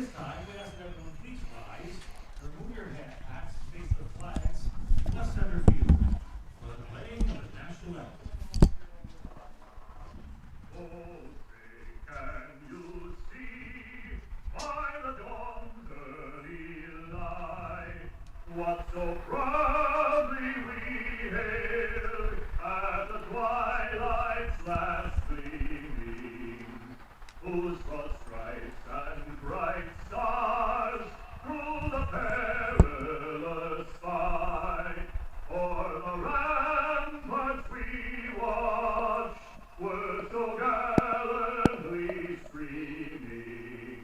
this time, we ask that everyone please rise, remove your hats, face the flags, left center field, for the playing of the national anthem. Can you see by the dawn's early light what so proudly we hailed at the twilight's last gleaming, whose broad stripes and bright stars through the perilous fight o'er the ramparts we watched were so gallantly streaming,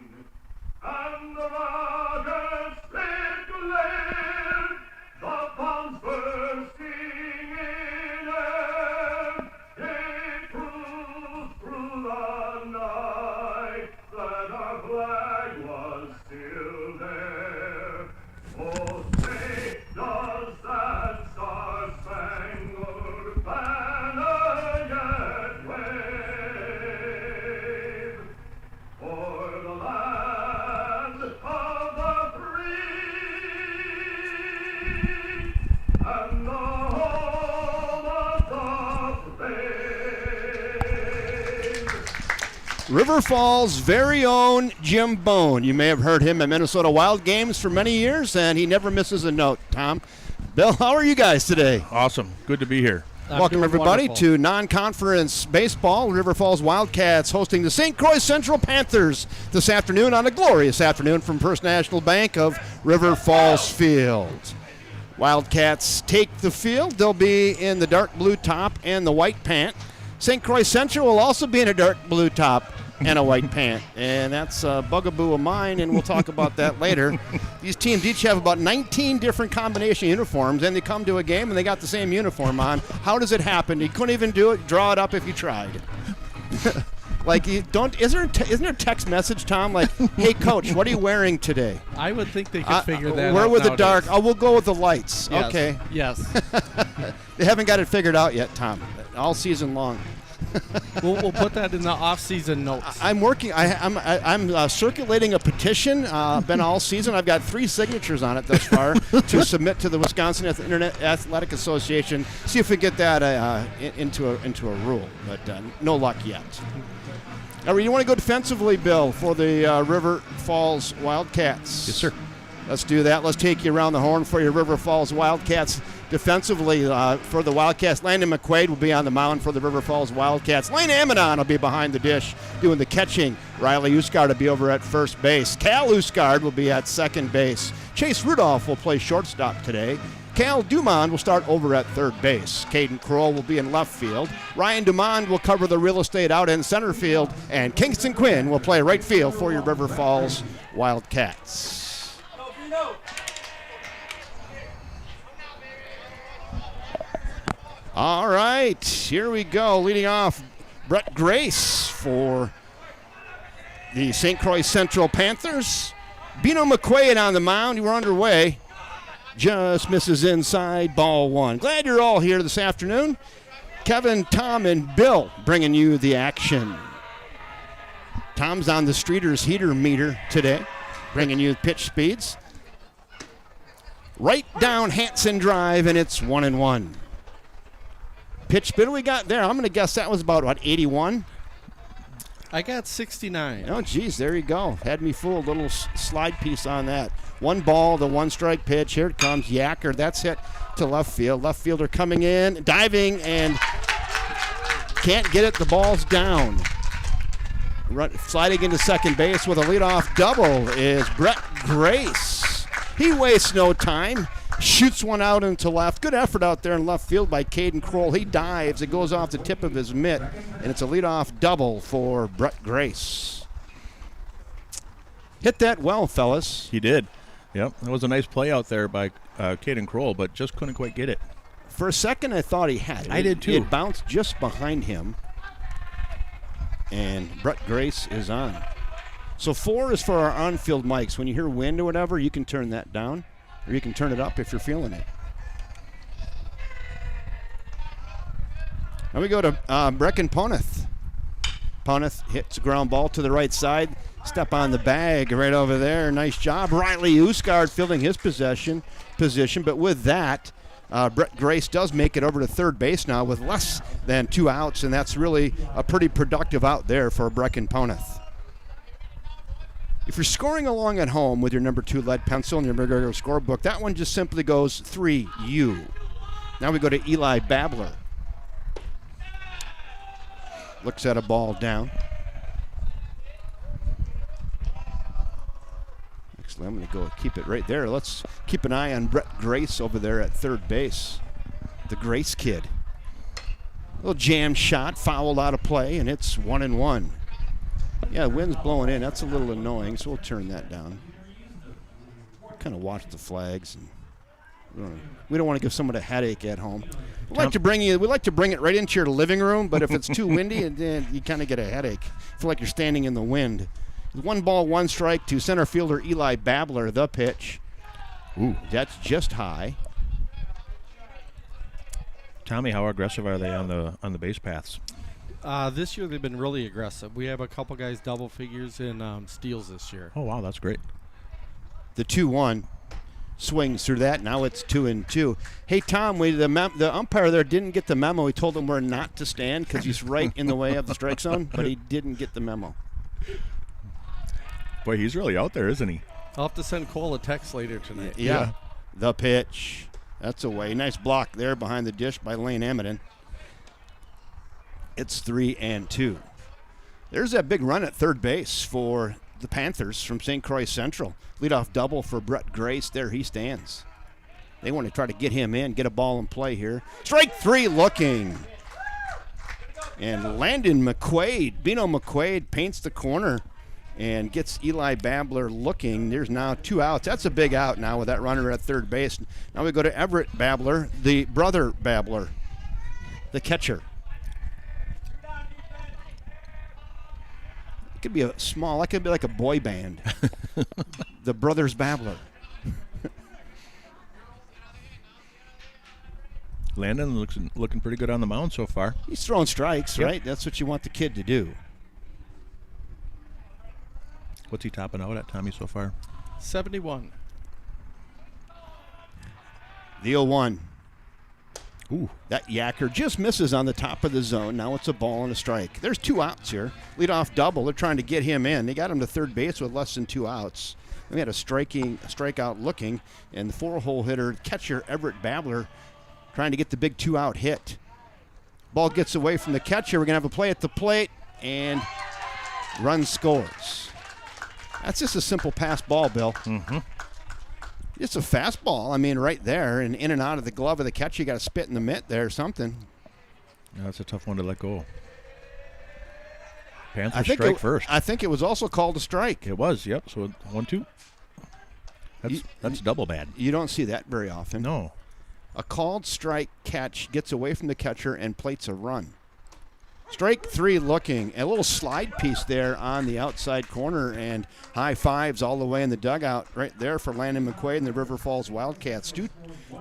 and the rockets big glared, the bombs bursting in air. It proved through the night that our flag was still there. Oh, say, does that star-spangled banner yet wave o'er the land of the free and the home of the brave? River Falls' very own Jim Bone. You may have heard him at Minnesota Wild games for many years, and he never misses a note, Tom. Bill, how are you guys today? Awesome. Good to be here. Welcome, everybody, to non-conference baseball. River Falls Wildcats hosting the St. Croix Central Panthers this afternoon on a glorious afternoon from First National Bank of River Falls Field. Wildcats take the field. They'll be in the dark blue top and the white pant. St. Croix Central will also be in a dark blue top and a white pant. And that's a bugaboo of mine, and we'll talk about that later. These teams each have about 19 different combination uniforms, and they come to a game and they got the same uniform on. How does it happen? You couldn't even do it, draw it up if you tried. Like, you don't, isn't there a text message, Tom, like, hey, coach, what are you wearing today? I would think they could figure that out. Where with the nowadays. dark? Oh, we'll go with the lights. Yes. Okay. Yes. They haven't got it figured out yet, Tom, all season long. we'll put that in the off-season notes. I'm working. I'm circulating a petition. Been all season. I've got 3 signatures on it thus far to submit to the Wisconsin Internet Athletic Association. See if we get that into a rule. But no luck yet. All right, you want to go defensively, Bill, for the River Falls Wildcats? Yes, sir. Let's do that. Let's take you around the horn for your River Falls Wildcats. Defensively, for the Wildcats, Landon McQuaid will be on the mound for the River Falls Wildcats. Lane Amidon will be behind the dish doing the catching. Riley Usgard will be over at first base. Cal Usgard will be at second base. Chase Rudolph will play shortstop today. Cal Dumond will start over at third base. Caden Kroll will be in left field. Ryan Dumond will cover the real estate out in center field. And Kingston Quinn will play right field for your River Falls Wildcats. All right, here we go. Leading off, Brett Grace for the St. Croix Central Panthers. Bino McQuaid on the mound. We're underway. Just misses inside, ball 1. Glad you're all here this afternoon. Kevin, Tom, and Bill bringing you the action. Tom's on the Streeters heater meter today, bringing you pitch speeds. Right down Hanson Drive, and it's 1-1. Pitch speed we got there. I'm going to guess that was about, 81? I got 69. Oh, geez, there you go. Had me fooled. Little slide piece on that. 1 ball, the 1-strike pitch. Here it comes. Yacker. That's hit to left field. Left fielder coming in, diving, and can't get it. The ball's down. Sliding into second base with a leadoff double is Brett Grace. He wastes no time. Shoots one out into left. Good effort out there in left field by Caden Kroll. He dives. It goes off the tip of his mitt, and it's a leadoff double for Brett Grace. Hit that well, fellas. He did. Yep. That was a nice play out there by Caden Kroll, but just couldn't quite get it. For a second, I thought he had it. I did too. It bounced just behind him, and Brett Grace is on. So 4 is for our on-field mics. When you hear wind or whatever, you can turn that down. Or you can turn it up if you're feeling it. Now we go to Brecken Poneth. Poneth hits a ground ball to the right side. Step on the bag right over there. Nice job. Riley Usgard fielding his position. But with that, Brett Grace does make it over to third base now with less than 2 outs, and that's really a pretty productive out there for Brecken Poneth. If you're scoring along at home with your number 2 lead pencil and your regular scorebook, that one just simply goes 3U. Now we go to Eli Babler. Looks at a ball down. Actually, I'm going to go keep it right there. Let's keep an eye on Brett Grace over there at third base. The Grace kid. Little jam shot, fouled out of play, and it's 1-1. Yeah, the wind's blowing in. That's a little annoying, so we'll turn that down. Kind of watch the flags. And we don't want to give someone a headache at home. We like to bring it right into your living room, but if it's too windy, then you kind of get a headache. Feel like you're standing in the wind. 1 ball, 1 strike to center fielder Eli Babler. The pitch. Ooh, that's just high. Tommy, how aggressive are they on the base paths? This year they've been really aggressive. We have a couple guys double figures in steals this year. Oh, wow, that's great. The 2-1 swings through that. Now it's 2-2. Hey, Tom, the umpire there didn't get the memo. He told him where not to stand because he's right in the way of the strike zone, but he didn't get the memo. Boy, he's really out there, isn't he? I'll have to send Cole a text later tonight. Yeah. The pitch. That's away. Nice block there behind the dish by Lane Emmerton. It's 3-2. There's that big run at third base for the Panthers from St. Croix Central. Leadoff double for Brett Grace. There he stands. They want to try to get him in, get a ball in play here. Strike 3 looking. And Landon McQuaid, Bino McQuaid paints the corner and gets Eli Babler looking. There's now 2 outs. That's a big out now with that runner at third base. Now we go to Everett Babler, the brother Babler, the catcher. It could be that could be like a boy band. The Brothers Babler. Landon looking pretty good on the mound so far. He's throwing strikes, right? That's what you want the kid to do. What's he topping out at, Tommy, so far? 71. The 0-1. Ooh. That yacker just misses on the top of the zone. Now it's a ball and a strike. There's 2 outs here. Leadoff double. They're trying to get him in. They got him to third base with less than 2 outs. We had a strikeout looking, and the 4-hole hitter, catcher Everett Babler, trying to get the big 2-out hit. Ball gets away from the catcher. We're going to have a play at the plate, and run scores. That's just a simple pass ball, Bill. Mm-hmm. It's a fastball, I mean, right there, and in and out of the glove of the catcher. You got to spit in the mitt there or something. Yeah, that's a tough one to let go. Panthers strike first. I think it was also called a strike. It was, yep. So 1-2. That's double bad. You don't see that very often. No. A called strike catch gets away from the catcher and plates a run. Strike 3 looking. A little slide piece there on the outside corner, and high fives all the way in the dugout right there for Landon McQuaid and the River Falls Wildcats. Two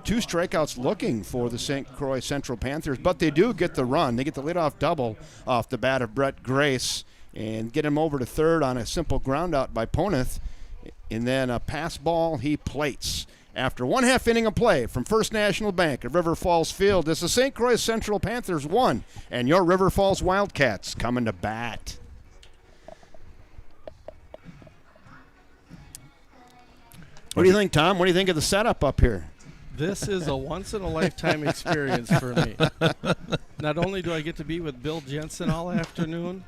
strikeouts looking for the St. Croix Central Panthers, but they do get the run. They get the leadoff double off the bat of Brett Grace and get him over to third on a simple ground out by Poneth. And then a pass ball he plates. After 1/2 inning of play from First National Bank at River Falls Field, this is St. Croix Central Panthers 1 and your River Falls Wildcats coming to bat. What do you think, Tom? What do you think of the setup up here? This is a once-in-a-lifetime experience for me. Not only do I get to be with Bill Jensen all afternoon,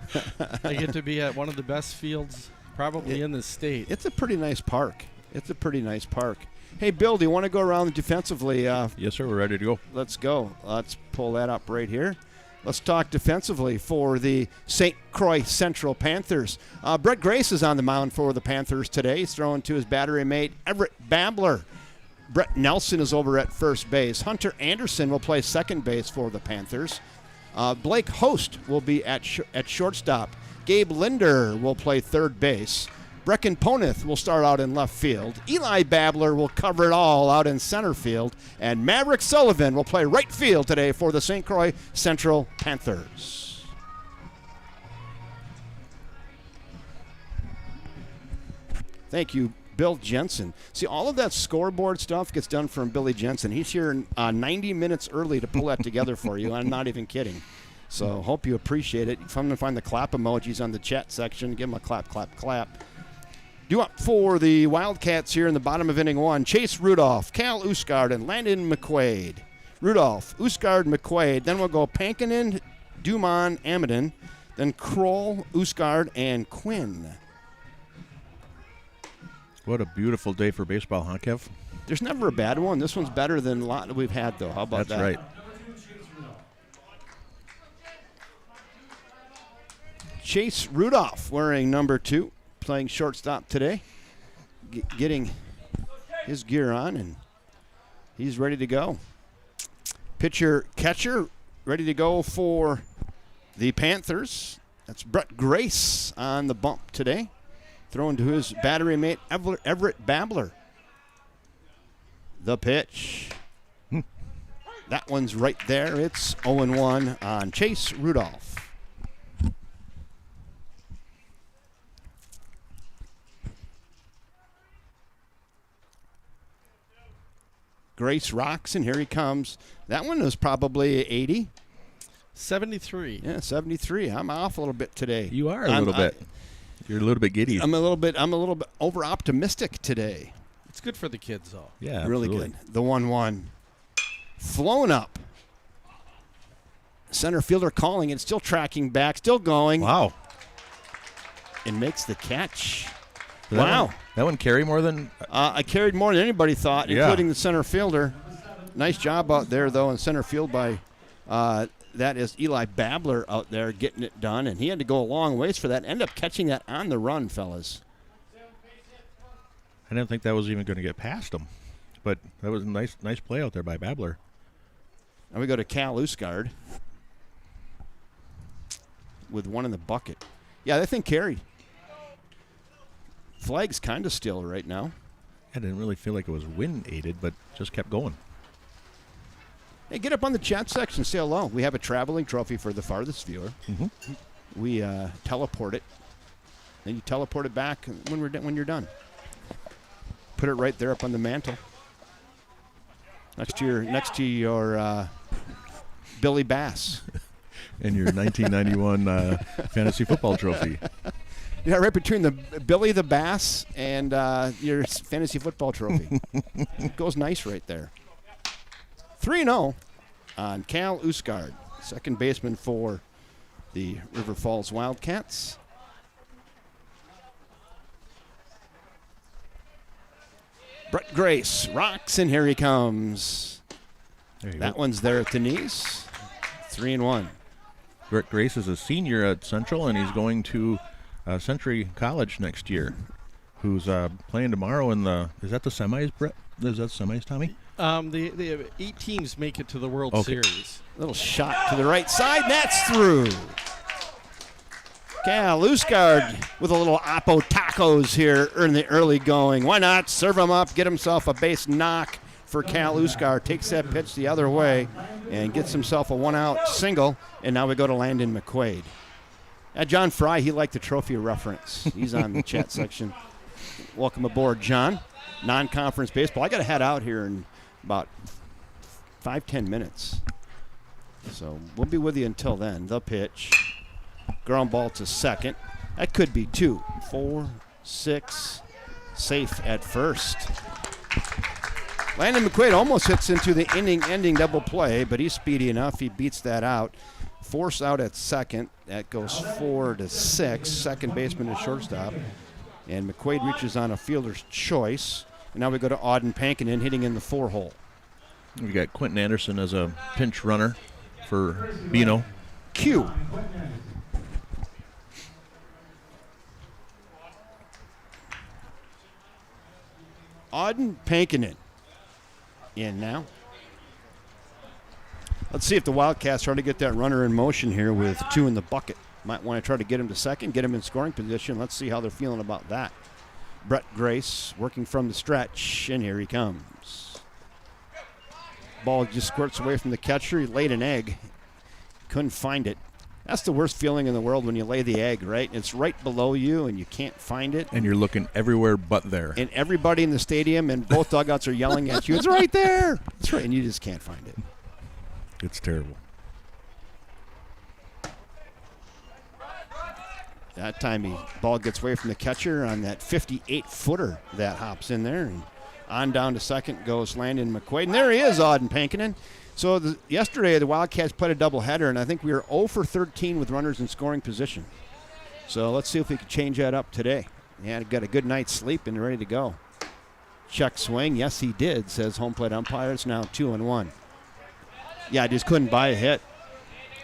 I get to be at one of the best fields probably in the state. It's a pretty nice park. Hey, Bill, do you want to go around defensively? Yes, sir. We're ready to go. Let's go. Let's pull that up right here. Let's talk defensively for the St. Croix Central Panthers. Brett Grace is on the mound for the Panthers today. He's throwing to his battery mate, Everett Babler. Brett Nelson is over at first base. Hunter Anderson will play second base for the Panthers. Blake Host will be at shortstop. Gabe Linder will play third base. Brecken Poneth will start out in left field. Eli Babler will cover it all out in center field. And Maverick Sullivan will play right field today for the St. Croix Central Panthers. Thank you, Bill Jensen. See, all of that scoreboard stuff gets done from Billy Jensen. He's here 90 minutes early to pull that together for you. I'm not even kidding. So hope you appreciate it. I'm going to find the clap emojis on the chat section. Give them a clap, clap, clap. Due up for the Wildcats here in the bottom of inning 1. Chase Rudolph, Cal Usgard, and Landon McQuaid. Rudolph, Usgard, McQuaid. Then we'll go Pankinen, Dumont, Amadon. Then Kroll, Usgard, and Quinn. What a beautiful day for baseball, huh, Kev? There's never a bad one. This one's better than a lot that we've had, though. How about that? That's right. Chase Rudolph wearing number 2, playing shortstop today. Getting his gear on, and he's ready to go. Pitcher, catcher, ready to go for the Panthers. That's Brett Grace on the bump today. Throwing to his battery mate, Everett Babler. The pitch. That one's right there. It's 0-1 on Chase Rudolph. Grace rocks, and here he comes. That one was probably 80. 73. Yeah, 73. I'm off a little bit today. You are a little bit. You're a little bit giddy. I'm a little bit over optimistic today. It's good for the kids, though. Yeah, really absolutely. good. The 1-1. Flown up. Center fielder calling it, still tracking back, still going. Wow. And makes the catch. Did Wow. That one carry more than... I carried more than anybody thought, Yeah. including the center fielder. Nice job out there, though, in center field by that is Eli Babler out there getting it done. And he had to go a long ways for that. End up catching that on the run, fellas. I didn't think that was even going to get past him. But that was a nice play out there by Babler. Now we go to Cal Usgard with one in the bucket. Yeah, that thing carried. Flag's kind of still right now. I didn't really feel like it was wind-aided, but just kept going. Hey, get up on the chat section, say hello. We have a traveling trophy for the farthest viewer. Mm-hmm. We teleport it. Then you teleport it back when you're done. Put it right there up on the mantle. Next to your Billy Bass. And your 1991 fantasy football trophy. Yeah, right between the Billy the Bass and your fantasy football trophy. It goes nice right there. 3-0 on Cal Usgard, second baseman for the River Falls Wildcats. Brett Grace rocks, and here he comes. That one's there at the knees. 3-1. Brett Grace is a senior at Central, and he's going to Century College next year, who's playing tomorrow in the... Is that the semis, Brett? Is that semis, Tommy? The 8 teams make it to the World Series. Little shot to the right side, and that's through. Cal Usgard with a little Oppo tacos here in the early going. Why not serve him up, get himself a base knock for Cal Usgard. Takes that pitch the other way and gets himself a one-out single, and now we go to Landon McQuaid. John Fry, he liked the trophy reference. He's on the chat section. Welcome aboard, John. Non-conference baseball. I got to head out here in about 5-10 minutes. So we'll be with you until then. The pitch. Ground ball to second. That could be 2, 4, 6. Safe at first. Landon McQuaid almost hits into the inning-ending double play, but he's speedy enough. He beats that out. Force out at second. That goes 4-6. Second baseman to shortstop. And McQuaid reaches on a fielder's choice. And now we go to Auden Pankinen hitting in the 4-hole. We got Quentin Anderson as a pinch runner for Bino. Q. Auden Pankinen in now. Let's see if the Wildcats try to get that runner in motion here with 2 in the bucket. Might want to try to get him to second, get him in scoring position. Let's see how they're feeling about that. Brett Grace working from the stretch, and here he comes. Ball just squirts away from the catcher. He laid an egg. Couldn't find it. That's the worst feeling in the world when you lay the egg, right? It's right below you and you can't find it. And you're looking everywhere but there. And everybody in the stadium and both dugouts are yelling at you. It's right there. It's right, and you just can't find it. It's terrible. That time the ball gets away from the catcher on that 58-footer that hops in there. And on down to second goes Landon McQuaid. And there he is, Auden Pankinen. So yesterday the Wildcats played a doubleheader, and I think we were 0 for 13 with runners in scoring position. So let's see if we can change that up today. Yeah, got a good night's sleep and ready to go. Check swing. Yes, he did, says home plate umpire. It's now 2-1. Yeah, I just couldn't buy a hit.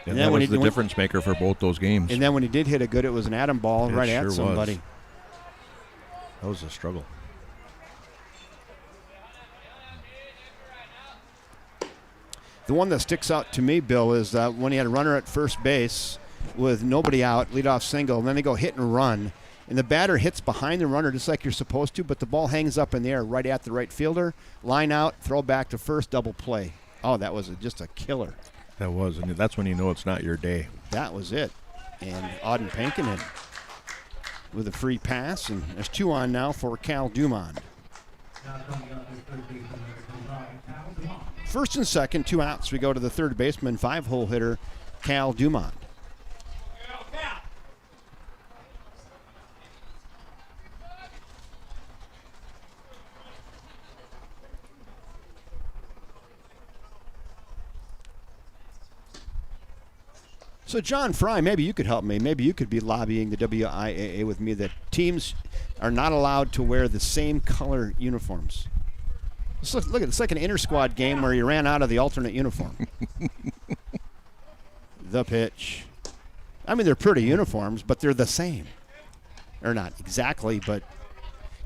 And that was the difference maker for both those games. And then when he did hit a good, it was an atom ball right at somebody. That was a struggle. The one that sticks out to me, Bill, is that when he had a runner at first base with nobody out, leadoff single, and then they go hit and run, and the batter hits behind the runner just like you're supposed to, but the ball hangs up in the air right at the right fielder, line out, throw back to first, double play. Oh, that was just a killer. That was, and that's when you know it's not your day. That was it. And Auden Pankinen with a free pass, and there's 2 on now for Cal Dumond. Now coming up is third baseman number 25, Cal Dumont. First and second, 2 outs. We go to the third baseman, 5-hole hitter, Cal Dumond. So, John Fry, maybe you could help me. Maybe you could be lobbying the WIAA with me that teams are not allowed to wear the same color uniforms. Look, it's like an inter-squad game where you ran out of the alternate uniform. The pitch. I mean, they're pretty uniforms, but they're the same. Or not exactly, but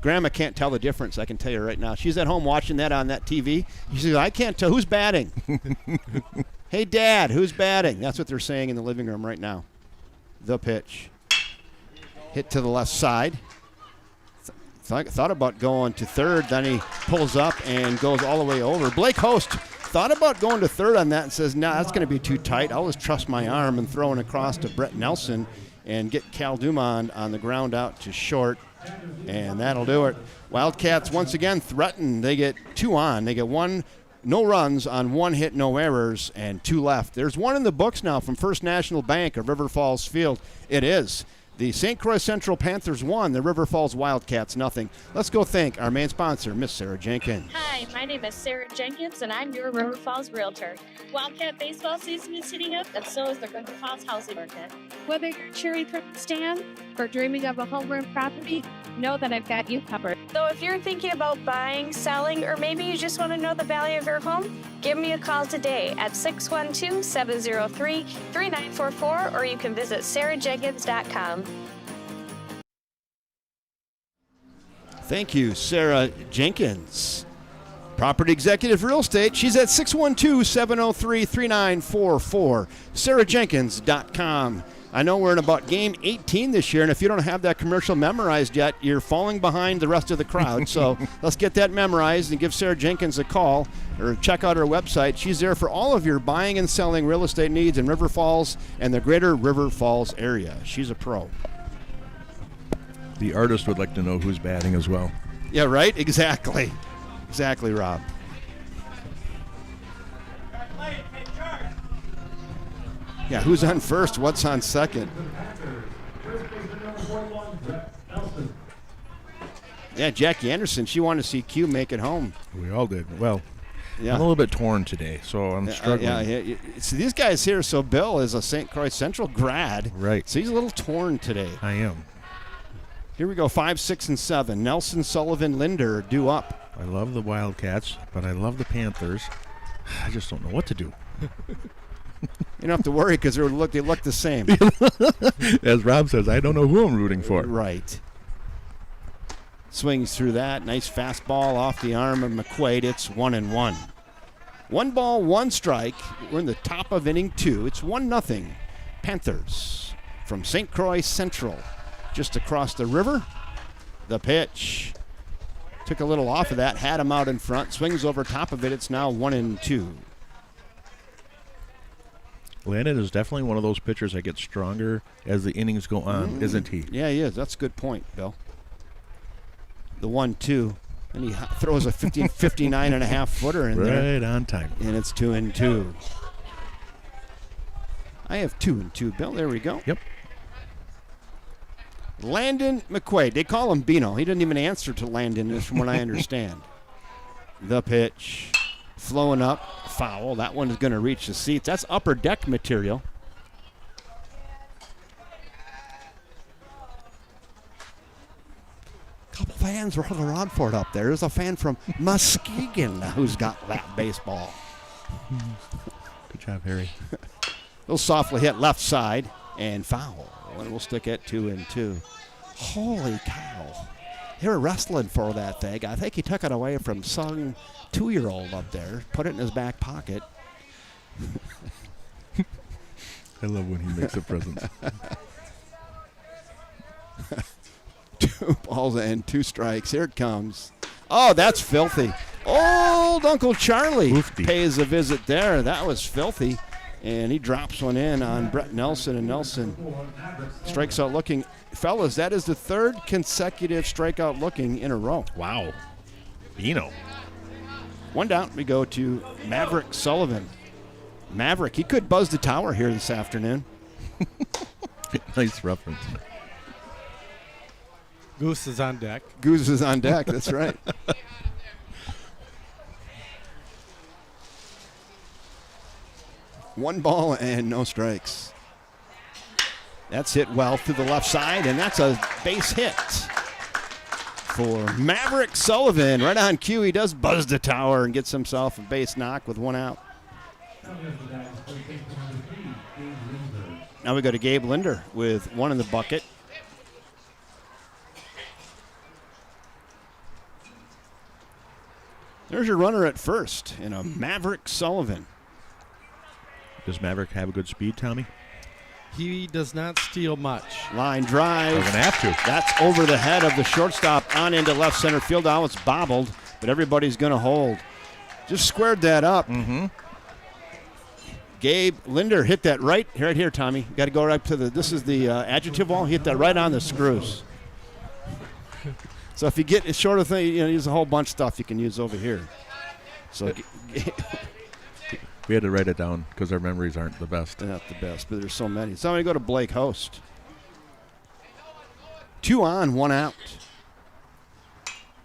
Grandma can't tell the difference, I can tell you right now. She's at home watching that on that TV. She says, I can't tell. Who's batting? Hey, Dad, who's batting? That's what they're saying in the living room right now. The pitch. Hit to the left side. Thought about going to third, then he pulls up and goes all the way over. Blake Host thought about going to third on that and says, nah, that's going to be too tight. I'll just trust my arm and throw it across to Brett Nelson and get Cal Dumond on the ground out to short, and that'll do it. Wildcats once again threaten. They get 2 on. They get 1, no runs on 1 hit, no errors, and 2 left. There's 1 in the books now from First National Bank of River Falls Field. It is. The St. Croix Central Panthers 1, the River Falls Wildcats nothing. Let's go thank our main sponsor, Miss Sarah Jenkins. Hi, my name is Sarah Jenkins, and I'm your River Falls Realtor. Wildcat baseball season is heating up, and so is the River Falls housing market. Whether you're cherry from stand or dreaming of a home run property, know that I've got you covered. So if you're thinking about buying, selling, or maybe you just want to know the value of your home, give me a call today at 612-703-3944, or you can visit sarahjenkins.com. Thank you, Sarah Jenkins. Property Executive Real Estate. She's at 612-703-3944. sarahjenkins.com. I know we're in about game 18 this year, and if you don't have that commercial memorized yet, you're falling behind the rest of the crowd. So let's get that memorized and give Sarah Jenkins a call or check out her website. She's there for all of your buying and selling real estate needs in River Falls and the greater River Falls area. She's a pro. The artist would like to know who's batting as well. Yeah, right? Exactly. Exactly, Rob. Yeah, who's on first? What's on second? Yeah, Jackie Anderson, she wanted to see Q make it home. We all did. Well, yeah. I'm a little bit torn today, so I'm struggling. Yeah. So these guys here, so Bill is a St. Croix Central grad. Right. So he's a little torn today. I am. Here we go, 5, 6, and 7. Nelson, Sullivan, Linder due up. I love the Wildcats, but I love the Panthers. I just don't know what to do. You don't have to worry because they look the same. As Rob says, I don't know who I'm rooting for. Right. Swings through that. Nice fastball off the arm of McQuaid. It's 1-1. 1 ball, 1 strike. We're in the top of inning 2. It's 1-0. Panthers from St. Croix Central. Just across the river. The pitch. Took a little off of that. Had him out in front. Swings over top of it. It's now 1-2. Landon is definitely one of those pitchers that gets stronger as the innings go on, isn't he? Yeah, he is. That's a good point, Bill. The 1-2. And he throws a 59.5 footer in there. Right on time. And it's 2-2. I have 2-2, Bill. There we go. Yep. Landon McQuaid. They call him Bino. He didn't even answer to Landon, from what I understand. The pitch. Flowing up. Foul. That one is going to reach the seats. That's upper deck material. Couple fans rolling around for it up there. There's a fan from Muskegon who's got that baseball. Good job, Harry. Little softly hit left side and foul. And we'll stick at 2-2. Holy cow. They were wrestling for that thing. I think he took it away from some 2-year-old up there, put it in his back pocket. I love when he makes a present. 2 balls and 2 strikes. Here it comes. Oh, that's filthy. Old Uncle Charlie Oofty. pays a visit there. That was filthy. And he drops one in on Brett Nelson, and Nelson strikes out looking. Fellas, that is the 3rd consecutive strikeout looking in a row. Wow. Bino. 1 down, we go to Maverick Sullivan. Maverick, he could buzz the tower here this afternoon. Nice reference. Goose is on deck. Goose is on deck, that's right. One ball and no strikes. That's hit well through the left side, and that's a base hit for Maverick Sullivan. Right on cue, he does buzz the tower and gets himself a base knock with 1 out. Now we go to Gabe Linder with 1 in the bucket. There's your runner at first in a Maverick Sullivan. Does Maverick have a good speed, Tommy? He does not steal much. Line drive. We're going to have to. That's over the head of the shortstop on into left center field. Now it's bobbled, but everybody's going to hold. Just squared that up. Mm-hmm. Gabe Linder hit that right here, Tommy. Got to go right to the, this is the adjective wall. He hit that right on the screws. So if you get a short of thing, use a whole bunch of stuff you can use over here. So we had to write it down because our memories aren't the best. not the best, but there's so many. So I'm going to go to Blake Host. 2 on, 1 out.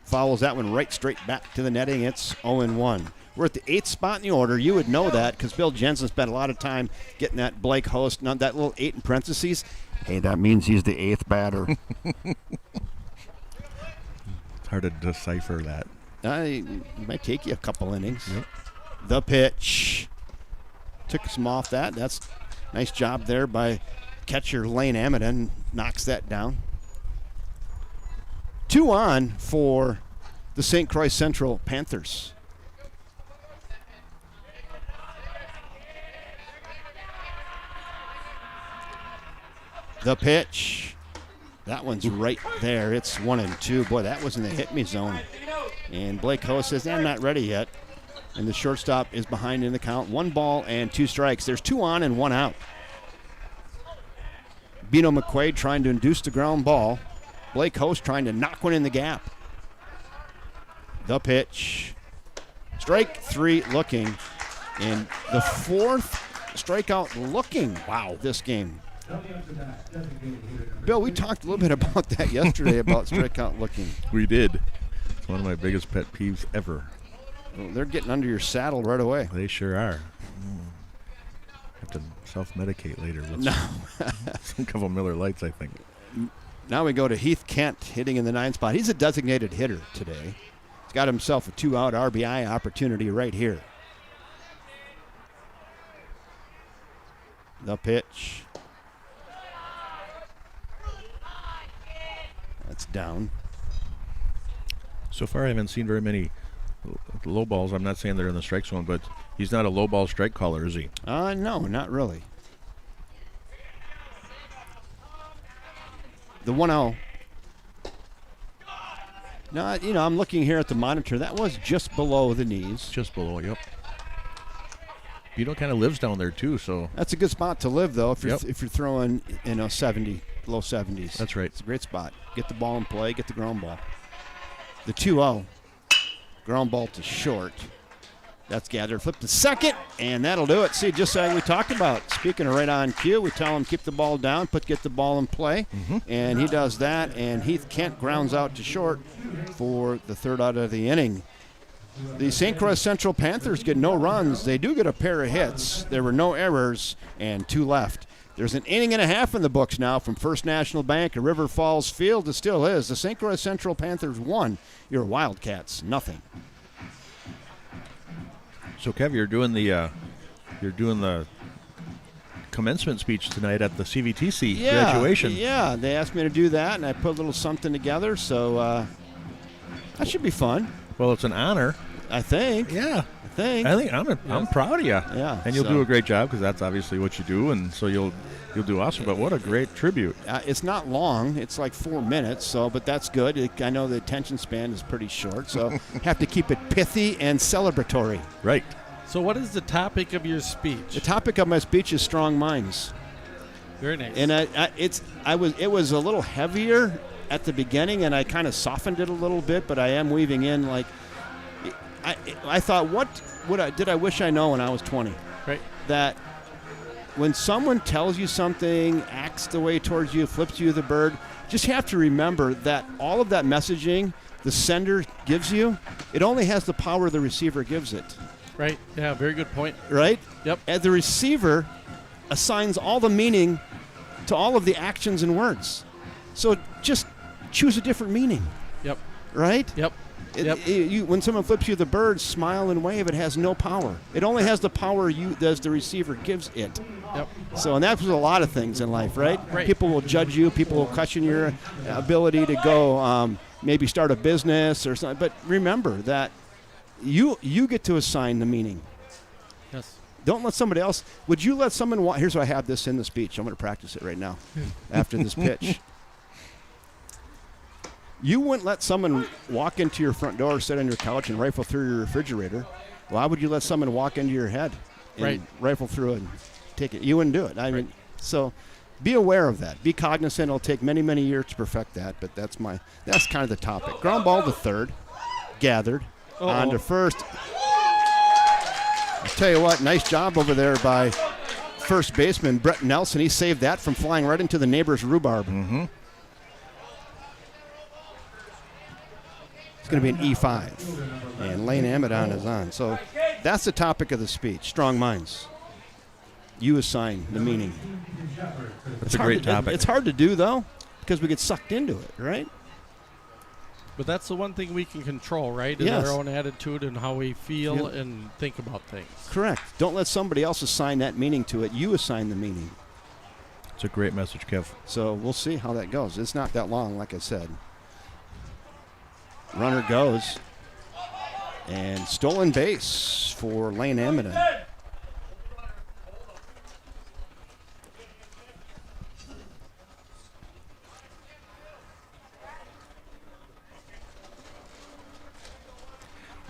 Fouls that one right straight back to the netting. It's 0-1. We're at the 8th spot in the order. You would know that because Bill Jensen spent a lot of time getting that Blake Host, not that little 8 in parentheses. Hey, that means he's the 8th batter. It's hard to decipher that. It might take you a couple innings. Yep. The pitch. Took some off that. That's nice job there by catcher Lane Amidon. Knocks that down. 2 on for the St. Croix Central Panthers. The pitch. That one's right there. It's 1-2. Boy, that was in the hit me zone. And Blake Host says, I'm not ready yet. And the shortstop is behind in the count. 1 ball and 2 strikes. There's 2 on and 1 out. Bino McQuaid trying to induce the ground ball. Blake Host trying to knock one in the gap. The pitch. Strike 3 looking. And the 4th strikeout looking. Wow, this game. Bill, we talked a little bit about that yesterday about strikeout looking. We did. It's one of my biggest pet peeves ever. Well, they're getting under your saddle right away. They sure are. Have to self-medicate later with No. some couple Miller Lights, I think. Now we go to Heath Kent hitting in the 9th spot. He's a designated hitter today. He's got himself a 2-out RBI opportunity right here. The pitch. That's down. So far, I haven't seen very many low balls. I'm not saying they're in the strike zone, but he's not a low ball strike caller, is he? No, not really. The 1-0. No, I'm looking here at the monitor. That was just below the knees. Just below, yep. kind of lives down there too, so That's a good spot to live, though, if you're Yep. if you're throwing 70, low 70s. that's right. It's a great spot. Get the ball in play, get the ground ball. The 2-0. Ground ball to short. That's gathered. Flip to second, and that'll do it. See, just like we talked about. Speaking of right on cue, we tell him keep the ball down, get the ball in play, and he does that, and Heath Kent grounds out to short for the third out of the inning. The St. Croix Central Panthers get no runs. They do get a pair of hits. There were no errors, and 2 left. There's an inning and a half in the books now from First National Bank at River Falls Field. It still is. The St. Croix Central Panthers 1, your Wildcats nothing. So Kev, you're doing the commencement speech tonight at the CVTC graduation. Yeah, they asked me to do that, and I put a little something together, so that should be fun. Well, it's an honor. I think. Yeah. I'm proud of you. Yeah, And you'll so- do a great job because that's obviously what you do, and so you'll do awesome. But what a great tribute. It's not long. It's like 4 minutes, but that's good. I know the attention span is pretty short, so have to keep it pithy and celebratory. Right. So what is the topic of your speech? The topic of my speech is strong minds. Very nice. And it was a little heavier at the beginning, and I kind of softened it a little bit, but I am weaving in I thought, what did I wish I know when I was 20? Right. That when someone tells you something, acts the way towards you, flips you the bird, just have to remember that all of that messaging the sender gives you, it only has the power the receiver gives it. Right. Yeah, very good point. Right? Yep. And the receiver assigns all the meaning to all of the actions and words. So just choose a different meaning. Yep. Right? Yep. When someone flips you the bird, smile and wave, it has no power. It only has the power as the receiver gives it. Yep. So, and that's with a lot of things in life, right? Right. People will judge you. People will question your ability to go maybe start a business or something. But remember that you get to assign the meaning. Yes. Don't let somebody else. Would you let someone here's why I have this in the speech. I'm going to practice it right now after this pitch. You wouldn't let someone walk into your front door, sit on your couch, and rifle through your refrigerator. Why would you let someone walk into your head and Right. rifle through it and take it? You wouldn't do it. I mean, so be aware of that. Be cognizant. It'll take many, many years to perfect that, but that's kind of the topic. Ground ball to third, gathered, on to first. I'll tell you what, nice job over there by first baseman Brett Nelson. He saved that from flying right into the neighbor's rhubarb. Mm-hmm. It's going to be an E5. And Lane Amadon is on. So that's the topic of the speech, strong minds. You assign the meaning. That's a great topic. It's hard to do, though, because we get sucked into it, right? But that's the one thing we can control, right? Is Yes. our own attitude and how we feel and think about things. Correct. Don't let somebody else assign that meaning to it. You assign the meaning. It's a great message, Kev. So we'll see how that goes. It's not that long, like I said. Runner goes. And stolen base for Lane Amadon.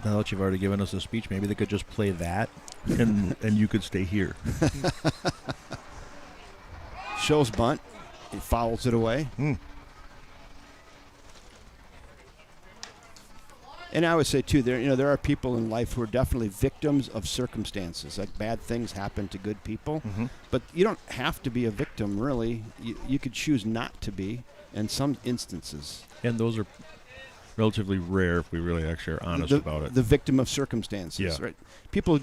Now that you've already given us a speech, maybe they could just play that, and you could stay here. Shows bunt. He fouls it away. And I would say, too, there are people in life who are definitely victims of circumstances. Like bad things happen to good people. Mm-hmm. But you don't have to be a victim, really. You could choose not to be in some instances. And those are relatively rare if we really actually are honest about it. The victim of circumstances, Yeah. right? People,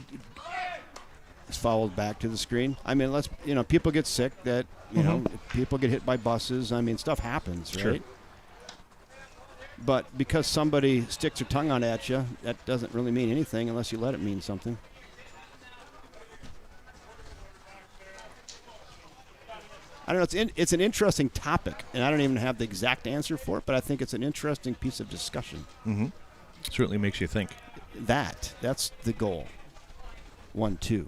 it's followed back to the screen. I mean, people get sick, that, people get hit by buses. I mean, stuff happens, right? Sure. But because somebody sticks their tongue out at you, that doesn't really mean anything unless you let it mean something. I don't know. It's an interesting topic, and I don't even have the exact answer for it, but I think it's an interesting piece of discussion. Mm-hmm. Certainly makes you think. That's the goal. 1-2.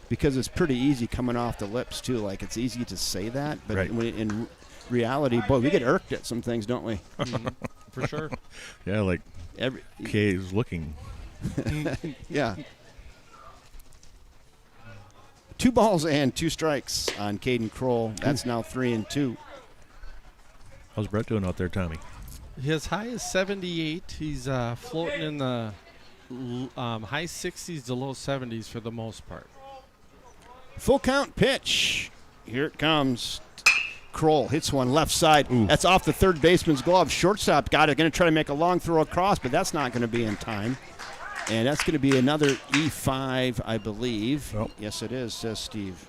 Because it's pretty easy coming off the lips, too. Like, it's easy to say that, but Right. in reality, boy, we get irked at some things, don't we? For sure. Yeah, like Every Kay is looking. Yeah. 2 balls and 2 strikes on Caden Kroll. That's now 3-2. How's Brett doing out there, Tommy? His high is 78. He's floating in the high 60s to low 70s for the most part. Full count pitch. Here it comes. Kroll hits one left side. Ooh. That's off the third baseman's glove. Shortstop got it. Going to try to make a long throw across, but that's not going to be in time. And that's going to be another E5, I believe. Oh. Yes, it is, says Steve.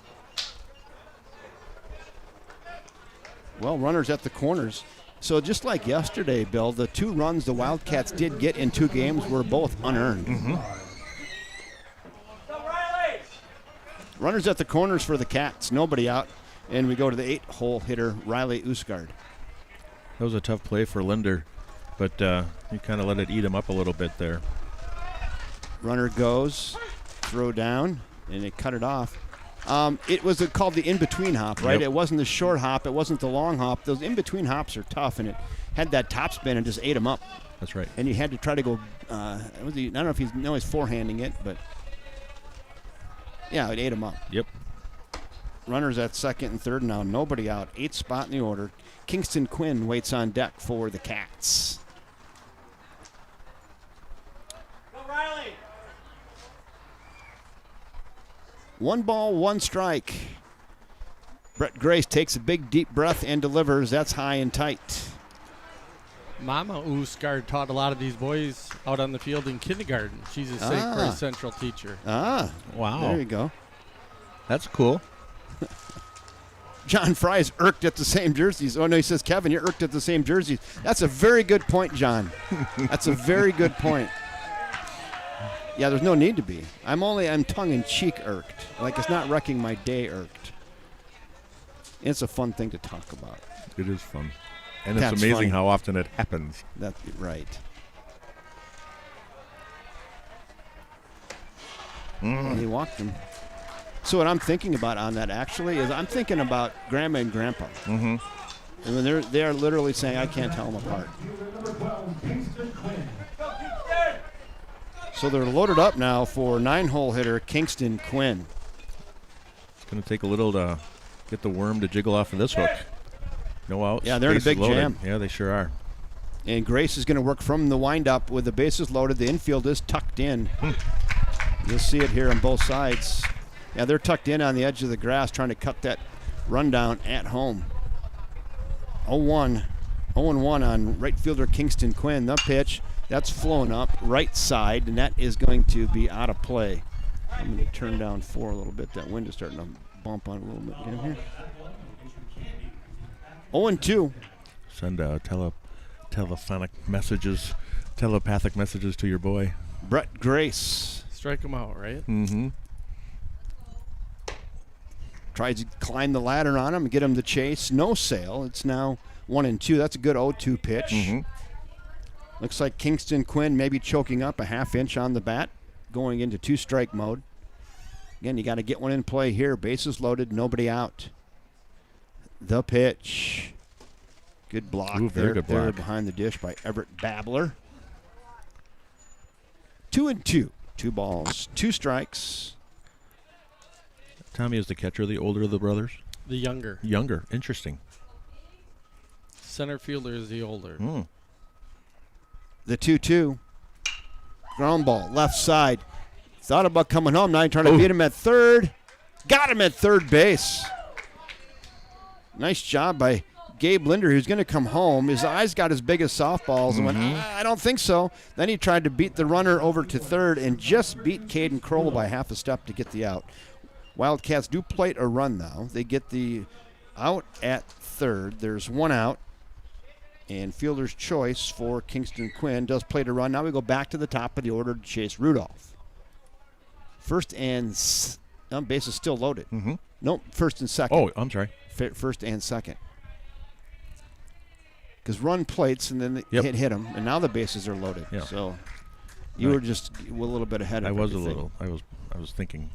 Well, runners at the corners. So just like yesterday, Bill, the 2 runs the Wildcats did get in 2 games were both unearned. Mm-hmm. Runners at the corners for the Cats. Nobody out. And we go to the 8-hole hitter, Riley Usgard. That was a tough play for Linder, but he kind of let it eat him up a little bit there. Runner goes, throw down, and they cut it off. It was called the in-between hop, right? Yep. It wasn't the short hop. It wasn't the long hop. Those in-between hops are tough, and it had that top spin and just ate him up. That's right. And you had to try to go, I don't know if he's forehanding it, but yeah, it ate him up. Yep. Runners at second and third now. Nobody out. 8th spot in the order. Kingston Quinn waits on deck for the Cats. Go Riley! 1 ball, 1 strike. Brett Grace takes a big, deep breath and delivers. That's high and tight. Mama Usgard taught a lot of these boys out on the field in kindergarten. She's a St. Croix Central teacher. Ah, Wow. there you go. That's cool. John Fry's irked at the same jerseys. Oh, no, he says, Kevin, you're irked at the same jerseys. That's a very good point, John. That's a very good point. Yeah, there's no need to be. I'm tongue-in-cheek irked. Like it's not wrecking my day irked. It's a fun thing to talk about. It is fun. And That's it's amazing funny. how often it happens. That's right. And he walked him. So what I'm thinking about on that actually is I'm thinking about Grandma and Grandpa. Mm-hmm. And when they're literally saying, I can't tell them apart. So they're loaded up now for 9-hole hitter Kingston Quinn. It's going to take a little to get the worm to jiggle off of this hook. No outs. Yeah, they're in a bases big loaded. jam. Yeah, they sure are. And Grace is going to work from the windup with the bases loaded. The infield is tucked in. You'll see it here on both sides. Yeah, they're tucked in on the edge of the grass trying to cut that rundown at home. 0-1 on right fielder Kingston Quinn. The pitch, that's flown up right side, and that is going to be out of play. I'm going to turn down 4 a little bit. That wind is starting to bump on a little bit again here. 0-2. Send telepathic messages to your boy. Brett Grace Strike him out, right? Mm-hmm. tries to climb the ladder on him and get him to chase. No sale. It's now 1-2. That's a good 0-2 pitch. Mm-hmm. Looks like Kingston Quinn maybe choking up a half inch on the bat, going into 2-strike mode. Again, you got to get one in play here. Bases loaded, nobody out. The pitch. Good block. Ooh, very good block. There behind the dish by Everett Babler. 2-2. 2 balls, 2 strikes. Tommy is the catcher, the older of the brothers? The younger. Younger. Interesting. Center fielder is the older. Mm. The 2-2. Ground ball, left side. Thought about coming home. Now he's trying to beat him at third. Got him at third base. Nice job by Gabe Linder, who's going to come home. His eyes got as big as softballs and went, I don't think so. Then he tried to beat the runner over to third and just beat Caden Kroll by half a step to get the out. Wildcats do plate a run now. They get the out at third. There's 1 out. And fielder's choice for Kingston Quinn does plate a run. Now we go back to the top of the order to chase Rudolph. First and base is still loaded. Mm-hmm. Nope, first and second. Oh, I'm sorry. First and second. Because run plates and then Yep. hit him, and now the bases are loaded. Yeah. So you were just a little bit ahead of I was everything. a little. I was thinking.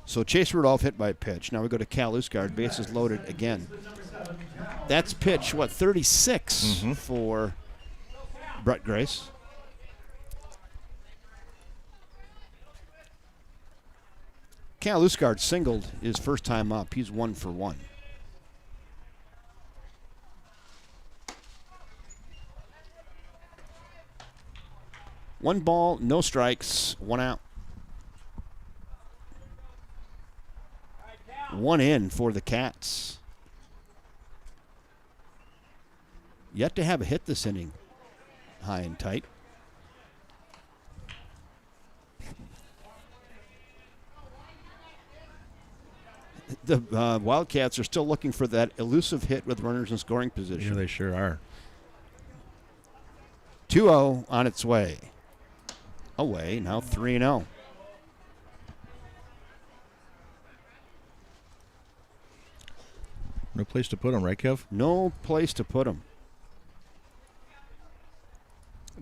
So Chase Rudolph hit by a pitch. Now we go to Cal Usgard, bases loaded again. That's pitch, 36 for Brett Grace. Cal Lusgaard singled his first time up. He's 1 for 1. One ball, no strikes, 1 out. 1 in for the Cats. Yet to have a hit this inning. High and tight. The Wildcats are still looking for that elusive hit with runners in scoring position. Yeah, they sure are. 2-0 on its way. Away, now 3-0. No place to put him, right, Kev? No place to put them.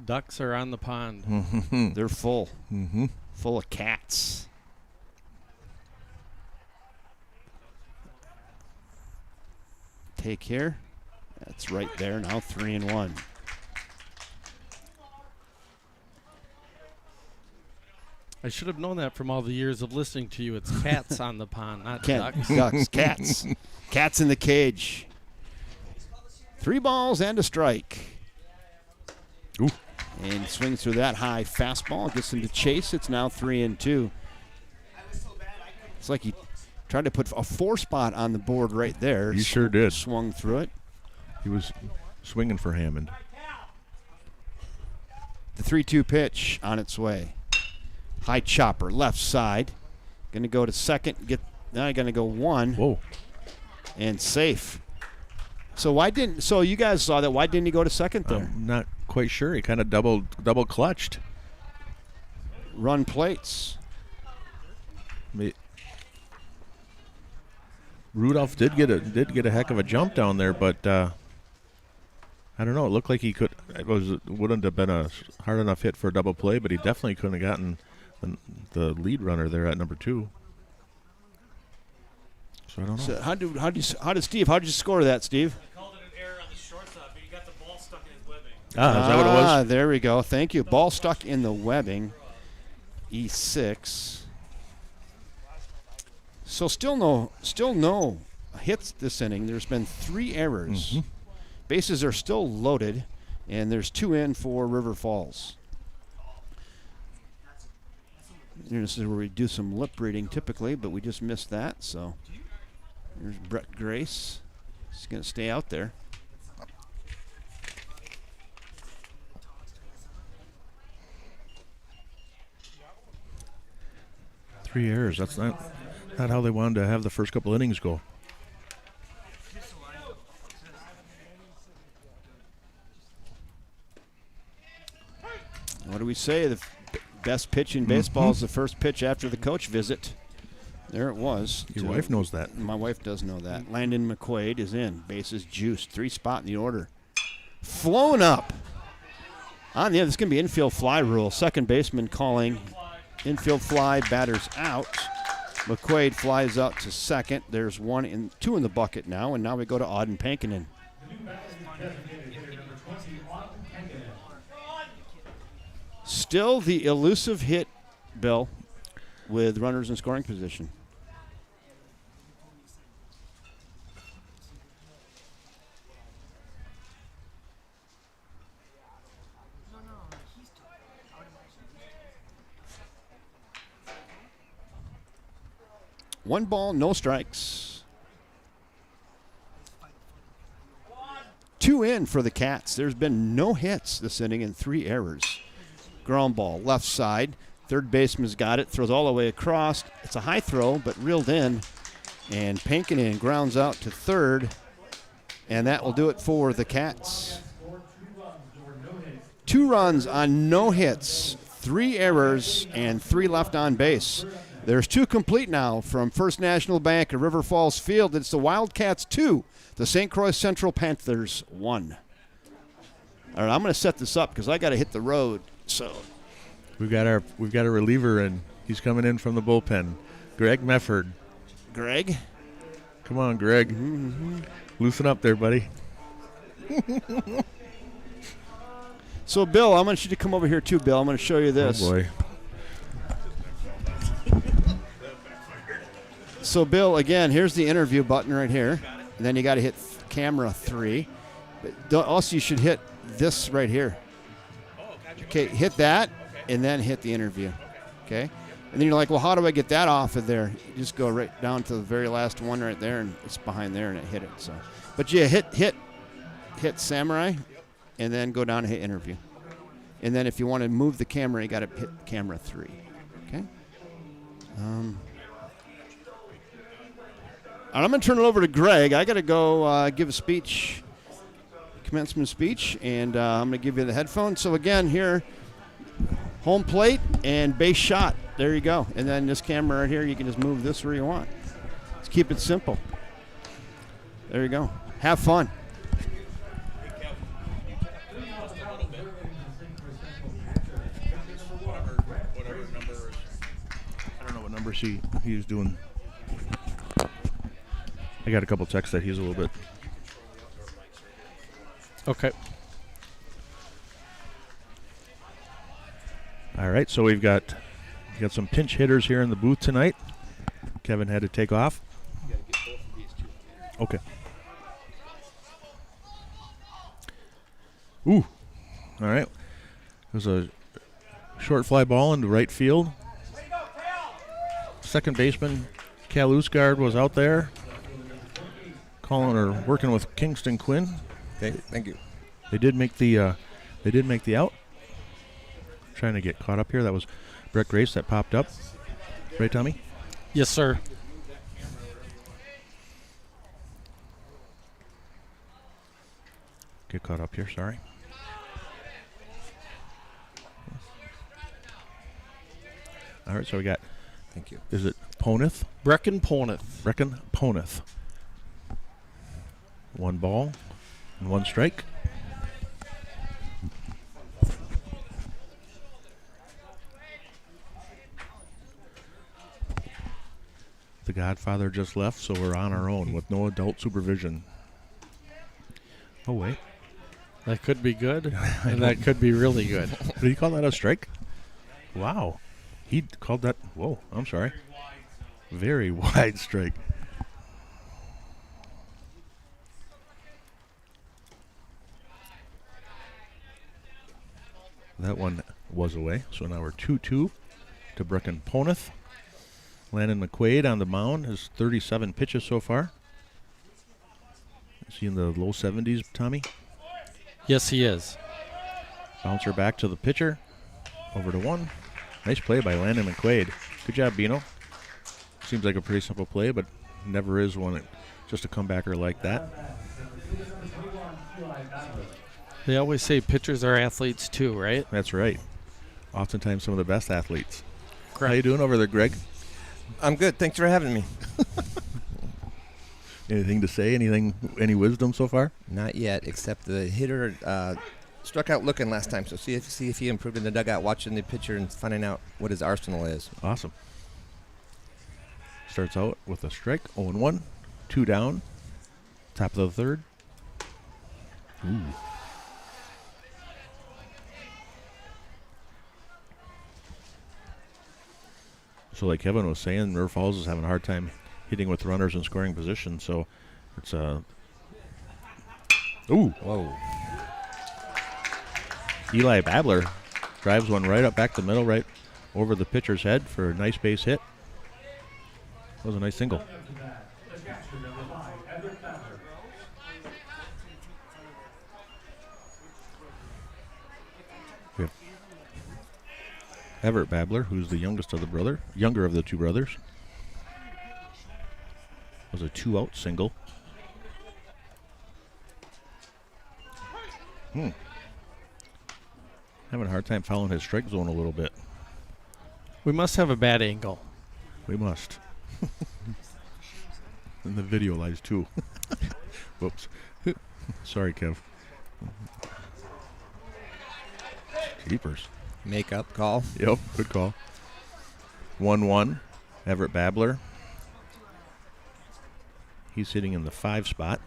Ducks are on the pond. Mm-hmm. They're full. Mm-hmm. Full of cats. Take here. That's right there. Now 3-1. I should have known that from all the years of listening to you. It's cats on the pond, not ducks. Ducks, cats. Cats in the cage. 3 balls and a strike. Ooh. And swings through that high fastball. Gets him to chase. It's now 3-2. It's like he tried to put a 4 spot on the board right there. He sure did. Swung through it. He was swinging for Hammond. The 3-2 pitch on its way. High chopper, left side. Going to go to second. Now going to go 1. Whoa. And safe. So you guys saw that. Why didn't he go to second there? I'm not quite sure. He kind of double clutched. Run plates. Rudolph did get a heck of a jump down there, but I don't know. It looked like he could. Wouldn't have been a hard enough hit for a double play, but he definitely couldn't have gotten the lead runner there at number 2. So I don't know. So how did you score that, Steve? I called it an error on the shortstop, but he got the ball stuck in his webbing. Is that what it was? There we go. Thank you. Ball stuck in the webbing. E6. So still no hits this inning. There's been 3 errors. Mm-hmm. Bases are still loaded, and there's 2 in for River Falls. This is where we do some lip reading typically, but we just missed that. So there's Brett Grace. He's going to stay out there. Three errors. That's not how they wanted to have the first couple innings go. What do we say? The best pitch in baseball is the first pitch after the coach visit. There it was. Your wife knows that. My wife does know that. Landon McQuaid is in. Bases juiced. 3 spot in the order. Flown up. On the other, this is going to be infield fly rule. Second baseman calling infield fly, batters out. McQuaid flies out to second. There's 2 in the bucket now, and now we go to Auden Pankinen. Still the elusive hit, Bill, with runners in scoring position. One ball, no strikes. 2 in for the Cats. There's been no hits this inning and 3 errors. Ground ball, left side. Third baseman's got it, throws all the way across. It's a high throw, but reeled in. And Pankinen grounds out to third. And that will do it for the Cats. 2 runs on no hits, 3 errors, and 3 left on base. There's 2 complete now from First National Bank at River Falls Field. It's the Wildcats 2, the St. Croix Central Panthers 1. All right, I'm going to set this up because I got to hit the road. So we've got a reliever, and he's coming in from the bullpen. Greg Mefford. Greg, come on, Greg. Mm-hmm. Loosen up there, buddy. So, Bill, I want you to come over here too, Bill. I'm going to show you this. Oh boy. So, Bill, again, here's the interview button right here. And then you got to hit camera 3. But also, you should hit this right here. Okay, hit that, and then hit the interview. Okay? And then you're like, well, how do I get that off of there? You just go right down to the very last one right there, and it's behind there, and it hit it. So, but yeah, hit Samurai, and then go down and hit interview. And then if you want to move the camera, you got to hit camera 3. Okay? And I'm going to turn it over to Greg. I got to go give a speech, commencement speech, and I'm going to give you the headphones. So again, here, home plate and base shot. There you go. And then this camera right here, you can just move this where you want. Let's keep it simple. There you go. Have fun. I don't know what numbers he's doing. I got a couple texts that he's a little bit. Okay. All right, so we got some pinch hitters here in the booth tonight. Kevin had to take off. Okay. Ooh. All right. There's a short fly ball into right field. Second baseman Cal Usgard was out there calling or working with Kingston Quinn. Okay, thank you. They did make the out. Trying to get caught up here. That was Brett Grace that popped up. Right, Tommy? Yes, sir. Get caught up here, sorry. All right, so we got, Thank you. is it Poneth? Brecken Poneth. Brecken Poneth. 1 ball and 1 strike. The Godfather just left, so we're on our own with no adult supervision. Oh, wait. That could be good, and that could be really good. Did he call that a strike? Wow. He called that, whoa, I'm sorry. Very wide strike. That one was away, so now we're 2-2 to Brecken Poneth. Landon McQuaid on the mound has 37 pitches so far. Is he in the low 70s, Tommy? Yes, he is. Bouncer back to the pitcher. Over to 1. Nice play by Landon McQuaid. Good job, Bino. Seems like a pretty simple play, but never is one just a comebacker like that. They always say pitchers are athletes too, right? That's right. Oftentimes some of the best athletes. Correct. How you doing over there, Greg? I'm good. Thanks for having me. Anything to say? Any wisdom so far? Not yet, except the hitter struck out looking last time. So see if he improved in the dugout, watching the pitcher and finding out what his arsenal is. Awesome. Starts out with a strike, 0-1, 2 down, top of the 3rd. Ooh. So like Kevin was saying, River Falls is having a hard time hitting with runners in scoring position, so it's ooh. Whoa. Eli Babler drives one right up back the middle, right over the pitcher's head for a nice base hit. That was a nice single. We have Everett Babler, who's the younger of the 2 brothers. Was a 2-out single. Having a hard time following his strike zone a little bit. We must have a bad angle. We must. And the video lies too. Whoops. Sorry, Kev. Jeepers. Make-up call. Yep, good call. 1-1. Everett Babler. He's sitting in the 5 spot.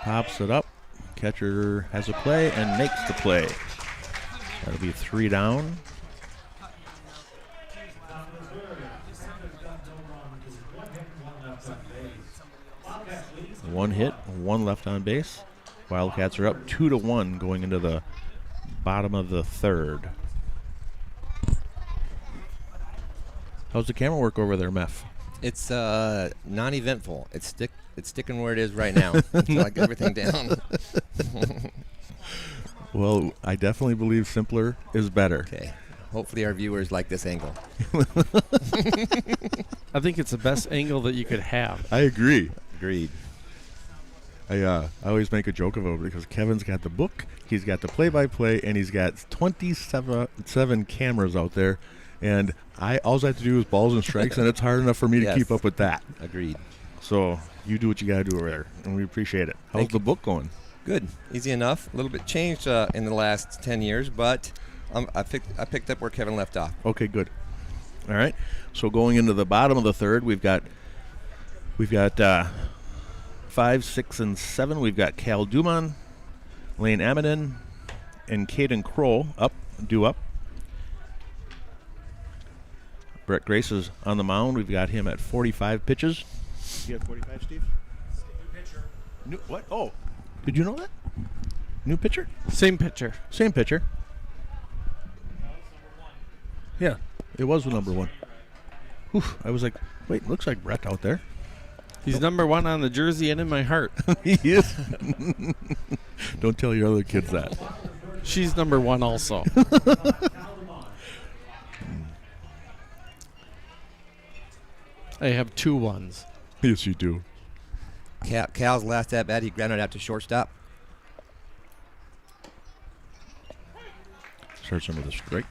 Pops it up. Catcher has a play and makes the play. That'll be 3 down. One hit, 1 left on base. Wildcats are up 2-1 going into the bottom of the 3rd. How's the camera work over there, Meph? It's non-eventful. It's sticking where it is right now until I get everything down. Well, I definitely believe simpler is better. Okay. Hopefully our viewers like this angle. I think it's the best angle that you could have. I agree. Agreed. I always make a joke of it because Kevin's got the book, he's got the play-by-play, and he's got 27 cameras out there. And all I have to do is balls and strikes, and it's hard enough for me to keep up with that. Agreed. So you do what you got to do over there, and we appreciate it. How's the book going? Good. Easy enough. A little bit changed in the last 10 years, but I picked up where Kevin left off. Okay, good. All right. So going into the bottom of the 3rd, we've got 5, 6, and 7. We've got Cal Duman, Lane Amidon, and Caden Crow due up. Brett Grace is on the mound. We've got him at 45 pitches. You have 45, Steve? New pitcher. New what? Oh, did you know that? New pitcher? Same pitcher. Same pitcher. No, it's number 1. Yeah, it was the number 1. Whew, I was like, wait, looks like Brett out there. He's number 1 on the jersey and in my heart. He is. Don't tell your other kids that. She's number 1 also. I have 2 ones. Yes, you do. Cal's last at bat, he grounded out to shortstop. Starts him with a strike.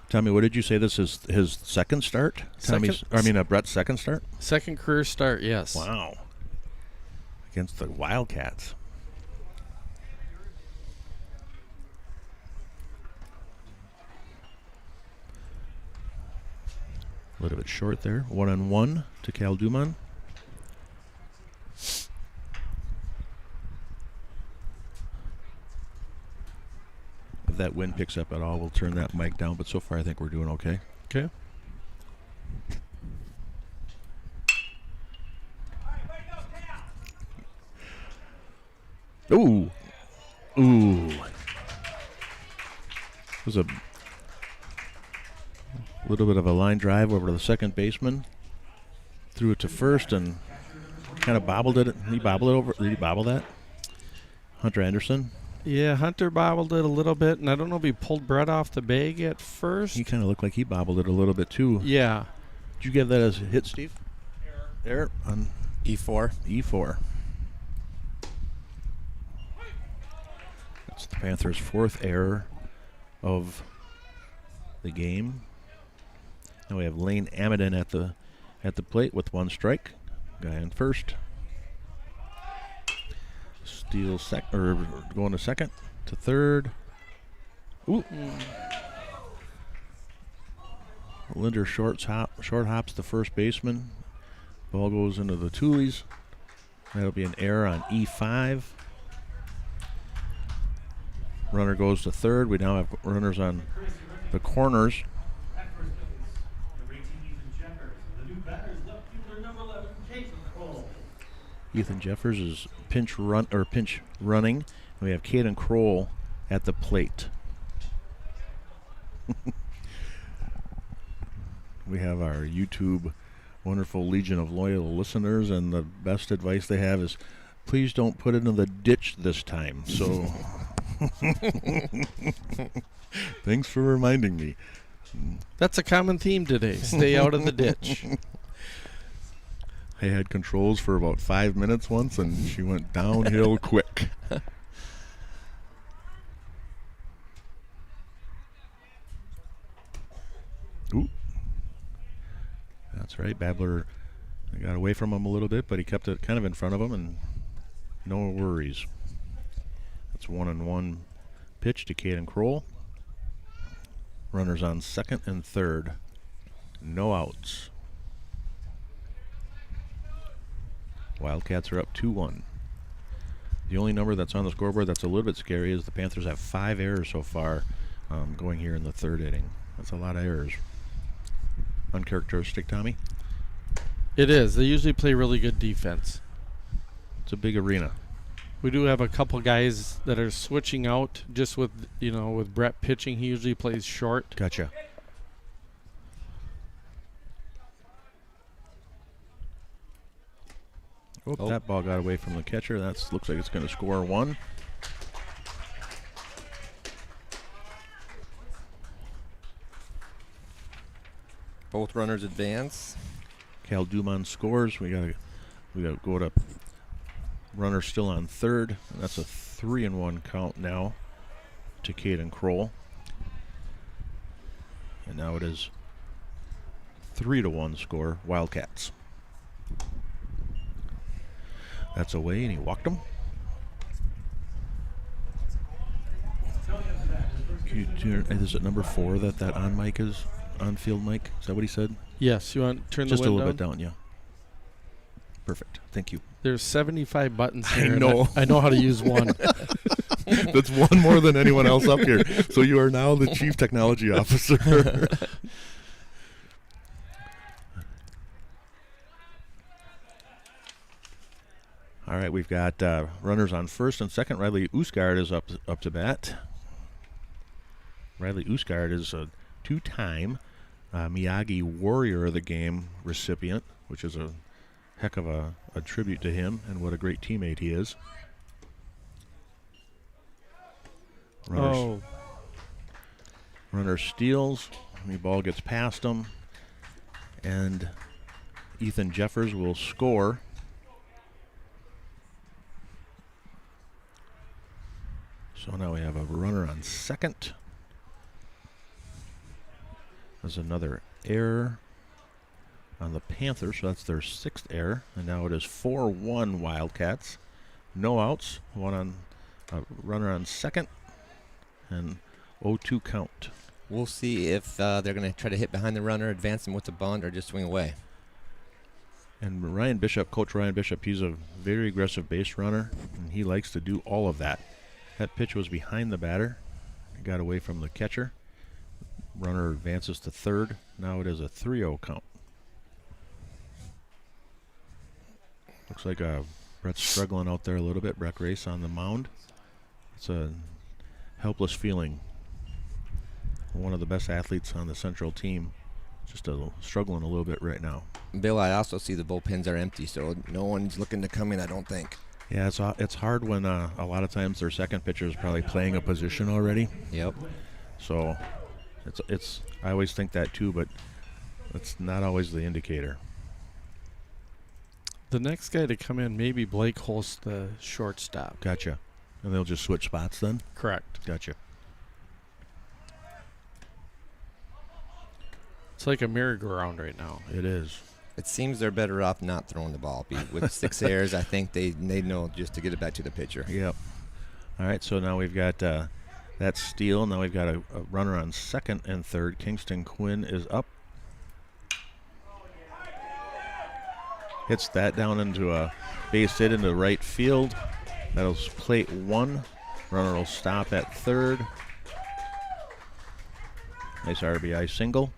Tommy, what did you say? This is his second start? Brett's second start? Second career start, yes. Wow. Against the Wildcats. A little bit short there. 1-on-1 to Cal Duman. If that wind picks up at all, we'll turn that mic down, but so far I think we're doing okay. Okay. Ooh. Ooh. It was a little bit of a line drive over to the second baseman. Threw it to first and kind of bobbled it. He bobbled it over. Did he bobble that? Hunter Anderson? Yeah, Hunter bobbled it a little bit, and I don't know if he pulled Brett off the bag at first. He kind of looked like he bobbled it a little bit too. Yeah. Did you give that as a hit, Steve? Error on E4. E4. That's the Panthers' 4th error of the game. Now we have Lane Amidon at the plate with 1 strike. Guy on first. Steal going to second to third. Ooh. Linder short hops the first baseman. Ball goes into the Toolies. That'll be an error on E5. Runner goes to third. We now have runners on the corners. At first base, number 18, Ethan Jeffers. The new batter is left fielder number 11, Caden Crow. Ethan Jeffers is pinch running. We have Caden Kroll at the plate. We have our YouTube wonderful legion of loyal listeners, and the best advice they have is, please don't put it in the ditch this time. So, thanks for reminding me. That's a common theme today. Stay out of the ditch. I had controls for about 5 minutes once, and she went downhill quick. Ooh. That's right. Babler got away from him a little bit, but he kept it kind of in front of him, and no worries. That's 1-on-1 pitch to Caden Kroll. Runners on second and third. No outs. Wildcats are up 2-1. The only number that's on the scoreboard that's a little bit scary is the Panthers have 5 errors so far going here in the 3rd inning. That's a lot of errors. Uncharacteristic, Tommy? It is. They usually play really good defense. It's a big arena. We do have a couple guys that are switching out just with, with Brett pitching. He usually plays short. Gotcha. Oh, that ball got away from the catcher. That looks like it's going to score 1. Both runners advance. Cal Dumont scores. We got to go to runner still on 3rd. And that's a 3-1 count now to Caden Kroll. And now it is 3-1 score, Wildcats. That's away, and he walked him. Is it number 4 that on mic is on-field mic? Is that what he said? Yes. You want to turn Just the a wind little bit down? down, yeah. Perfect. Thank you. There's 75 buttons here. I know. I know how to use one. That's one more than anyone else up here. So you are now the Chief Technology Officer. All right, we've got runners on 1st and 2nd. Riley Usgard is up to bat. Riley Usgard is a 2-time Miyagi Warrior of the Game recipient, which is a heck of a tribute to him and what a great teammate he is. Runner steals. The ball gets past him. And Ethan Jeffers will score. So now we have a runner on 2nd. There's another error on the Panthers, so that's their 6th error. And now it is 4-1 Wildcats. No outs. Runner on 2nd. And 0-2 count. We'll see if they're going to try to hit behind the runner, advance him with the bunt, or just swing away. And Ryan Bishop, Coach Ryan Bishop, he's a very aggressive base runner, and he likes to do all of that. That pitch was behind the batter. It got away from the catcher. Runner advances to 3rd. Now it is a 3-0 count. Looks like Brett's struggling out there a little bit. Brett Grace on the mound. It's a helpless feeling. One of the best athletes on the Central team. Just struggling a little bit right now. Bill, I also see the bullpens are empty, so no one's looking to come in, I don't think. Yeah, it's hard when a lot of times their second pitcher is probably playing a position already. Yep. So it's I always think that too, but it's not always the indicator. The next guy to come in, maybe Blake Holst, the shortstop. Gotcha. And they'll just switch spots then? Correct. Gotcha. It's like a merry-go-round right now. It is. It seems they're better off not throwing the ball. With 6 errors, I think they know just to get it back to the pitcher. Yep. All right, so now we've got that steal. Now we've got a runner on 2nd and 3rd. Kingston Quinn is up. Hits that down into a base hit into right field. That'll plate 1. Runner will stop at 3rd. Nice RBI single.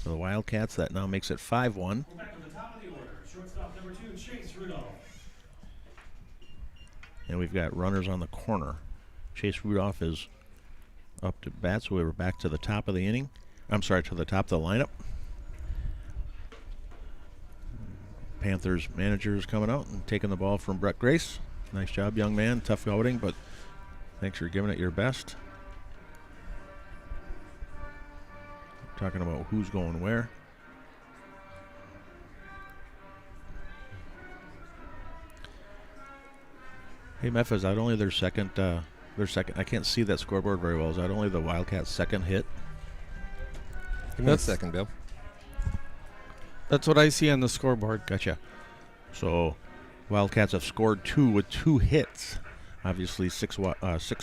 For the Wildcats, that now makes it 5-1. We're back at the top of the order. Shortstop number 2, Chase Rudolph. And we've got runners on the corner. Chase Rudolph is up to bat, so we were back to the top of the inning. I'm sorry, to the top of the lineup. Panthers manager is coming out and taking the ball from Brett Grace. Nice job, young man. Tough outing, but thanks for giving it your best. Talking about who's going where. Hey, Meph, is that only their second? I can't see that scoreboard very well. Is that only the Wildcats' second hit? Give me a second, Bill. That's what I see on the scoreboard. Gotcha. So, Wildcats have scored 2 with 2 hits. Obviously, 6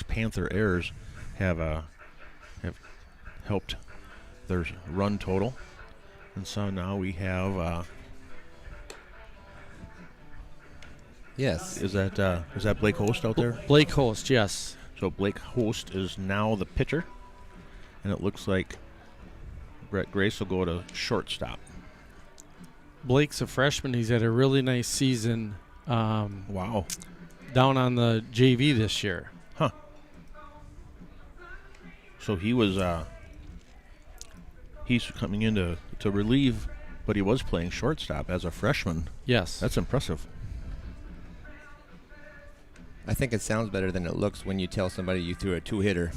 Panther errors have helped their run total. And so now we have Yes. Is that Blake Host out there? Blake Host, yes. So Blake Host is now the pitcher, and it looks like Brett Grace will go to shortstop. Blake's a freshman. He's had a really nice season. Wow. Down on the JV this year. Huh. So he was he's coming in to relieve, but he was playing shortstop as a freshman. Yes. That's impressive. I think it sounds better than it looks when you tell somebody you threw a 2-hitter.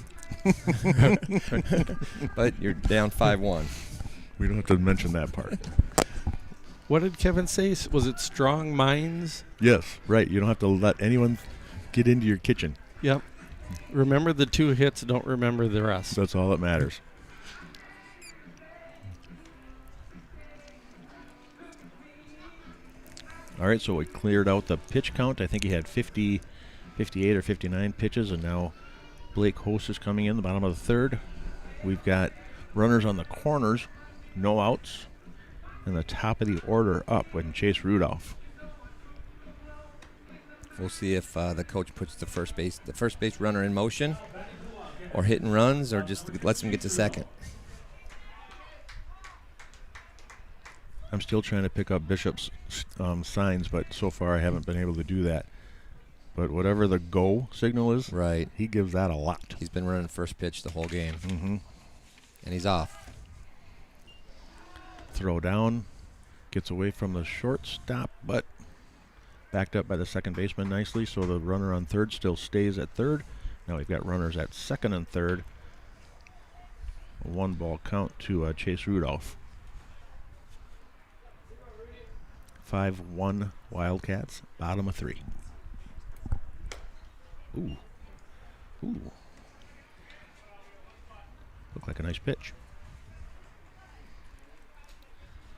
But you're down 5-1. We don't have to mention that part. What did Kevin say? Was it strong minds? Yes, right. You don't have to let anyone get into your kitchen. Yep. Remember the 2 hits, don't remember the rest. That's all that matters. All right, so we cleared out the pitch count. I think he had 58 or 59 pitches, and now Blake Host is coming in the bottom of the third. We've got runners on the corners, no outs, and the top of the order up when Chase Rudolph. We'll see if the coach puts the first base runner in motion, or hitting runs, or just lets him get to second. I'm still trying to pick up Bishop's signs, but so far I haven't been able to do that. But whatever the go signal is, Right. he gives that a lot. He's been running first pitch the whole game, Mm-hmm. and he's off. Throw down, gets away from the shortstop, but backed up by the second baseman nicely, so the runner on third still stays at third. Now we've got runners at second and third. A 1-ball count to Chase Rudolph. 5-1 Wildcats, bottom of 3. Ooh. Looked like a nice pitch.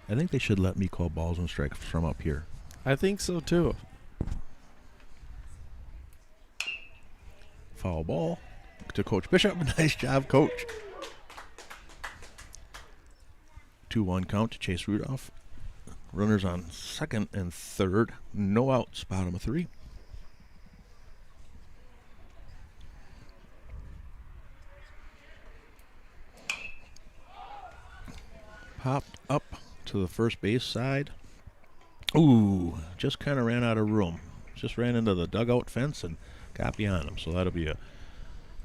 I think they should let me call balls and strikes from up here. I think so too. Foul ball to Coach Bishop. Nice job, Coach. 2-1 count to Chase Rudolph. Runners on second and third. No outs, bottom of 3. Popped up to the first base side. Ooh, just kind of ran out of room. Just ran into the dugout fence and got beyond him. So that'll be a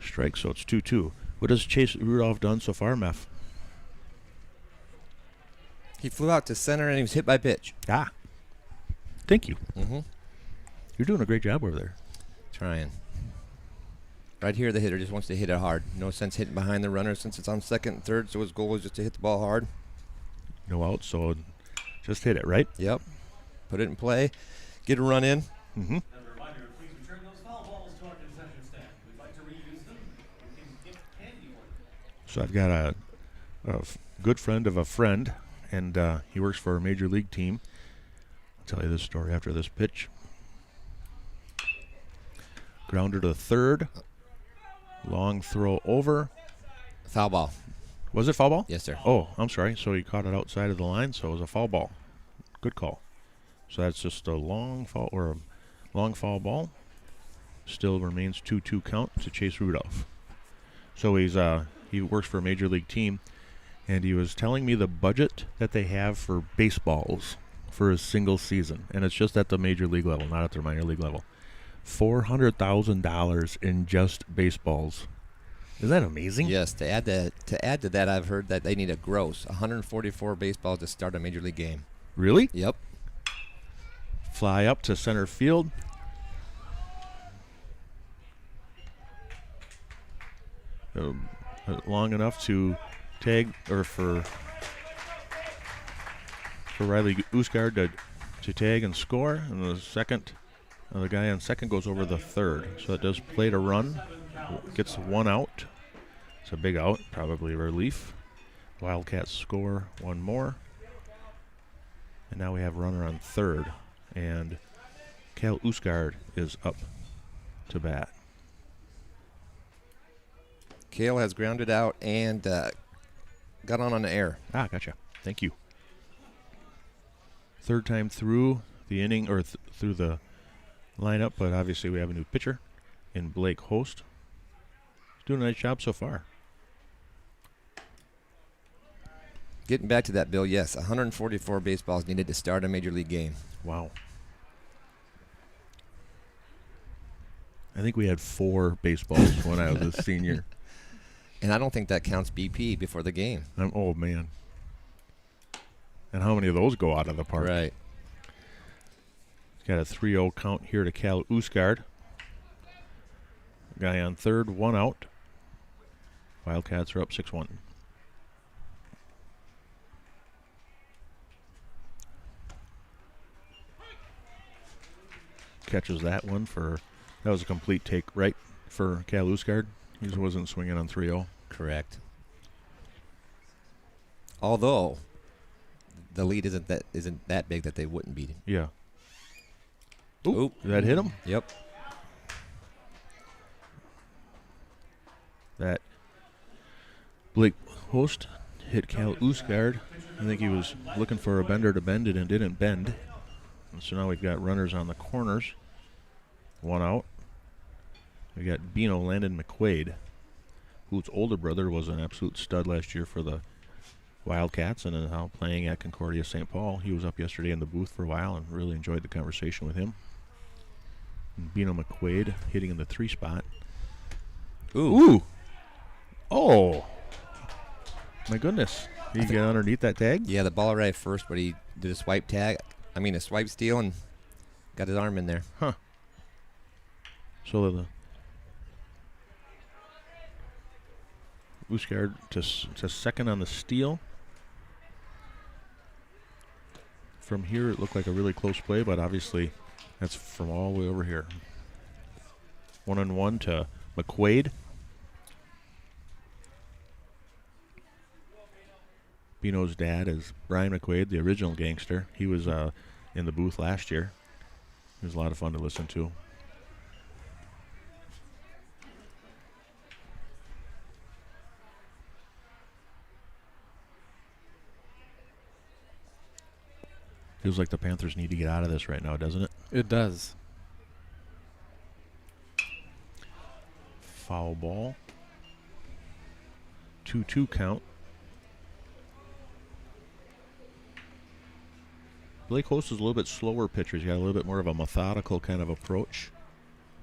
strike, so it's 2-2. What has Chase Rudolph done so far, Meph? He flew out to center, and he was hit by pitch. Ah, thank you. Mm-hmm. You're doing a great job over there. Trying. Right here, the hitter just wants to hit it hard. No sense hitting behind the runner since it's on second and third, so his goal is just to hit the ball hard. No outs, so just hit it, right? Yep. Put it in play. Get a run in. Mm-hmm. As a reminder, please return those foul balls to our concession stand. We'd like to reuse them. We can get candy orders. So I've got a good friend of a friend, and he works for a major league team. I'll tell you this story after this pitch. Grounder to third. Long throw over. Foul ball. Was it foul ball? Yes, sir. Oh, I'm sorry. So he caught it outside of the line, so it was a foul ball. Good call. So that's just a long foul ball. Still remains 2-2 count to Chase Rudolph. So he works for a major league team, and he was telling me the budget that they have for baseballs for a single season, and it's just at the major league level, not at the minor league level. $400,000 in just baseballs. Isn't that amazing? Yes. To add to that, I've heard that they need a gross 144 baseballs to start a major league game. Really? Yep. Fly up to center field. Long enough to tag, or for Riley Usgard to tag and score, and the guy on second goes over the third. So it does play to run, gets 1 out. It's a big out, probably a relief. Wildcats score 1 more. And now we have runner on third, and Cal Usgard is up to bat. Kale has grounded out and got on the air. Ah, gotcha. Thank you. Third time through the inning, or through the lineup, but obviously we have a new pitcher in Blake Host. He's doing a nice job so far. Getting back to that, Bill, yes, 144 baseballs needed to start a Major League game. Wow. I think we had 4 baseballs when I was a senior. And I don't think that counts BP before the game. Oh, man. And how many of those go out of the park? Right. Got a 3-0 count here to Cal Usgard. Guy on third, 1 out. Wildcats are up 6-1. Catches that one for, that was a complete take right for Cal Usgard. He just wasn't swinging on 3-0. Correct. Although the lead isn't that big that they wouldn't beat him. Yeah. Ooh, did that hit him? Yep. That Blake Host hit Cal Usgard. I think he was looking for a bender to bend it and didn't bend. And so now we've got runners on the corners. 1 out. We got Bino Landon McQuaid, whose older brother was an absolute stud last year for the Wildcats and is now playing at Concordia St. Paul. He was up yesterday in the booth for a while and really enjoyed the conversation with him. And Bino McQuaid hitting in the 3 spot. Ooh. Oh. My goodness. Did he get underneath that tag? Yeah, the ball arrived first, but he did a swipe a swipe steal and got his arm in there. Huh. So the Usgard to second on the steal. From here, it looked like a really close play, but obviously that's from all the way over here. 1-1 to McQuaid. Bino's dad is Brian McQuaid, the original gangster. He was in the booth last year. It was a lot of fun to listen to. Feels like the Panthers need to get out of this right now, doesn't it? It does. Foul ball. 2-2 count. Blake Host is a little bit slower pitcher. He's got a little bit more of a methodical kind of approach.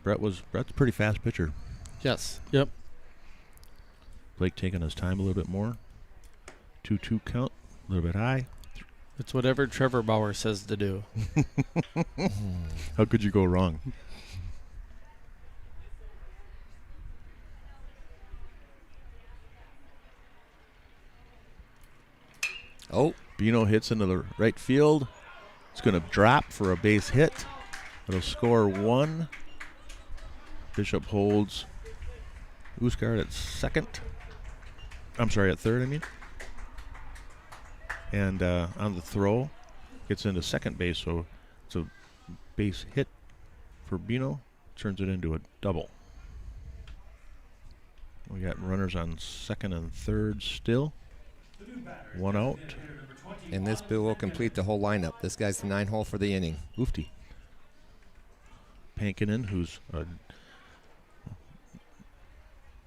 Brett's a pretty fast pitcher. Yes. Yep. Blake taking his time a little bit more. 2-2 count. A little bit high. It's whatever Trevor Bauer says to do. How could you go wrong? Oh. Bino hits into the right field. It's going to drop for a base hit. It'll score 1. Bishop holds Usgard at third, I mean. And on the throw, gets into second base, so it's a base hit for Bino. Turns it into a double. We got runners on second and third still. 1 out. And this Bill will complete the whole lineup. This guy's the 9 hole for the inning. Oofty. Pankinen, who's a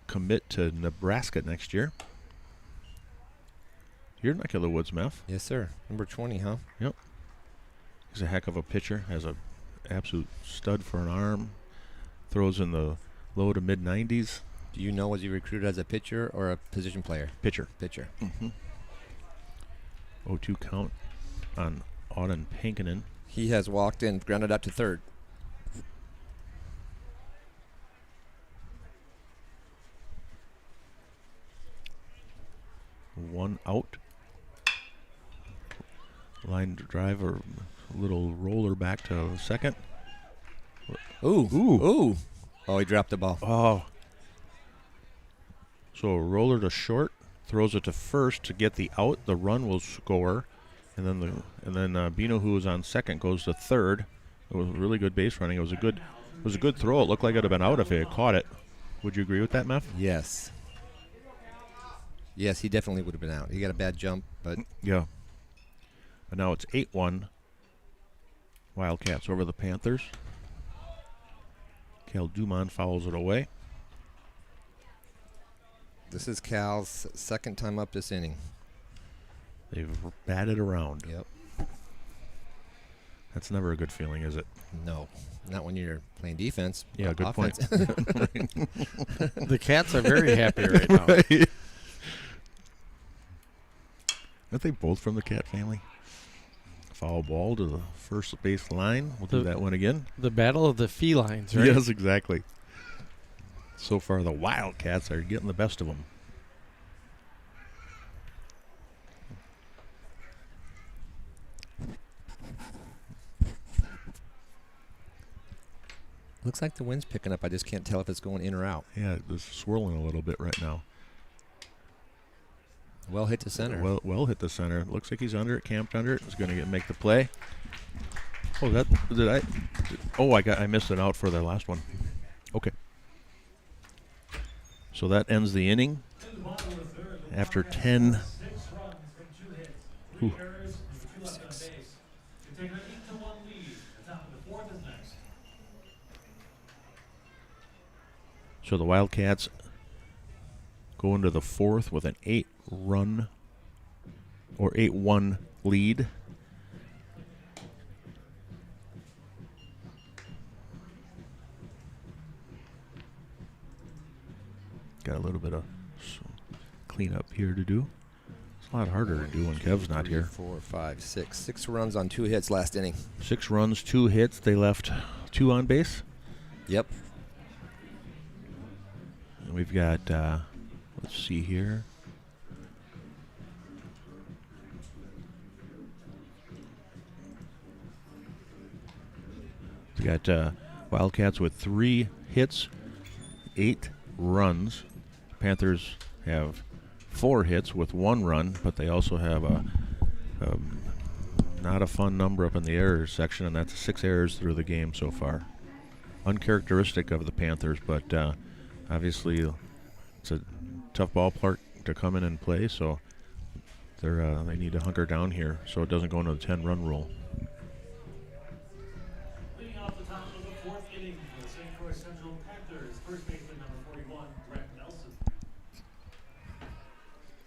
commit to Nebraska next year. Your neck of the woods, Meth. Yes, sir. Number 20, huh? Yep. He's a heck of a pitcher. Has a absolute stud for an arm. Throws in the low to mid 90s. Do you know, was he recruited as a pitcher or a position player? Pitcher. Pitcher. 0-2 count on Auden Pankinen. He has walked in, grounded out to third. One out. Line drive or little roller back to second. Ooh. Ooh. Ooh. Oh, he dropped the ball. Oh. So a roller to short, throws it to first to get the out. The run will score, and then Bino, who was on second, goes to third. It was really good base running. It was a good throw. It looked like it would have been out if he had caught it. Would you agree with that, Meth? Yes. Yes, he definitely would have been out. He got a bad jump, but yeah. But now it's 8-1. Wildcats over the Panthers. Cal Dumont fouls it away. This is Cal's second time up this inning. They've batted around. Yep. That's never a good feeling, is it? No, not when you're playing defense. Yeah, good offense. point. The Cats are very happy right now. Right. Aren't they both from the Cat family? Foul ball to the first base line. We'll do that one again. The battle of the felines, right? Yes, exactly. So far, the Wildcats are getting the best of them. Looks like the wind's picking up. I just can't tell if it's going in or out. Yeah, it's swirling a little bit right now. Well hit to center. Well hit the center. Looks like he's under it, camped under it. He's going to make the play. Oh, I missed it out for the last one. Okay. So that ends the inning. After 10. Ooh. So the Wildcats go into the fourth with an 8-1 lead. Got a little bit of cleanup here to do. It's a lot harder to do when Kev's not here. 4, 5, 6. 6 runs on 2 hits last inning. 6 runs, 2 hits. They left 2 on base. Yep. And we've got, let's see here. We got Wildcats with 3 hits, 8 runs. Panthers have 4 hits with 1 run, but they also have a not a fun number up in the errors section, and that's 6 errors through the game so far. Uncharacteristic of the Panthers, but obviously it's a tough ballpark to come in and play, so they need to hunker down here so it doesn't go into the 10-run rule. Leading off the top of the 4th inning for the St. Croix Central Panthers, first baseman number 41, Brett Nelson.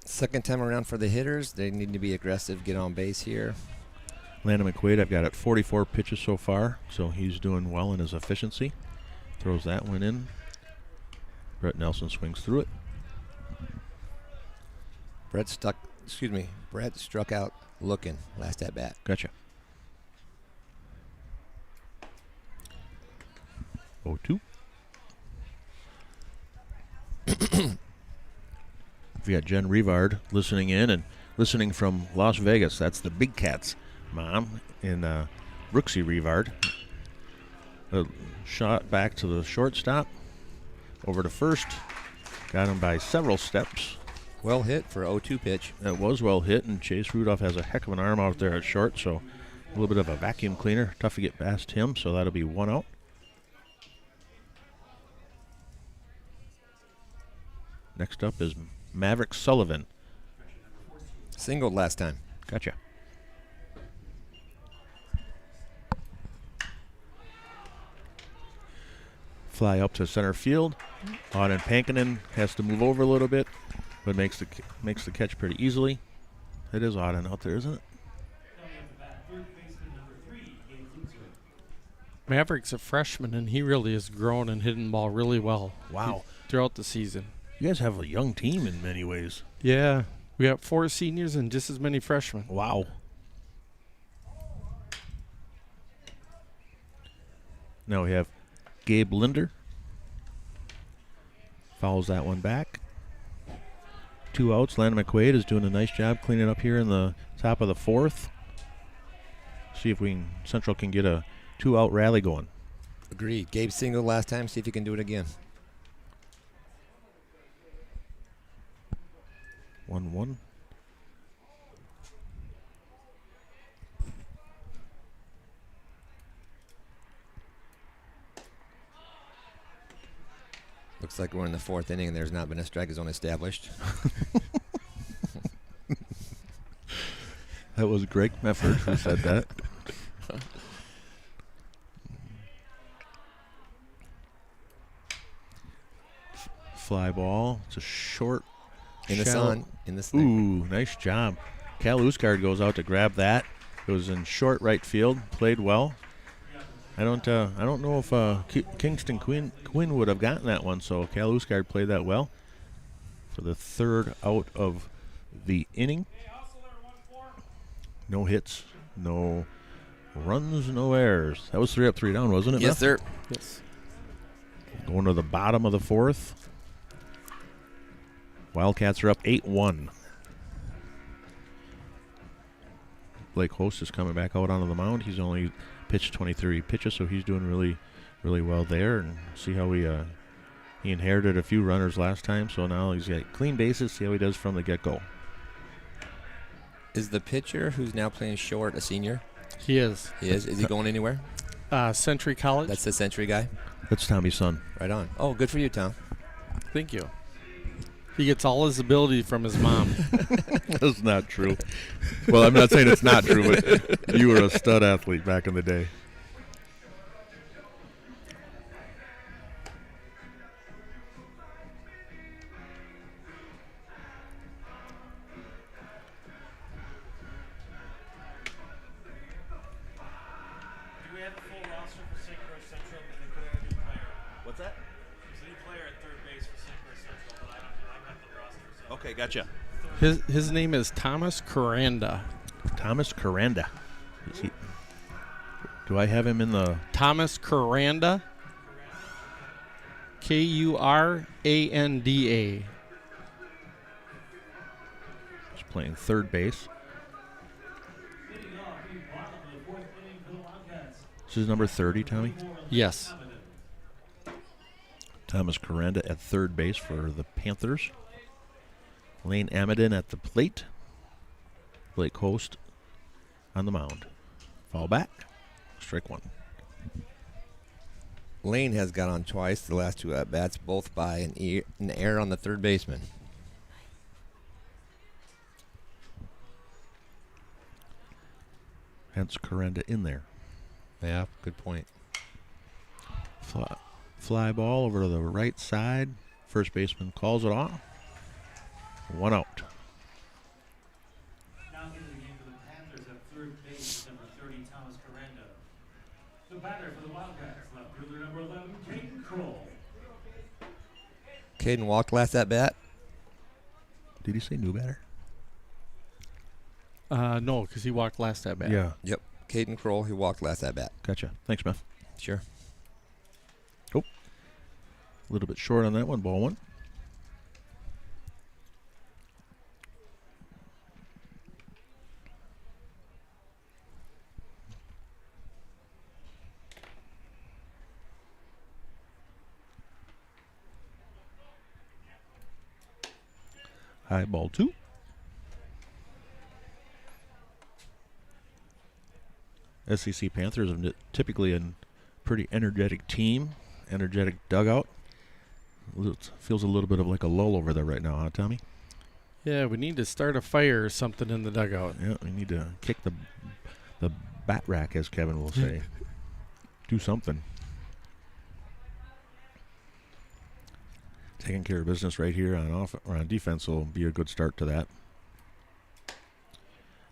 Second time around for the hitters. They need to be aggressive, get on base here. Landon McQuaid, I've got at 44 pitches so far, so he's doing well in his efficiency. Throws that one in. Brett Nelson swings through it. Brett struck out looking last at bat. Gotcha. 0-2. We got Jen Rivard listening in and listening from Las Vegas. That's the Big Cats mom in Brooksy Rivard. A shot back to the shortstop. Over to first. Got him by several steps. Well hit for 0-2 pitch. That was well hit, and Chase Rudolph has a heck of an arm out there at short, so a little bit of a vacuum cleaner. Tough to get past him, so that'll be 1 out. Next up is Maverick Sullivan. Singled last time. Gotcha. Fly up to center field. Auden Pankinen has to move over a little bit, but makes the catch pretty easily. It is Auden out there, isn't it? Maverick's a freshman, and he really has grown and hitting the ball really well. Wow. Throughout the season. You guys have a young team in many ways. Yeah. We got 4 seniors and just as many freshmen. Wow. Now we have Gabe Linder. Fouls that one back. 2 outs. Landon McQuaid is doing a nice job cleaning up here in the top of the 4th. See if Central can get a 2-out rally going. Agreed. Gabe singled last time. See if he can do it again. 1-1. Looks like we're in the 4th inning and there's not been a strike zone established. That was Greg Mefford who said that. fly ball. It's a short. In the shallow- sun. In the sun. Ooh, nice job. Cal Usgard goes out to grab that. It was in short right field. Played well. I don't know if Kingston Quinn would have gotten that one. So Cal Usgard played that well for the third out of the inning. No hits, no runs, no errors. That was 3 up, 3 down, wasn't it? Yes, Beth? sir. Yes. Going to the bottom of the fourth. Wildcats are up 8-1. Blake Host is coming back out onto the mound. He's only pitched 23 pitches, so he's doing really, really well there. And see how he inherited a few runners last time, so now he's got clean bases. See how he does from the get-go. Is the pitcher who's now playing short a senior? He is. He is. Is he going anywhere? Century College. That's the Century guy? That's Tommy's son. Right on. Oh, good for you, Tom. Thank you. He gets all his ability from his mom. That's not true. Well, I'm not saying it's not true, but you were a stud athlete back in the day. Do we have a full roster for St. Croix Central? And they could have a new player. What's that? There's a new player at third base for St. Croix Central, but I don't know. I got the roster. So Okay, gotcha. His name is Thomas Caranda. Thomas Caranda. Do I have him in the... Thomas Caranda. Kuranda. He's playing third base. Leading off the bottom of the fourth inning for the Wildcats. This is number 30, Tommy. Yes. Thomas Caranda at third base for the Panthers. Lane Amadin at the plate. Blake Host on the mound. Fall back. Strike one. Lane has got on twice the last 2 at-bats, both by an error on the third baseman. Hence Caranda in there. Yeah, good point. Fly ball over to the right side. First baseman calls it off. 1 out. Now into the game for the Panthers at third base, number 30, Thomas Caranda. The batter for the Wildcats, left fielder number 11, Croix. Caden walked last at-bat. Did he say new batter? No, because he walked last at bat. Yeah. Yep. Caden Kroll, he walked last at-bat. Gotcha. Thanks, Beth. Sure. A little bit short on that one. Ball 1. High ball 2. SEC Panthers are typically a pretty energetic team, energetic dugout. It feels a little bit of like a lull over there right now, huh, Tommy? Yeah, we need to start a fire or something in the dugout. Yeah, we need to kick the bat rack, as Kevin will say. Do something. Taking care of business right here on defense will be a good start to that.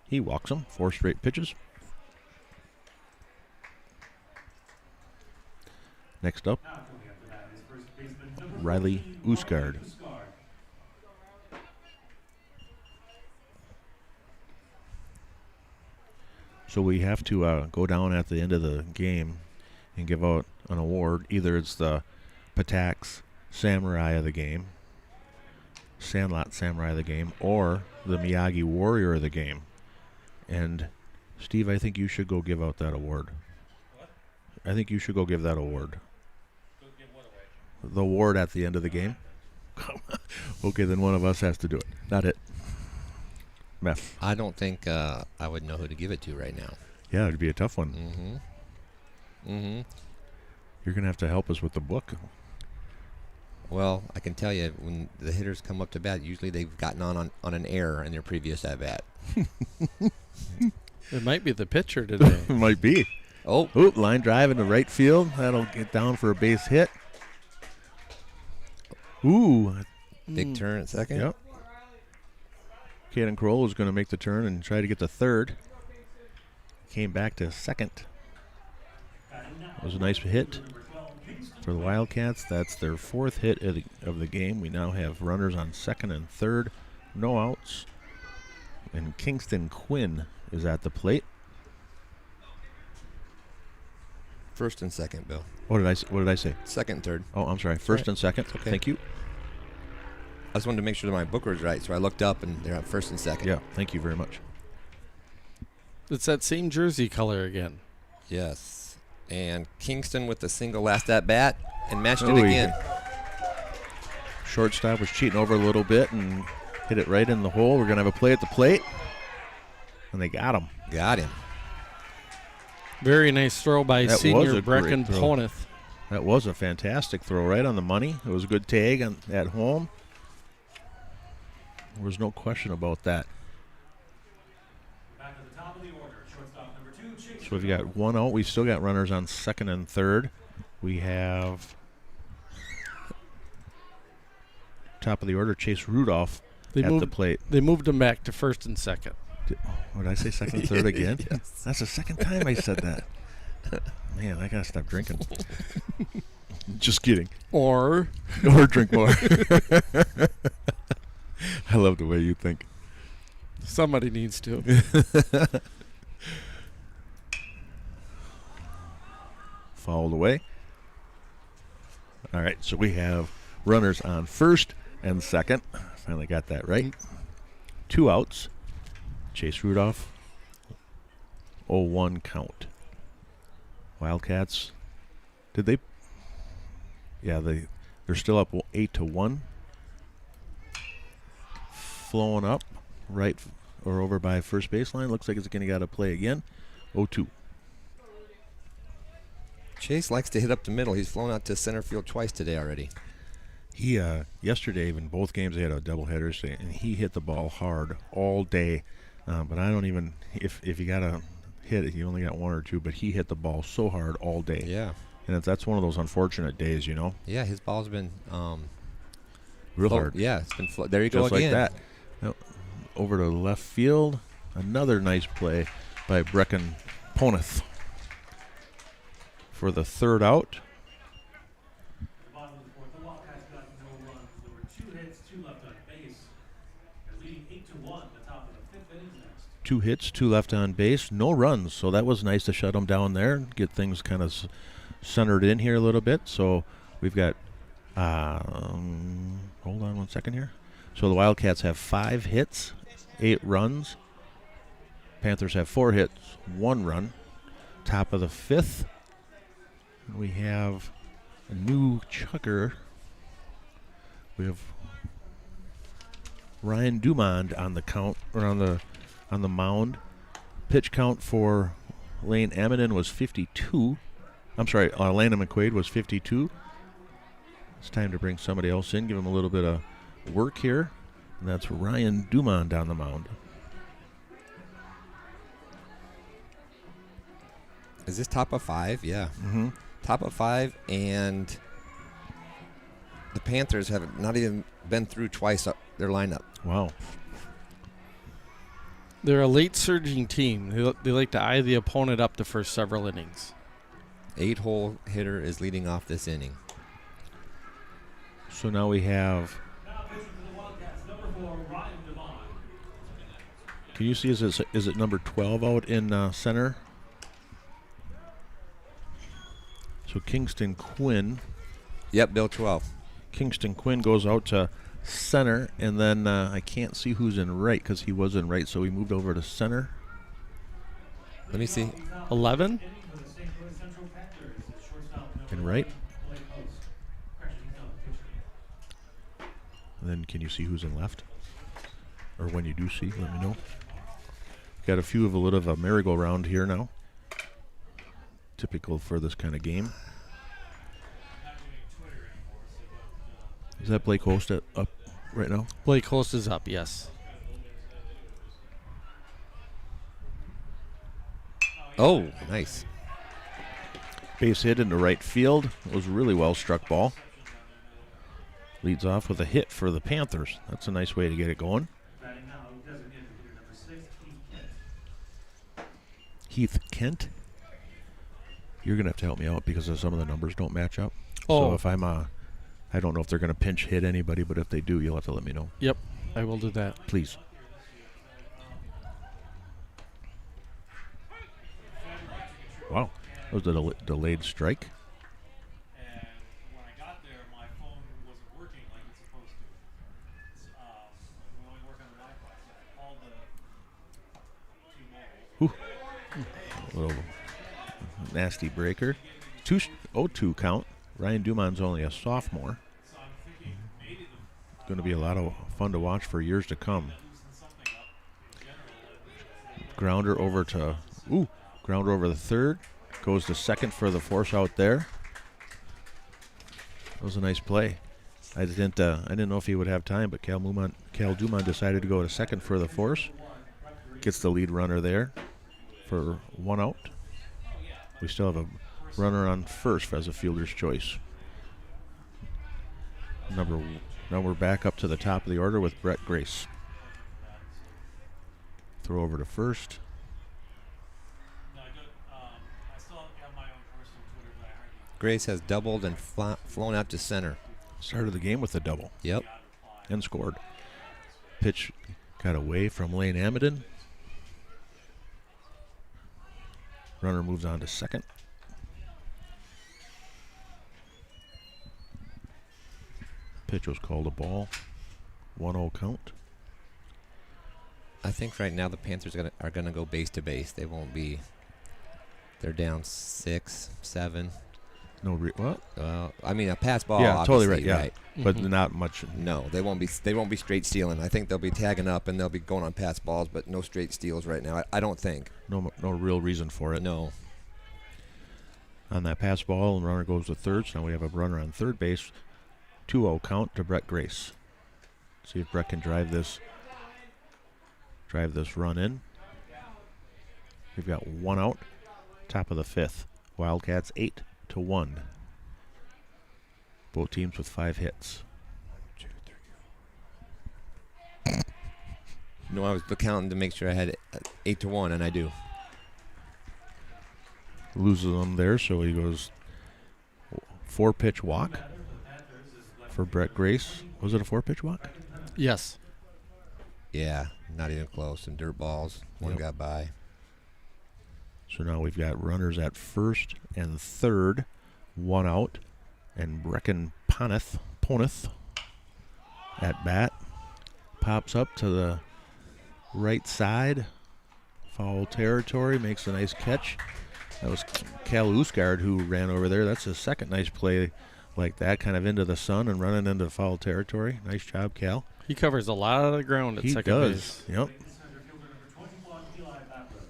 He walks him. 4 straight pitches. Next up, Now coming up to that is first baseman number Riley 14, Usgard. So we have to go down at the end of the game and give out an award. Either it's the Patax Samurai of the game, Sandlot Samurai of the game, or the Miyagi Warrior of the game. And Steve, I think you should go give out that award. What? I think you should go give that award. Go give what away? The award at the end of the game. Okay, then one of us has to do it. Not it. Meth. I don't think I would know who to give it to right now. Yeah, it'd be a tough one. Mm-hmm. Mm-hmm. You're going to have to help us with the book. Well, I can tell you, when the hitters come up to bat, usually they've gotten on an error in their previous at-bat. It might be the pitcher today. Might be. Oh, Line drive into right field. That'll get down for a base hit. Ooh. Big turn at second. Yep. Caden Kroll was going to make the turn and try to get to third. Came back to second. It was a nice hit for the Wildcats. That's their 4th hit of the game. We now have runners on second and third. No outs. And Kingston Quinn is at the plate. First and second, Bill. What did I say? Second and third. Oh, I'm sorry. First and second. Okay. Thank you. I just wanted to make sure that my book was right, so I looked up and they're at first and second. Yeah, thank you very much. It's that same jersey color again. Yes. And Kingston with the single last at bat and matched it he again. Shortstop was cheating over a little bit and hit it right in the hole. We're going to have a play at the plate. And they got him. Got him. Very nice throw by That was senior a Brecken great throw. Poneth. That was a fantastic throw, right on the money. It was a good tag at home. There was no question about that. Back at the top of the order, shortstop number 2, Chase. So we've got one out. We've still got runners on second and third. We have top of the order, Chase Rudolph at the plate. They moved him back to first and second. What did I say, second and third again? Yes. That's the second time I said that. Man, I got to stop drinking. Just kidding. Or Drink more. I love the way you think. somebody needs to. Fouled away. All right, so we have runners on first and second. Finally got that right. 2 outs. Chase Rudolph. 0-1 count. Wildcats. Did they? Yeah, they're still up 8-1. Flowing up right or over by first baseline. Looks like it's going to got to play again. 0-2. Chase likes to hit up the middle. He's flown out to center field twice today already. He yesterday in both games they had a doubleheader, and he hit the ball hard all day. But I don't even if you got to hit it, you only got 1 or 2. But he hit the ball so hard all day. Yeah. And that's one of those unfortunate days, you know. Yeah, his ball's been Real hard. Yeah, it's been there you go Just again. like that. Yep. Over to left field. Another nice play by Brecken Poneth for the 3rd out. Bottom of the 4th, the Wildcats got no runs. There were 2 hits, 2 left on base. They're leading 8-1, the top of the 5th inning next. 2 hits, 2 left on base, no runs. So that was nice to shut them down there, get things kind of centered in here a little bit. So we've got, hold on 1 second here. So the Wildcats have 5 hits, 8 runs. Panthers have 4 hits, 1 run. Top of the 5th. We have a new chucker. We have Ryan Dumond on the count or on the mound. Pitch count for Lane Amidon was 52. I'm sorry, Lana McQuaid was 52. It's time to bring somebody else in, give him a little bit of work here. And that's Ryan Dumond on the mound. Is this top of 5? Yeah. Mm-hmm. Top of 5, and the Panthers have not even been through twice their lineup. Wow. They're a late surging team. They like to eye the opponent up the first several innings. 8-hole hitter is leading off this inning. So now we have. Now pitching for the Wildcats, number 4, Ryan Devon. Can you see? Is it number 12 out in center? So Kingston Quinn. Yep, Bill 12. Kingston Quinn goes out to center, and then I can't see who's in right because he was in right, so we moved over to center. Let me see. 11? Inning for the St. Louis Central Panthers. It's shortstop number In right. 11, Blake Post. Correction, he's not the pitcher. And then can you see who's in left? Or when you do see, let me know. Got a few of a little of a merry-go-round here now. Typical for this kind of game. Is that Blake Host up right now? Blake Host is up, yes. Oh, nice. Base hit into right field. It was a really well struck ball. leads off with a hit for the Panthers. That's a nice way to get it going. Batting now, designated hitter number 6, Keith Kent. Heath Kent. You're going to have to help me out because some of the numbers don't match up. Oh. So if I'm I don't know if they're going to pinch hit anybody, but if they do, you'll have to let me know. Yep, I will do that. Please. Wow. That was a delayed strike. And when I got there, my phone wasn't working like it's supposed to. We only work on the Wi-Fi, so I called the T-Mobile. Little nasty breaker. 2-0-2 count. Ryan Dumon's only a sophomore. So I'm thinking maybe the Going to be a lot of fun to watch for years to come. loosen something up in general. Grounder over the third. Goes to second for the force out there. That was a nice play. I didn't know if he would have time, but Cal Dumont decided to go to second for the force. Gets the lead runner there for 1 out. We still have a runner on first as a fielder's choice. Now we're back up to the top of the order with Brett Grace. Throw over to first. No, I still have my own personal Twitter, but I heard Grace has doubled and flown out to center. Started the game with a double Yep. and scored. Pitch got away from Lane Amidon. Runner moves on to second. Pitch was called a ball. 1-0 count. I think right now the Panthers are gonna go base to base. They won't be. They're down 6, 7. What? I mean a pass ball. Yeah, totally right. obviously, Yeah, right? but not much. No, they won't be. They won't be straight stealing. I think they'll be tagging up and they'll be going on pass balls, but no straight steals right now. I don't think. No real reason for it. No. On that pass ball, and runner goes to third. So now we have a runner on third base. 2-0 count to Brett Grace. See if Brett can drive this run in. We've got 1 out. Top of the 5th. Wildcats 8-1. Both teams with 5 hits. No, I was counting to make sure I had 8-1, and I do. Loses them there, so he goes 4-pitch walk for Brett Grace. Was it a 4-pitch walk? Yes. Yeah, not even close. Some dirt balls. One Yep. got by. So now we've got runners at first and third, 1 out, and Brecken Poneth at bat. Pops up to the right side, foul territory, makes a nice catch. That was Cal Usgard who ran over there. That's his second nice play like that, kind of into the sun and running into foul territory. Nice job, Cal. He covers a lot of the ground at He second does. base. Yep. Center fielder number 21, Eli Babler.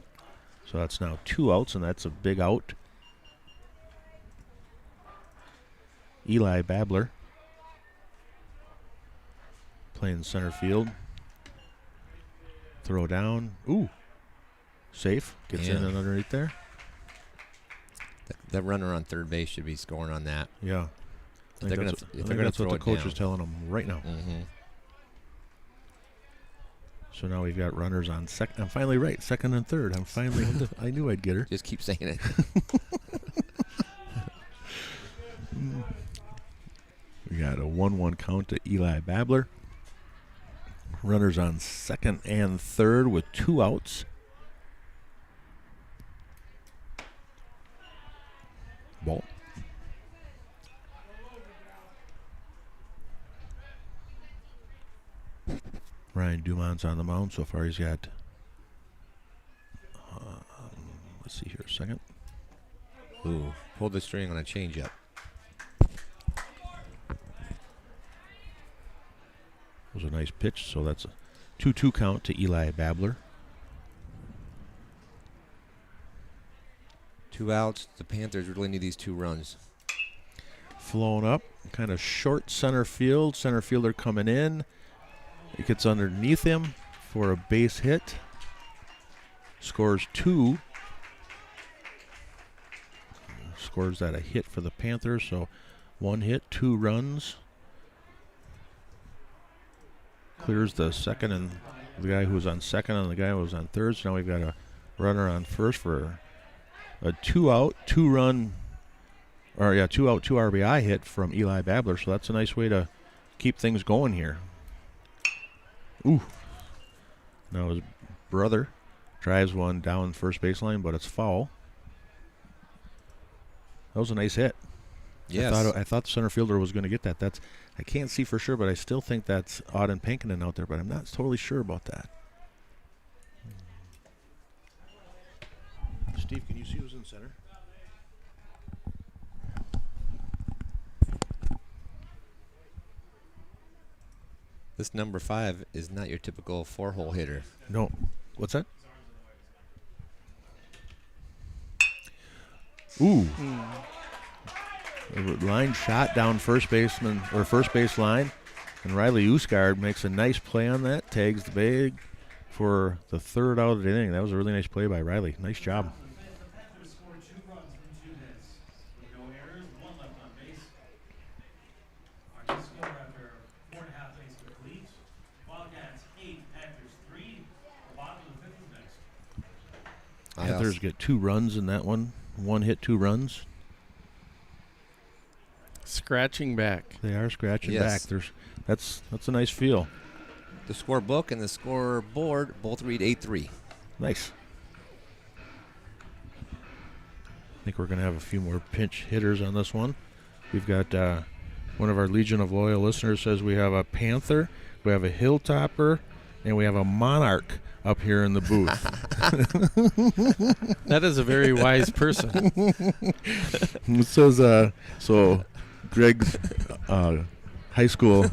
So that's now 2 outs, and that's a big out. Eli Babler playing center field. Throw down. Ooh. Safe. Gets in Yeah. and underneath there. That runner on third base should be scoring on that. Yeah. If they're gonna that's th- if they're gonna what throw the it coach down. is telling them right now. Mm-hmm. So now we've got runners on second. I'm finally right. Second and third. I'm finally. I knew I'd get her. Just keep saying it. We got a 1-1 count to Eli Babler. Runners on second and third with 2 outs. Ball. Ryan Dumont's on the mound. So far he's got, let's see here a second. Ooh, pulled the string on a changeup. Was a nice pitch, so that's a 2-2 count to Eli Babler. 2 outs. The Panthers really need these 2 runs. Flown up, kind of short center field. Center fielder coming in. It gets underneath him for a base hit. Scores 2. Scores that a hit for the Panthers, so 1 hit, 2 runs. clears the second and the guy who was on second and the guy who was on third. So now we've got a runner on first for a 2-out, 2-run, or 2-out, 2 RBI hit from Eli Babler. So that's a nice way to keep things going here. Ooh. Now his brother drives one down first baseline, but it's foul. That was a nice hit. Yes. I thought the center fielder was going to get that. I can't see for sure, but I still think that's Auden Pankinen out there, but I'm not totally sure about that. Steve, can you see who's in center? This number 5 is not your typical 4-hole hitter. No. What's that? Ooh. A line shot down first base line, and Riley Usgard makes a nice play on that, tags the bag for the third out of the inning. That was a really nice play by Riley. Nice job. The Panthers scored 2 runs in 2 hits. With no errors, 1 left on base. Our next score after 4.5 innings complete. Wildcats 8, Panthers 3. The bottom of the 5th is next. Panthers get 2 runs in that one. 1 hit, 2 runs. Scratching back. They are scratching back. Yes. That's a nice feel. The scorebook and the scoreboard both read 8-3. Nice. I think we're going to have a few more pinch hitters on this one. We've got one of our Legion of Loyal listeners says we have a Panther, we have a Hilltopper, and we have a Monarch up here in the booth. That is a very wise person. It says, so Greg's high school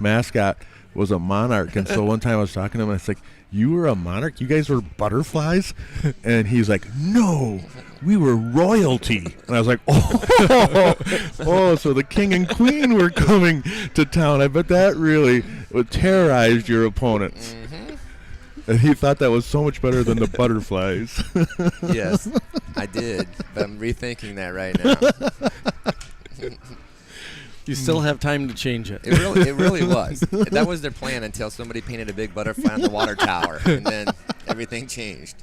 mascot was a monarch, and so one time I was talking to him, and I was like, "You were a monarch? You guys were butterflies?" And he's like, "No, we were royalty." And I was like, "Oh, so the king and queen were coming to town. I bet that really terrorized your opponents." Mm-hmm. And he thought that was so much better than the butterflies. Yes, I did, but I'm rethinking that right now. You still have time to change it. It really was. That was their plan until somebody painted a big butterfly on the water tower, and then everything changed.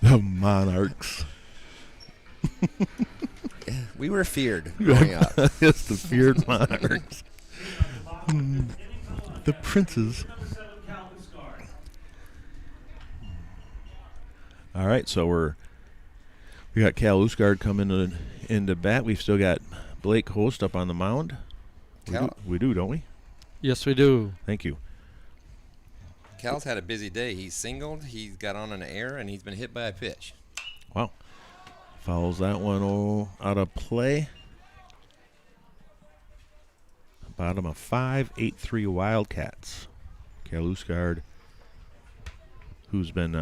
The Monarchs. Yeah, we were feared growing up. It's the feared Monarchs. The princes. All right, so we got Cal Usgard coming into bat. We've still got Blake Host up on the mound. We do, don't we? Yes, we do. Thank you. Cal's had a busy day. He's singled, he's got on an error, and he's been hit by a pitch. Wow. Fouls that one out of play. Bottom of 5, 8-3 Wildcats. Cal Usgard, who's been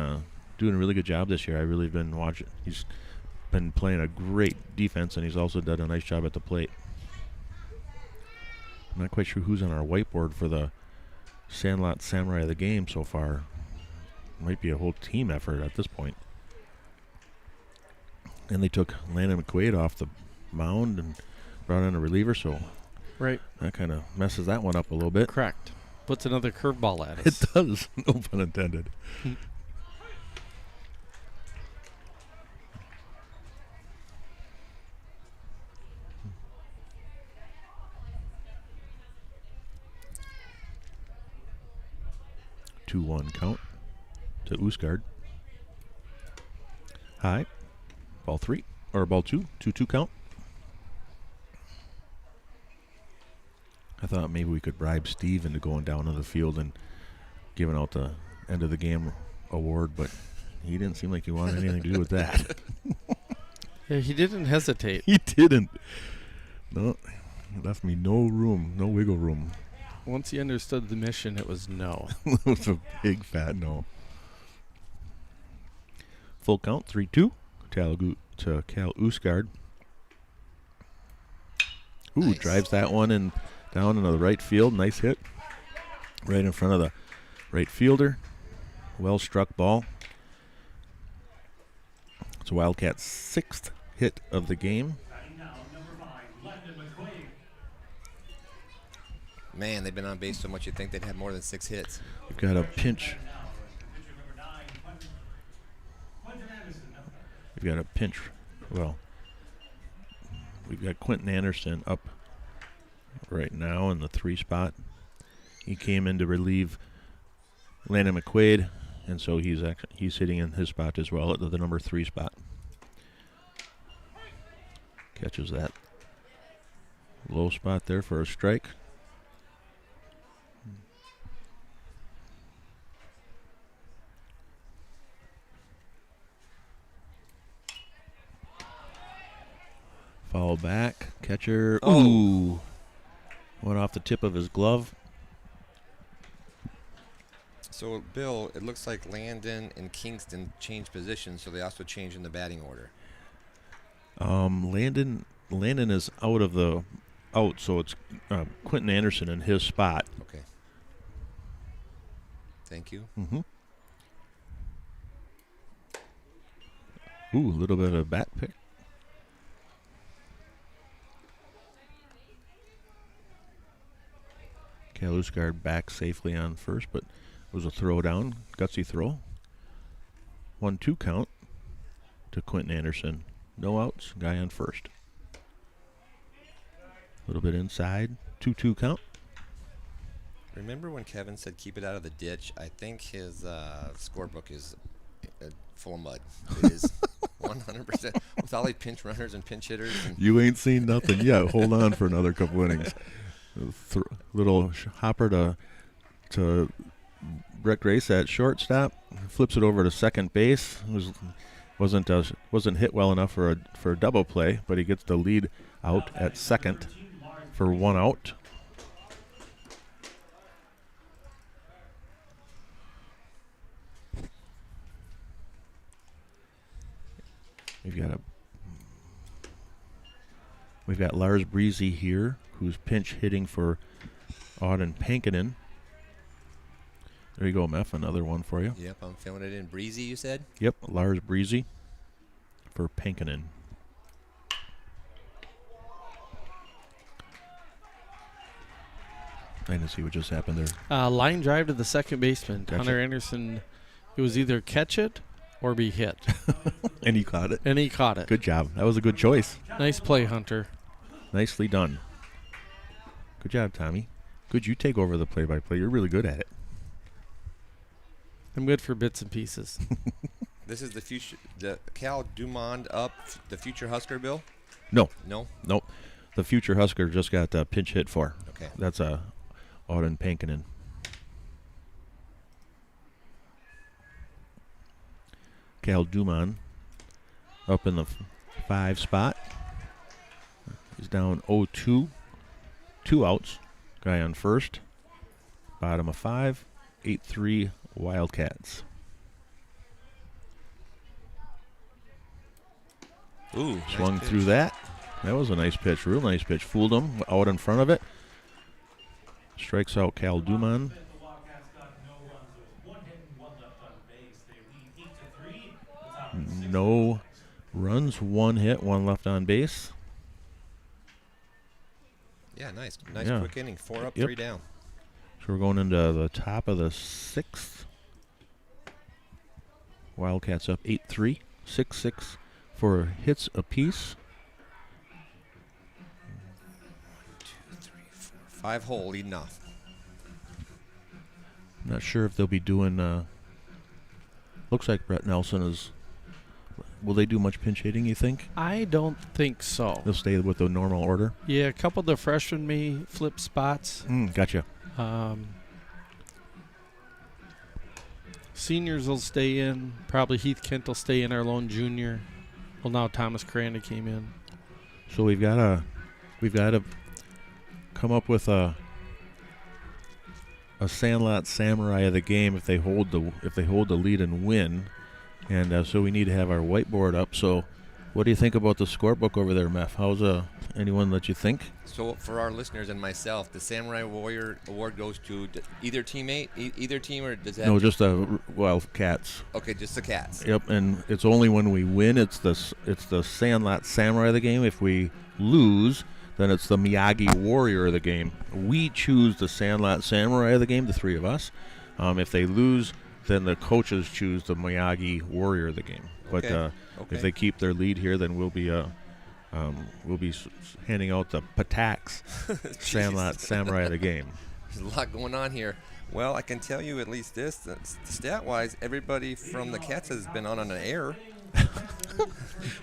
doing a really good job this year. I really have been watching. He's been playing a great defense, and he's also done a nice job at the plate. I'm not quite sure who's on our whiteboard for the Sandlot Samurai of the game so far. Might be a whole team effort at this point. And they took Landon McQuaid off the mound and brought in a reliever, so Right. that kind of messes that one up a little bit. Correct. Puts another curveball at us. It does. No pun intended. 2-1 count to Usgard. High. Ball 3. Or ball 2. 2-2 count. I thought maybe we could bribe Steve into going down to the field and giving out the end of the game award, but he didn't seem like he wanted anything to do with that. Yeah, he didn't hesitate. He didn't. No, he left me no room, no wiggle room. Once he understood the mission, it was no. It was a big fat no. Full count, 3-2 to Cal Usgard. Ooh, Nice. drives that one in down into the right field. Nice hit. Right in front of the right fielder. Well struck ball. It's Wildcat's 6th hit of the game. Man, they've been on base so much you'd think they'd have more than 6 hits. We've got a pinch. We've got a pinch. Well, we've got Quentin Anderson up right now in the 3 spot. He came in to relieve Landon McQuaid, and so he's hitting in his spot as well at the number 3 spot. Catches that low spot there for a strike. Foul back. Catcher. Oh. Ooh. Went off the tip of his glove. So, Bill, it looks like Landon and Kingston changed positions, so they also changed in the batting order. Landon is out, so it's Quentin Anderson in his spot. Okay. Thank you. Mm-hmm. Ooh, a little bit of a bat pick. Kalusgaard back safely on first, but it was a throw down, gutsy throw. 1-2 count to Quentin Anderson. No outs, guy on first. A little bit inside, 2-2 count. Remember when Kevin said keep it out of the ditch? I think his scorebook is full of mud. It is 100%. With all these pinch runners and pinch hitters. And You ain't seen nothing yet. Hold on for another couple innings. Little hopper to Brett Grace at shortstop. Flips it over to second base. Wasn't hit well enough for a double play, but he gets the lead out at second for 1 out. We've got Lars Breezy here, who's pinch hitting for Auden Pankinen. There you go, Meph, another one for you. Yep, I'm filling it in. Breezy, you said? Yep, Lars Breezy for Pankinen. I didn't see what just happened there. Line drive to the second baseman. Gotcha. Hunter Anderson, it was either catch it or be hit. And he caught it. And he caught it. Good job. That was a good choice. Nice play, Hunter. Nicely done. Good job, Tommy. Good, you take over the play-by-play. You're really good at it. I'm good for bits and pieces. This is the future. The Cal Dumond up, the future Husker, Bill? No. No? Nope. The future Husker just got pinch hit for. Okay. That's Auden Pankinen. Cal Dumond up in the 5 spot. He's down 0-2. 2 outs. Guy on first. Bottom of 5. 8-3 Wildcats. Ooh, Swung nice through pitch. that. That was a nice pitch. Real nice pitch. Fooled him out in front of it. Strikes out Cal Dumond. The Wildcats got no runs. There was 1 hit and 1 left on base. They lead 8-3. The top of the 6th. No runs, 1 hit, 1 left on base. Yeah, nice. Nice Yeah. quick inning. 4 up, Yep. 3 down. So we're going into the top of the 6th. Wildcats up 8-3. 6-6 for hits apiece. 5 hole leading off. Not sure if they'll be doing. Looks like Brett Nelson is. Will they do much pinch hitting, you think? I don't think so. They'll stay with the normal order? Yeah, a couple of the freshmen may flip spots. Gotcha. Seniors will stay in. Probably Heath Kent will stay in, our lone junior. Well, now Thomas Cranda came in. So we've got to come up with a Sandlot Samurai of the game if they hold the lead and win, and so we need to have our whiteboard up. So, what do you think about the scorebook over there, Meph? How's anyone that you think? So for our listeners and myself, the Samurai Warrior Award goes to either teammate, either team, or does that? No, just the Wildcats. Okay, just the Cats. Yep, and it's only when we win it's the Sandlot Samurai of the game. If we lose, then it's the Miyagi Warrior of the game. We choose the Sandlot Samurai of the game, the three of us. If they lose, then the coaches choose the Miyagi Warrior of the game. But if they keep their lead here, then we'll be handing out the Pataks Sandlot Samurai of the game. There's a lot going on here. Well, I can tell you at least this, stat-wise, everybody from the Cats has been on an error.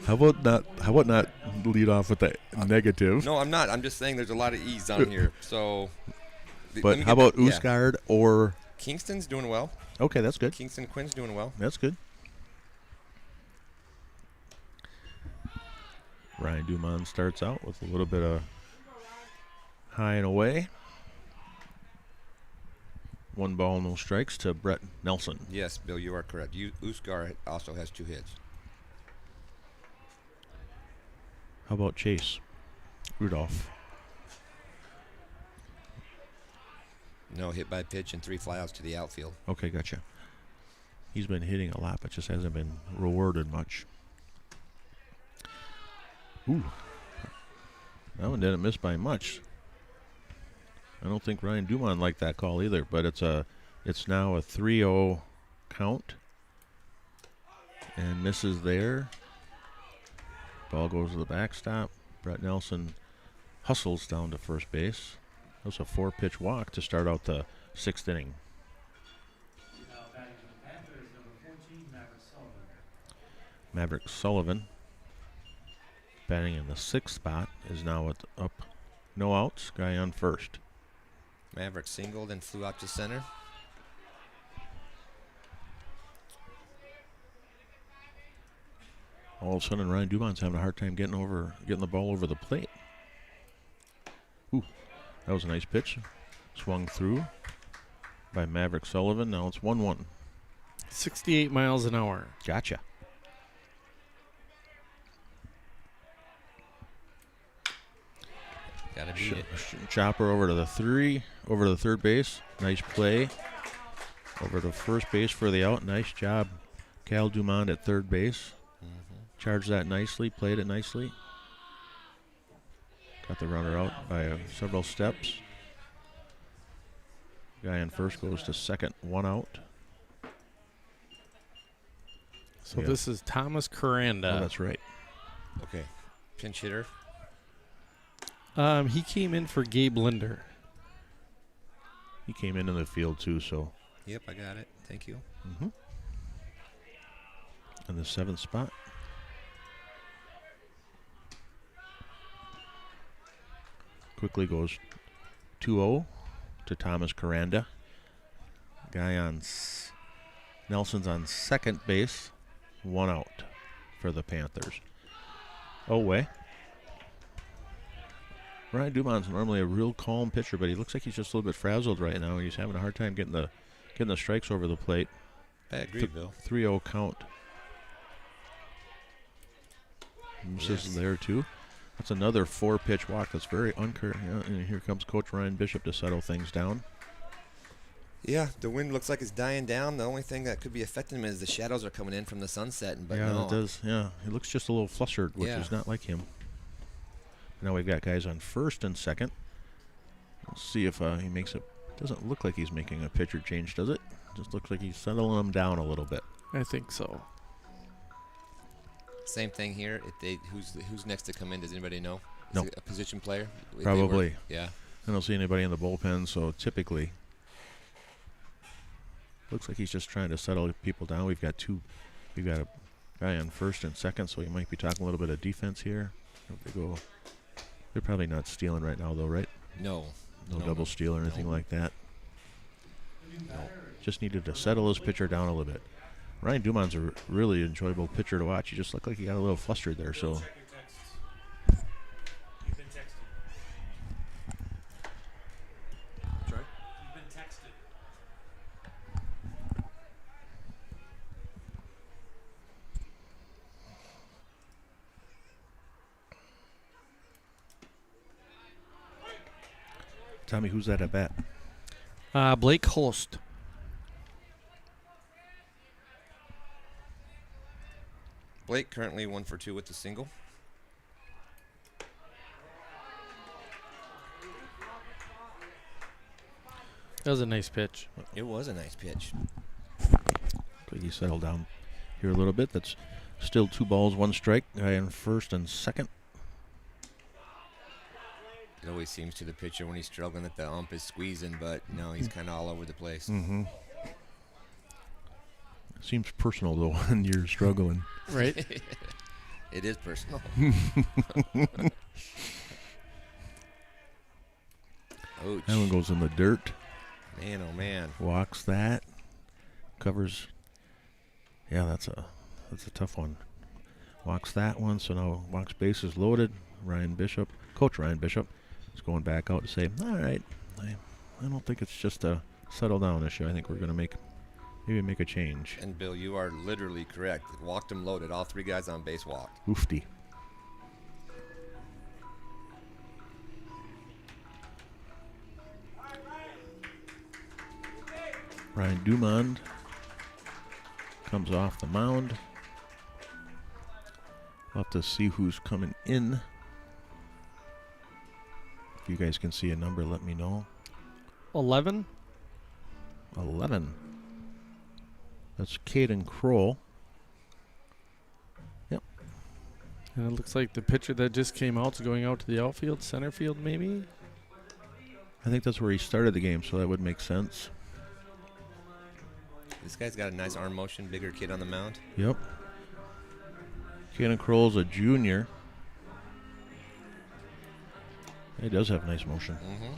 How about not lead off with the negative? No, I'm not. I'm just saying there's a lot of E's on here. So, but how about Usgard or Kingston's doing well. Okay, that's good. Kingston Quinn's doing well. That's good. Ryan Dumont starts out with a little bit of high and away. 1 ball, no strikes to Brett Nelson. Yes, Bill, you are correct. Usgar also has 2 hits. How about Chase Rudolph? No, hit by pitch and 3 flyouts to the outfield. Okay, gotcha. He's been hitting a lot, but just hasn't been rewarded much. Ooh. That one didn't miss by much. I don't think Ryan Dumont liked that call either, but it's now a 3-0 count. And misses there. Ball goes to the backstop. Brett Nelson hustles down to first base. That was a 4-pitch walk to start out the 6th inning. Now batting for the Panthers, number 14, Maverick Sullivan. Maverick Sullivan, batting in the 6th spot, is now up. No outs, guy on first. Maverick singled and flew out to center. All of a sudden, Ryan Dumont's having a hard time getting the ball over the plate. Ooh, that was a nice pitch. Swung through by Maverick Sullivan. Now it's 1-1. 68 miles an hour. Gotcha. Gotta beat it. Chopper over to the third base. Nice play. Over to first base for the out. Nice job, Cal Dumont at third base. Charged that nicely, played it nicely. Got the runner out by several steps. Guy on first goes to second, 1 out. So this is Thomas Coranda. Oh, that's right. Okay. Pinch hitter. He came in for Gabe Linder. He came into the field too, so. Yep, I got it. Thank you. In the 7th spot. Quickly goes 2-0 to Thomas Coranda. Guy on Nelson's on second base, 1 out for the Panthers. Away. Ryan Dumont's normally a real calm pitcher, but he looks like he's just a little bit frazzled right now. He's having a hard time getting the strikes over the plate. I agree, Bill. 3-0 count. Misses there too. That's another 4-pitch walk. That's very and here comes Coach Ryan Bishop to settle things down. Yeah, the wind looks like it's dying down. The only thing that could be affecting him is the shadows are coming in from the sunset. But yeah, no. it does. Yeah, he looks just a little flustered, which is not like him. Now we've got guys on first and second. We'll see if he makes it. Doesn't look like he's making a pitcher change, does it? Just looks like he's settling them down a little bit. I think so. Same thing here. Who's next to come in? Does anybody know? No. Is it a position player? If they Probably. Yeah. I don't see anybody in the bullpen, so typically looks like he's just trying to settle people down. We've got a guy on first and second, so he might be talking a little bit of defense here. They're probably not stealing right now, though, right? No. No double steal or anything like that. No. Just needed to settle his pitcher down a little bit. Ryan Dumont's a really enjoyable pitcher to watch. He just looked like he got a little flustered there. So. You've been texted. Sorry? You've been texted. Tommy, who's that at bat? Blake Holst. Blake currently 1 for 2 with the single. That was a nice pitch. It was a nice pitch. But he settled down here a little bit. That's still 2 balls, 1 strike. Guy in first and second. It always seems to the pitcher when he's struggling that the ump is squeezing, but no, he's kind of all over the place. Mm-hmm. Seems personal, though, when you're struggling. Right? It is personal. Ouch. That one goes in the dirt. Man, oh man. Walks that. Covers. Yeah, that's a tough one. Walks that one, so now walks bases loaded. Coach Ryan Bishop is going back out to say, all right, I don't think it's just a settle down issue. I think we're going to maybe make a change. And Bill, you are literally correct. Walked him loaded. All 3 guys on base walked. Oofty. Ryan Dumond comes off the mound. We'll have to see who's coming in. If you guys can see a number, let me know. 11. 11. That's Caden Kroll. Yep. And it looks like the pitcher that just came out is going out to the outfield, center field maybe. I think that's where he started the game, so that would make sense. This guy's got a nice arm motion, bigger kid on the mound. Yep. Caden Kroll's a junior. He does have nice motion. Mm-hmm.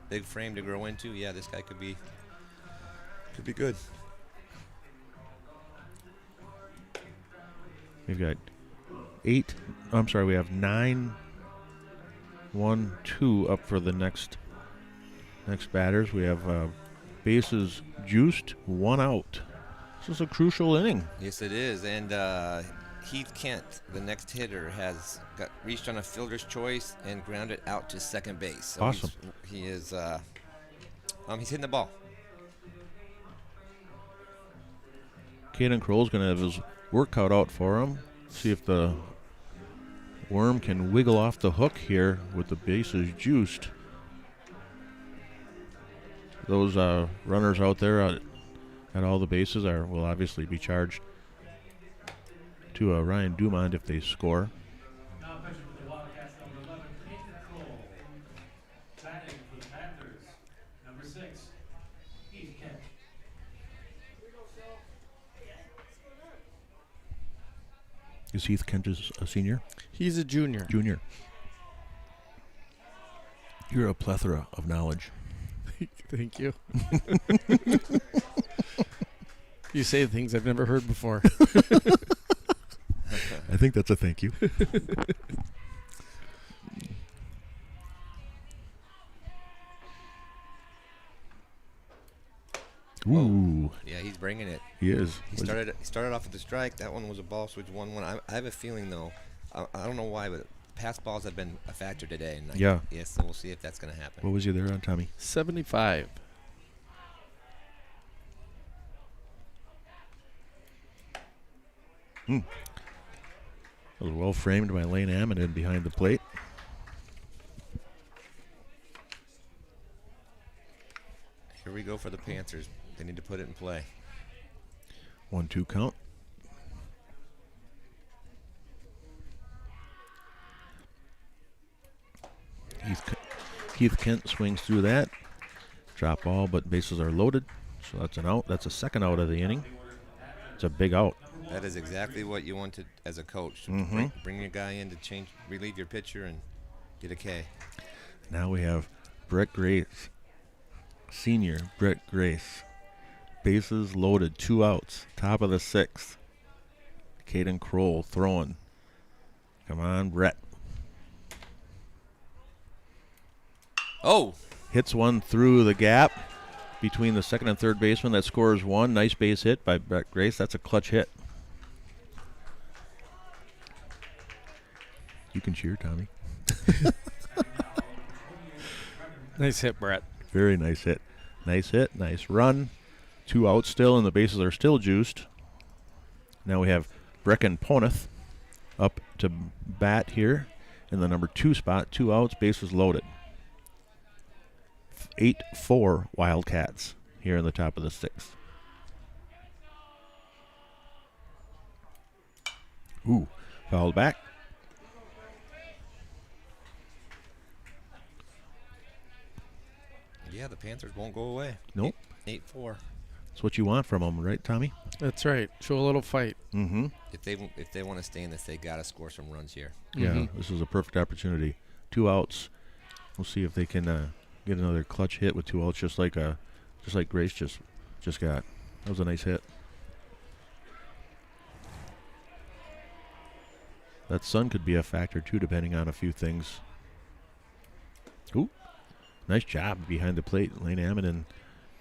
Big frame to grow into. Yeah, this guy could be good. We've got we have 9, 1, 2 up for the next batters. We have bases juiced, 1 out. This is a crucial inning. Yes, it is. And Heath Kent, the next hitter, has reached on a fielder's choice and grounded out to second base. So awesome. He's hitting the ball. Caden Kroll's going to have his work cut out for him. See if the worm can wiggle off the hook here with the bases juiced. Those runners out there at all the bases will obviously be charged to Ryan Dumond if they score. Now pitching for the Wildcats, number 11, Caden Kroll. Batting for the Panthers, number 6, Heath Kent. Is Heath Kent a senior? He's a junior. Junior. You're a plethora of knowledge. Thank you. You say things I've never heard before. I think that's a thank you. Ooh. Yeah, he's bringing it. He is. He started off with the strike. That one was a ball switch 1-1. I have a feeling, though, I don't know why, but pass balls have been a factor today. And yeah. Yes, so we'll see if that's going to happen. What was you there on, Tommy? 75. That was well framed by Lane Amidon behind the plate. Here we go for the Panthers. They need to put it in play. 1-2 count. Heath Kent swings through that. Drop ball, but bases are loaded. So that's an out. That's a second out of the inning. It's a big out. That is exactly what you wanted as a coach. Mm-hmm. Bring your guy in to relieve your pitcher and get a K. Now we have Brett Grace. Senior Brett Grace. Bases loaded, 2 outs. Top of the 6th. Caden Kroll throwing. Come on, Brett. Oh! Hits one through the gap between the second and third baseman. That scores 1. Nice base hit by Brett Grace. That's a clutch hit. You can cheer, Tommy. Nice hit, Brett. Very nice hit. Nice hit, nice run. 2 outs still, and the bases are still juiced. Now we have Brecken Poneth up to bat here in the number 2 spot. 2 outs, bases loaded. 8-4 Wildcats here in the top of the 6th. Ooh, fouled back. Yeah, the Panthers won't go away. Nope. 8-4. That's what you want from them, right, Tommy? That's right. Show a little fight. Mm-hmm. If they want to stay in this, they got to score some runs here. Yeah, this is a perfect opportunity. 2 outs. We'll see if they can get another clutch hit with 2 outs, just like Grace just got. That was a nice hit. That sun could be a factor too, depending on a few things. Ooh, nice job behind the plate. Lane Amidon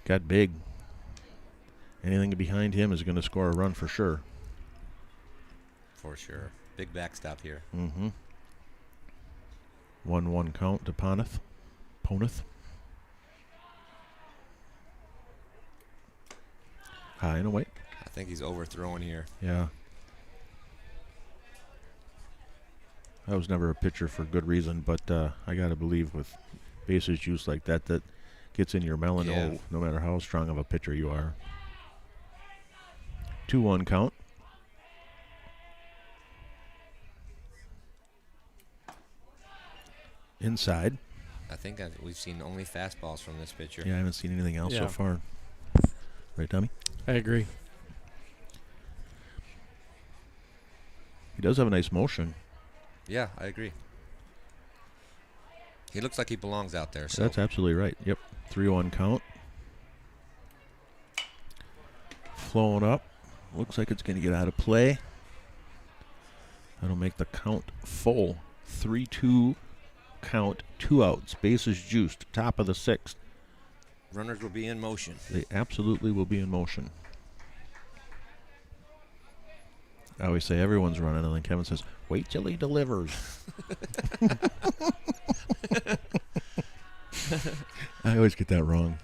got big. Anything behind him is going to score a run for sure. For sure. Big backstop here. Mm-hmm. 1-1 count to Poneth. High and away. I think he's overthrowing here. Yeah. I was never a pitcher for good reason, but I got to believe with bases juice like that gets in your melon, Yeah. no matter how strong of a pitcher you are. 2-1 count. Inside. I think we've seen only fastballs from this pitcher. Yeah, I haven't seen anything else so Yeah. far. Right, Tommy? I agree. He does have a nice motion. Yeah, I agree. He looks like he belongs out there. So That's absolutely right. Yep. 3-1 count. Flowing up. Looks like it's going to get out of play. That'll make the count full. 3-2 count. 2 outs. Bases juiced. Top of the 6th. runners will be in motion. They absolutely will be in motion. I always say everyone's running, and then Kevin says, wait till he delivers. I always get that wrong.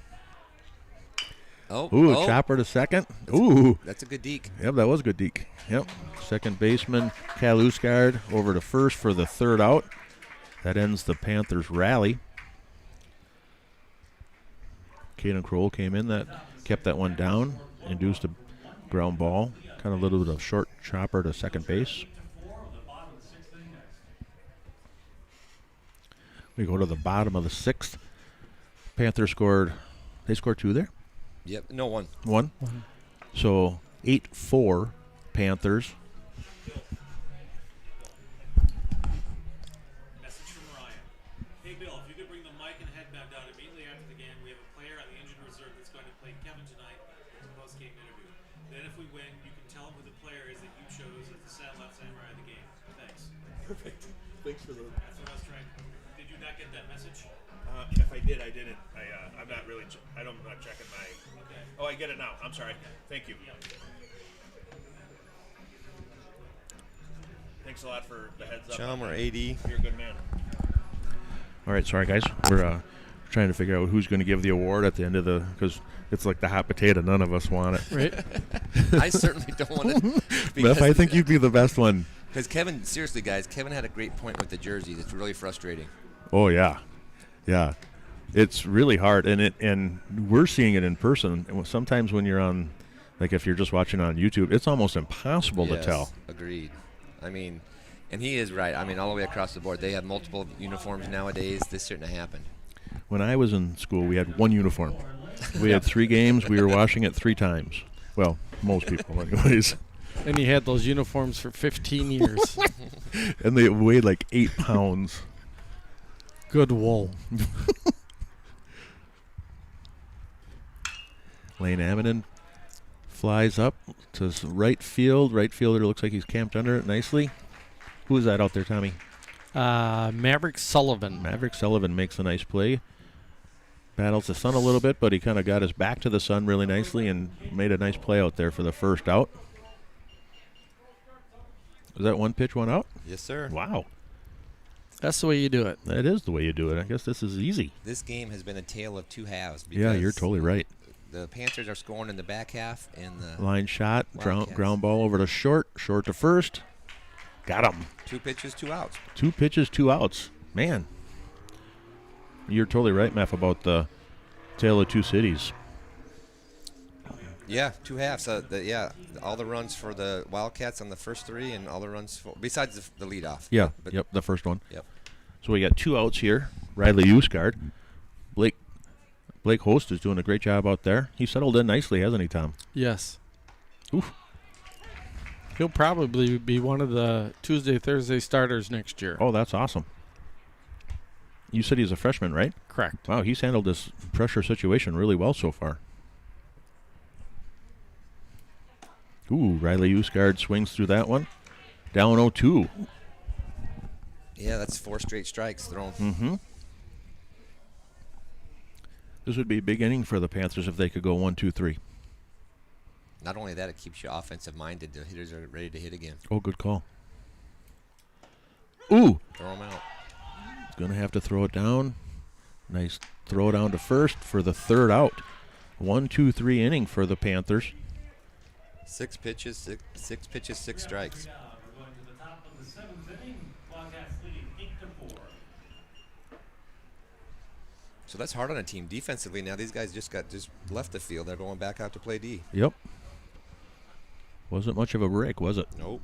Ooh, chopper to second. Ooh. That's a good deke. Yep, that was a good deke. Yep. Second baseman, Cal Usgard, over to first for the 3rd out. That ends the Panthers' rally. Caden Kroll came in, that kept that one down, induced a ground ball. Kind of a little bit of short chopper to second base. We go to the bottom of the 6th. Panthers scored. They scored 2 there? Yep. No, 1. 1. So 8-4 Panthers. Message from Ryan. Hey Bill, if you could bring the mic and headband down immediately after the game, we have a player on the injured reserve that's going to play Kevin tonight in the post-game interview. Then if we win, you can tell him who the player is that you chose as the left samurai of the game. Thanks. Perfect. Thanks for the. That's what I was trying. Did you not get that message? If I did, I didn't. I'm not really. I'm not checking my. Okay. Oh, I get it now. I'm sorry. Thank you. Thanks a lot for the heads up. Chum or AD. You're a good man. All right, sorry guys. We're trying to figure out who's going to give the award at the end of the, because it's like the hot potato. None of us want it. Right? I certainly don't want it. Beth, I think you'd be the best one. Because Kevin, seriously, guys, Kevin had a great point with the jersey. That's really frustrating. Oh yeah, yeah. It's really hard, and we're seeing it in person. And sometimes when you're on, like if you're just watching on YouTube, it's almost impossible to tell. Agreed. I mean, and he is right. I mean, all the way across the board, they have multiple uniforms nowadays. This shouldn't have happened. When I was in school, we had one uniform. We had 3 games. We were washing it 3 times. Well, most people, anyways. And he had those uniforms for 15 years. And they weighed like 8 pounds. Good wool. Lane Amidon flies up to right field. Right fielder looks like he's camped under it nicely. Who is that out there, Tommy? Maverick Sullivan. Maverick Sullivan makes a nice play. Battles the sun a little bit, but he kind of got his back to the sun really nicely and made a nice play out there for the 1st out. Is that 1 pitch, 1 out? Yes, sir. Wow. That's the way you do it. That is the way you do it. I guess this is easy. This game has been a tale of 2 halves. Yeah, you're totally right. The Panthers are scoring in the back half, and the Line shot, Wildcats. ground ball over to short to first. Got him. 2 pitches, 2 outs. 2 pitches, 2 outs. Man. You're totally right, Meph, about the Tale of two cities. Yeah, 2 halves. All the runs for the Wildcats on the first 3, and all the runs besides the leadoff. Yeah, But yep, the first one. Yep. So we got 2 outs here. Riley Usgard. Blake Host is doing a great job out there. He settled in nicely, hasn't he, Tom? Yes. Oof. He'll probably be one of the Tuesday, Thursday starters next year. Oh, that's awesome. You said he's a freshman, right? Correct. Wow, he's handled this pressure situation really well so far. Ooh, Riley Usgard swings through that one. Down 0-2. Yeah, that's 4 straight strikes thrown. Mm-hmm. This would be a big inning for the Panthers if they could go 1-2-3. Not only that, it keeps you offensive minded. The hitters are ready to hit again. Oh, good call. Ooh. Throw them out. Going to have to throw it down. Nice throw down to first for the 3rd out. 1-2-3 inning for the Panthers. 6 pitches, 6 strikes. We're going to the top of the 7th inning. Wildcats leading 8-4. So that's hard on a team defensively. Now these guys just left the field. They're going back out to play D. Yep. Wasn't much of a break, was it? Nope.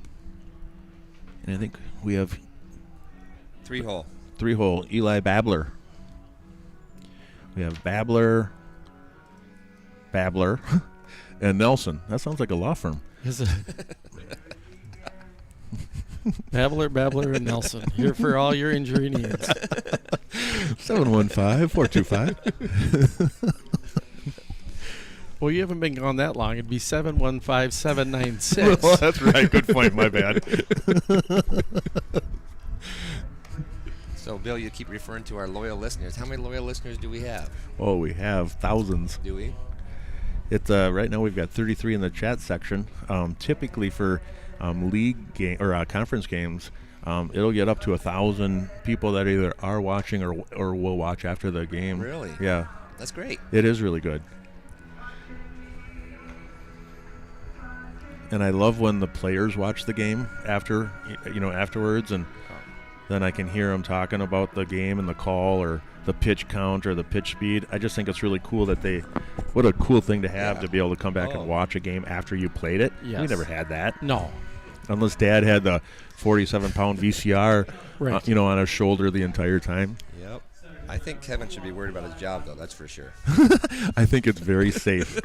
And I think we have 3-hole. 3-hole Eli Babler. We have Babler, and Nelson. That sounds like a law firm. Is it? Babbler, and Nelson. Here for all your injury needs. 715-425. Well, you haven't been gone that long. It'd be 715-796. Well, that's right. Good point. My bad. So, Bill, you keep referring to our loyal listeners. How many loyal listeners do we have? Oh, we have thousands. Do we? It's right now we've got 33 in the chat section. Typically for league game or conference games, it'll get up to 1,000 people that either are watching or will watch after the game. Really? Yeah. That's great. It is really good. And I love when the players watch the game afterwards, and then I can hear them talking about the game and the call or the pitch count or the pitch speed. I just think it's really cool what a cool thing to have to be able to come back and watch a game after you played it. Yes. We never had that. No. Unless Dad had the 47-pound VCR, Right. On his shoulder the entire time. Yep. I think Kevin should be worried about his job, though. That's for sure. I think it's very safe.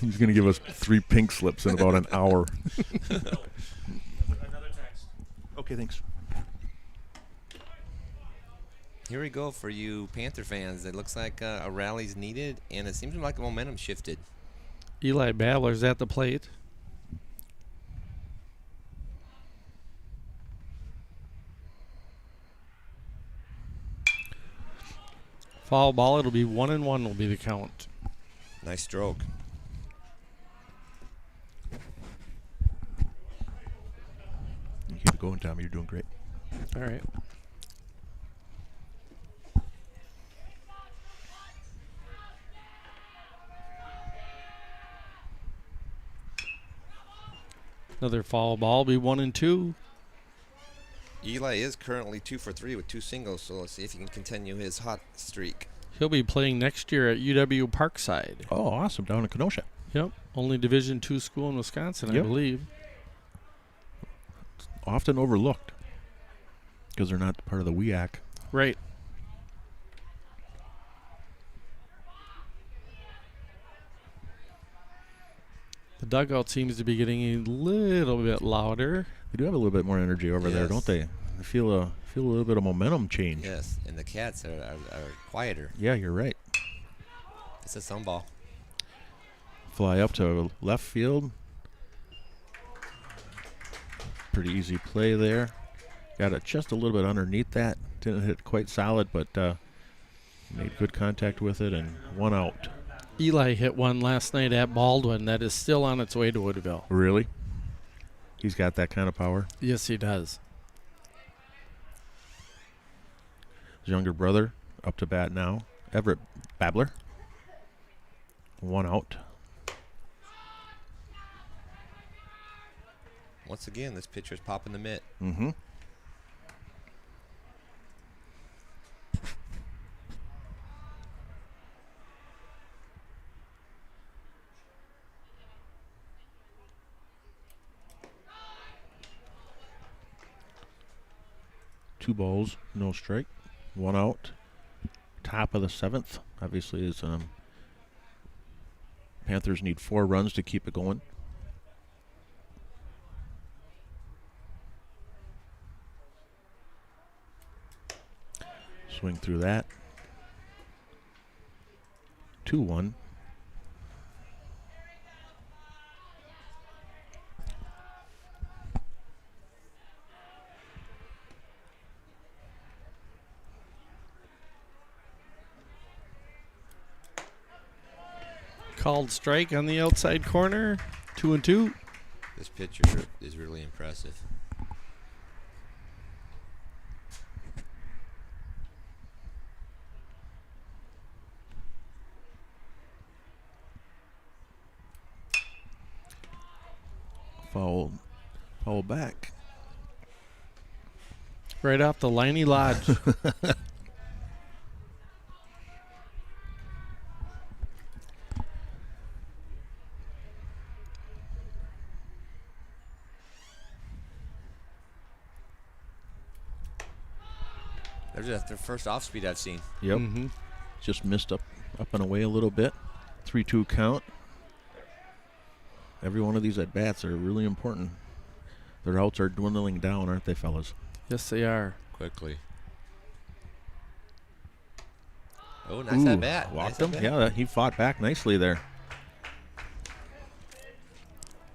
He's going to give us 3 pink slips in about an hour. Another text. Okay, thanks. Here we go for you Panther fans. It looks like a rally's needed, and it seems like the momentum shifted. Eli Babbler's at the plate. Foul ball. It'll be 1-1 will be the count. Nice stroke. You keep it going, Tommy. You're doing great. All right. Another foul ball. Be 1-2. Eli is currently 2 for 3 with 2 singles, so let's see if he can continue his hot streak. He'll be playing next year at UW Parkside. Oh, awesome. Down in Kenosha. Yep. Only Division II school in Wisconsin, I Yep. believe. Often overlooked because they're not part of the WEAC. Right. The dugout seems to be getting a little bit louder. They do have a little bit more energy over there, Yes. don't they? I feel a little bit of momentum change. Yes, and the Cats are quieter. Yeah, you're right. It's a sun ball. Fly up to left field. Pretty easy play there. Got it just a little bit underneath that. Didn't hit quite solid, but made good contact with it, and 1 out. Eli hit one last night at Baldwin that is still on its way to Woodville. Really? He's got that kind of power. Yes, he does. His younger brother up to bat now. Everett Babler. 1 out. Once again, this pitcher's popping the mitt. Mm-hmm. 2 balls, no strike, 1 out. Top of the 7th. Obviously, is Panthers need 4 runs to keep it going. Swing through that. 2-1. Called strike on the outside corner. 2-2. This pitcher is really impressive. Foul back. Right off the Liney Lodge. There's the first off speed I've seen. Yep. Mm-hmm. Just missed up and away a little bit. 3-2 count. Every one of these at bats are really important. Their outs are dwindling down, aren't they, fellas? Yes, they are. Quickly. Oh, nice at bat. Walked Nice him. at bat. Yeah, he fought back nicely there.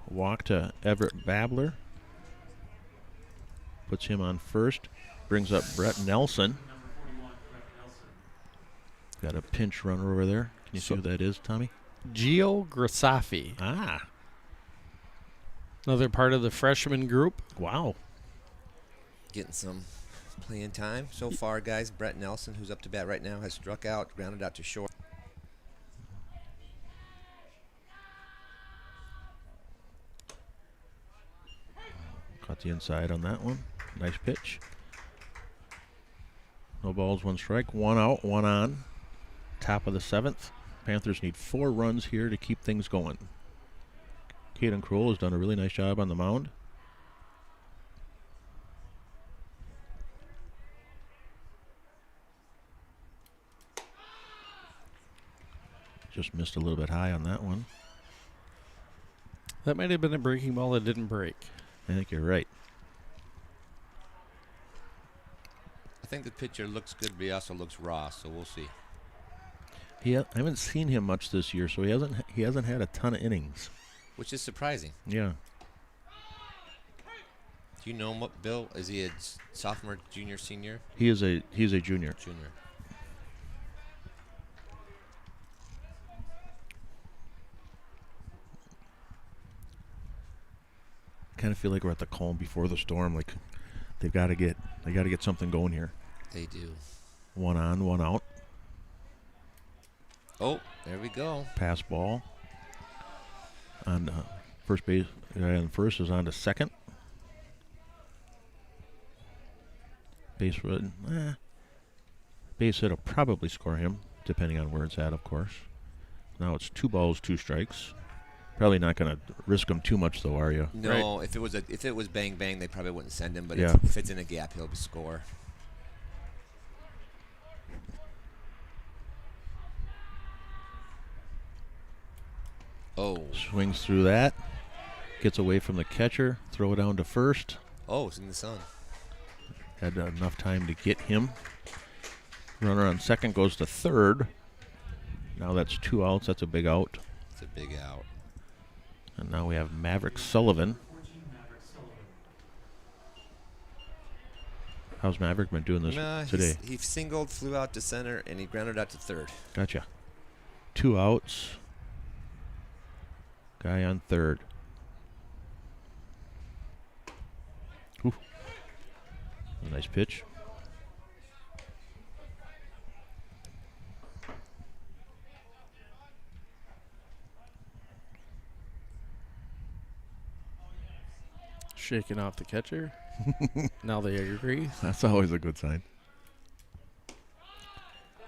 Walk to Everett Babler. Puts him on first. Brings up Brett Nelson. Number 41, Brett Nelson. Got a pinch runner over there. Can you see who that is, Tommy? Gio Grisafi, Ah, another part of the freshman group. wow. Getting some playing time so far, guys. Brett Nelson, who's up to bat right now, has struck out, grounded out to short. Caught the inside on that one. Nice pitch. No balls, 1 strike. 1 out, 1 on. Top of the 7th. Panthers need 4 runs here to keep things going. Caden Kroll has done a really nice job on the mound. Just missed a little bit high on that one. That might have been a breaking ball that didn't break. I think you're right. I think the pitcher looks good, but he also looks raw, so we'll see. I haven't seen him much this year, so he hasn't had a ton of innings. Which is surprising. Yeah. Do you know him, Bill? Is he a sophomore, junior, senior? He's a junior. Junior. Kind of feel like we're at the calm before the storm. Like they got to get something going here. They do. 1 on, 1 out. Oh, there we go. Pass ball. On first base, and first is on to second. Base hit will probably score him, depending on where it's at, of course. Now it's 2 balls, 2 strikes. Probably not going to risk him too much, though, are you? No, if it was bang bang, they probably wouldn't send him. But Yeah. if it's in a gap, he'll score. Oh, Swings through that. Gets away from the catcher. Throw it down to first. oh, it's in the sun. Had enough time to get him. Runner on second goes to third. Now that's 2 outs. That's a big out. It's a big out. And now we have Maverick Sullivan. 14, Maverick Sullivan. How's Maverick been doing this today? He singled, flew out to center, and he grounded out to third. Gotcha. 2 outs. Guy on third. Ooh. A nice pitch. Shaking off the catcher. Now they agree. That's always a good sign.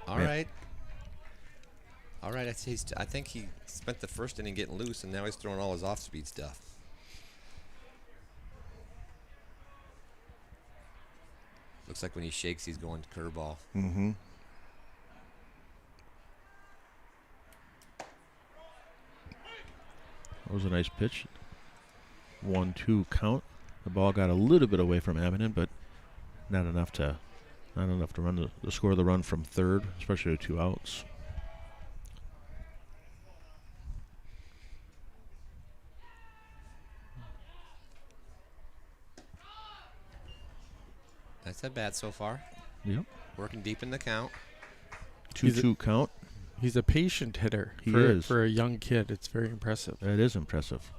All Man. right. All right. I think he spent the first inning getting loose, and now he's throwing all his off-speed stuff. Looks like when he shakes, he's going to curveball. Mm-hmm. That was a nice pitch. 1-2 count. The ball got a little bit away from Abington, but not enough to run the score the run from third, especially with 2 outs. That's a bat so far. Yep. Working deep in the count. 2-2 count. He's a patient hitter. He is. For a young kid. It's very impressive. That is impressive.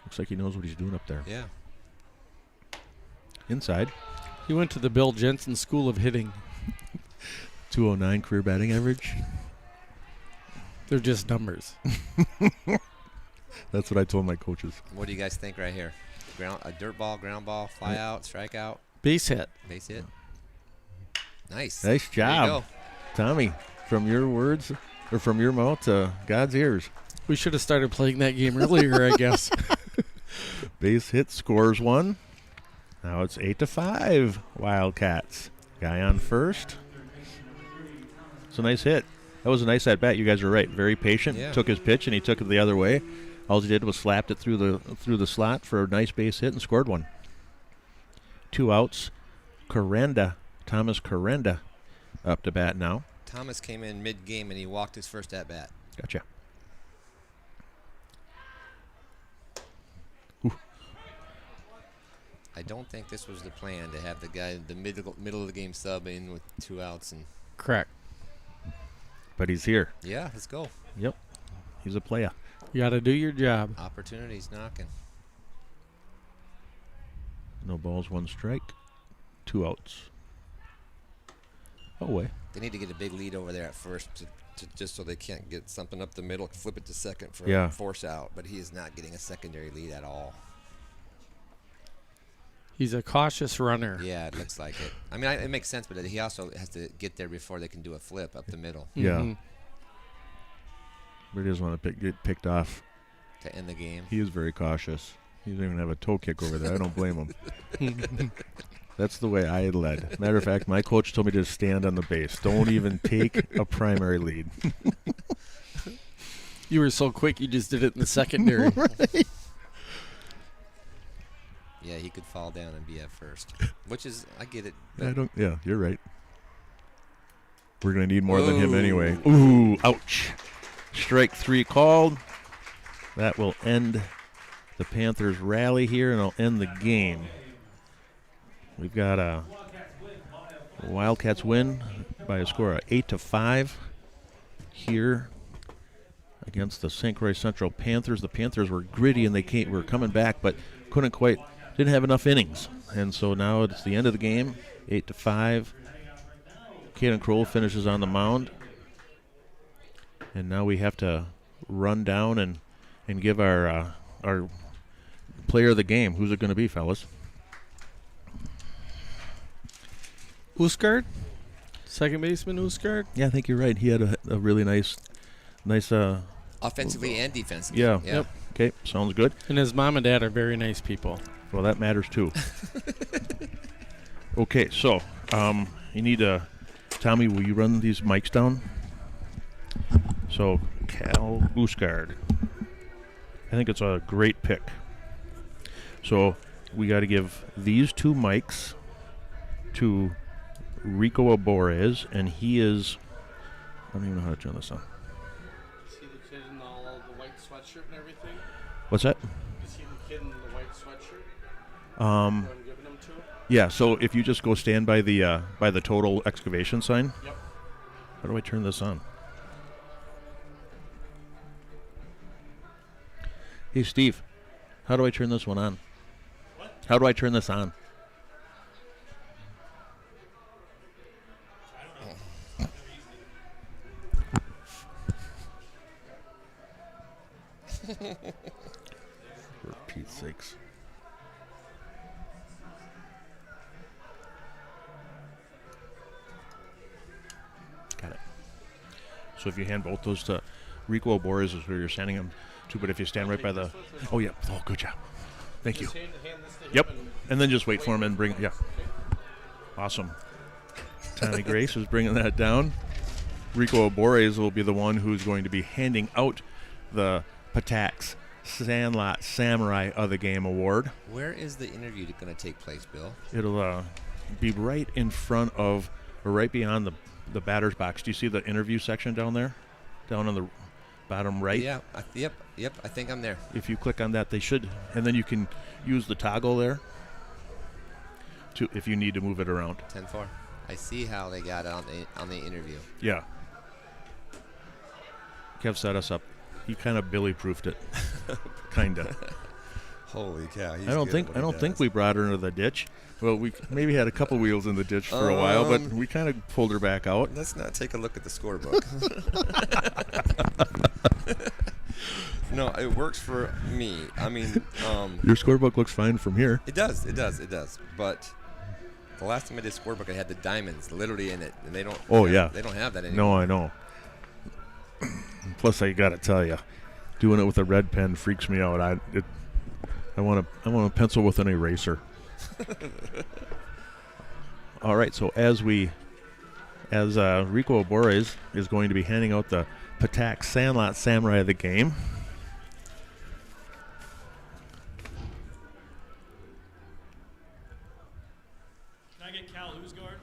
Looks like he knows what he's doing up there. Yeah. Inside. He went to the Bill Jensen School of Hitting. 209 career batting average. They're just numbers. That's what I told my coaches. What do you guys think right here? A dirt ball, ground ball, fly out, strike out, Base hit. base hit. Nice. Nice There you job, go. Tommy. From your words, or from your mouth to God's ears. We should have started playing that game earlier, I guess. Base hit, scores 1. Now it's 8-5. Wildcats. Guy on first. It's a nice hit. That was a nice at bat. You guys are right. Very patient. Yeah. Took his pitch and he took it the other way. All he did was slapped it through the slot for a nice base hit and scored 1. 2 outs. Thomas Correnda up to bat now. Thomas came in mid-game and he walked his first at bat. Gotcha. I don't think this was the plan to have the guy the middle of the game sub in with 2 outs and. Correct. But he's here. Yeah, let's go. Yep. He's a player. You got to do your job. Opportunities knocking. No balls, 1 strike. 2 outs. Away. They need to get a big lead over there at first to just so they can't get something up the middle, flip it to second for Yeah. a force out. But he is not getting a secondary lead at all. He's a cautious runner. Yeah, it looks like it. I mean, it makes sense, but he also has to get there before they can do a flip up the middle Yeah. Mhm. But he doesn't want to get picked off. to end the game. He is very cautious. He doesn't even have a toe kick over there. I don't blame him. That's the way I led. Matter of fact, my coach told me to stand on the base. Don't even take a primary lead. You were so quick, you just did it in the secondary. Right. Yeah, he could fall down and be at first, which is, I get it. Yeah, you're right. We're going to need more than him anyway. Ooh, ouch. Strike 3 called. That will end the Panthers' rally here, and it'll end the game. We've got a Wildcats win by a score of 8-5 here against the St. Croix Central Panthers. The Panthers were gritty and they were coming back, but didn't have enough innings. And so now it's the end of the game, 8-5. Caden Kroll finishes on the mound. And now we have to run down and give our player of the game. Who's it going to be, fellas? Huskard? Second baseman Huskard? Yeah, I think you're right. He had a really nice Offensively and defensively. yeah. Yep. Okay, sounds good. And his mom and dad are very nice people. Well, that matters too. Okay, so you need Tommy, will you run these mics down? So, Cal Huskard. I think it's a great pick. So, we got to give these 2 mics to Rico Abores, and he is, I don't even know how to turn this on. See the kid in the white sweatshirt and everything? What's that? You see the kid in the white sweatshirt? Um, I'm giving him to him? yeah, so if you just go stand by the total excavation sign. Yep. How do I turn this on? Hey, Steve, how do I turn this one on? What? How do I turn this on? I don't know. For Pete's sakes. Got it. So if you hand both those to Rico Abores is where you're sending them to, but if you stand right by the... Oh, yeah. Oh, good job. Thank you. Just hand this to him Yep. And then just wait for him and bring. Yeah. Awesome. Tommy Grace is bringing that down. Rico Abores will be the one who's going to be handing out the Patax Sandlot Samurai of the Game Award. Where is the interview going to take place, Bill? It'll be right in front of, or right beyond the batter's box. Do you see the interview section down there? Down on the bottom right? Yeah. Yep. I think I'm there. If you click on that, they should, and then you can use the toggle there to, if you need to move it around. 10-4. I see how they got it on the interview. Yeah. Kev set us up. He kind of Billy-proofed it. Kinda. Holy cow! I don't think we brought her into the ditch. Well, we maybe had a couple wheels in the ditch for a while, but we kind of pulled her back out. Let's not take a look at the scorebook. No, it works for me. I mean, your scorebook looks fine from here. It does. But the last time I did scorebook, I had the diamonds literally in it, and they don't. Oh yeah. They don't have that anymore. No, I know. Plus, I gotta tell you, doing it with a red pen freaks me out. I want to pencil with an eraser. All right, so as Rico Abores is going to be handing out the Patax Sandlot Samurai of the Game. Can I get Cal Usgard?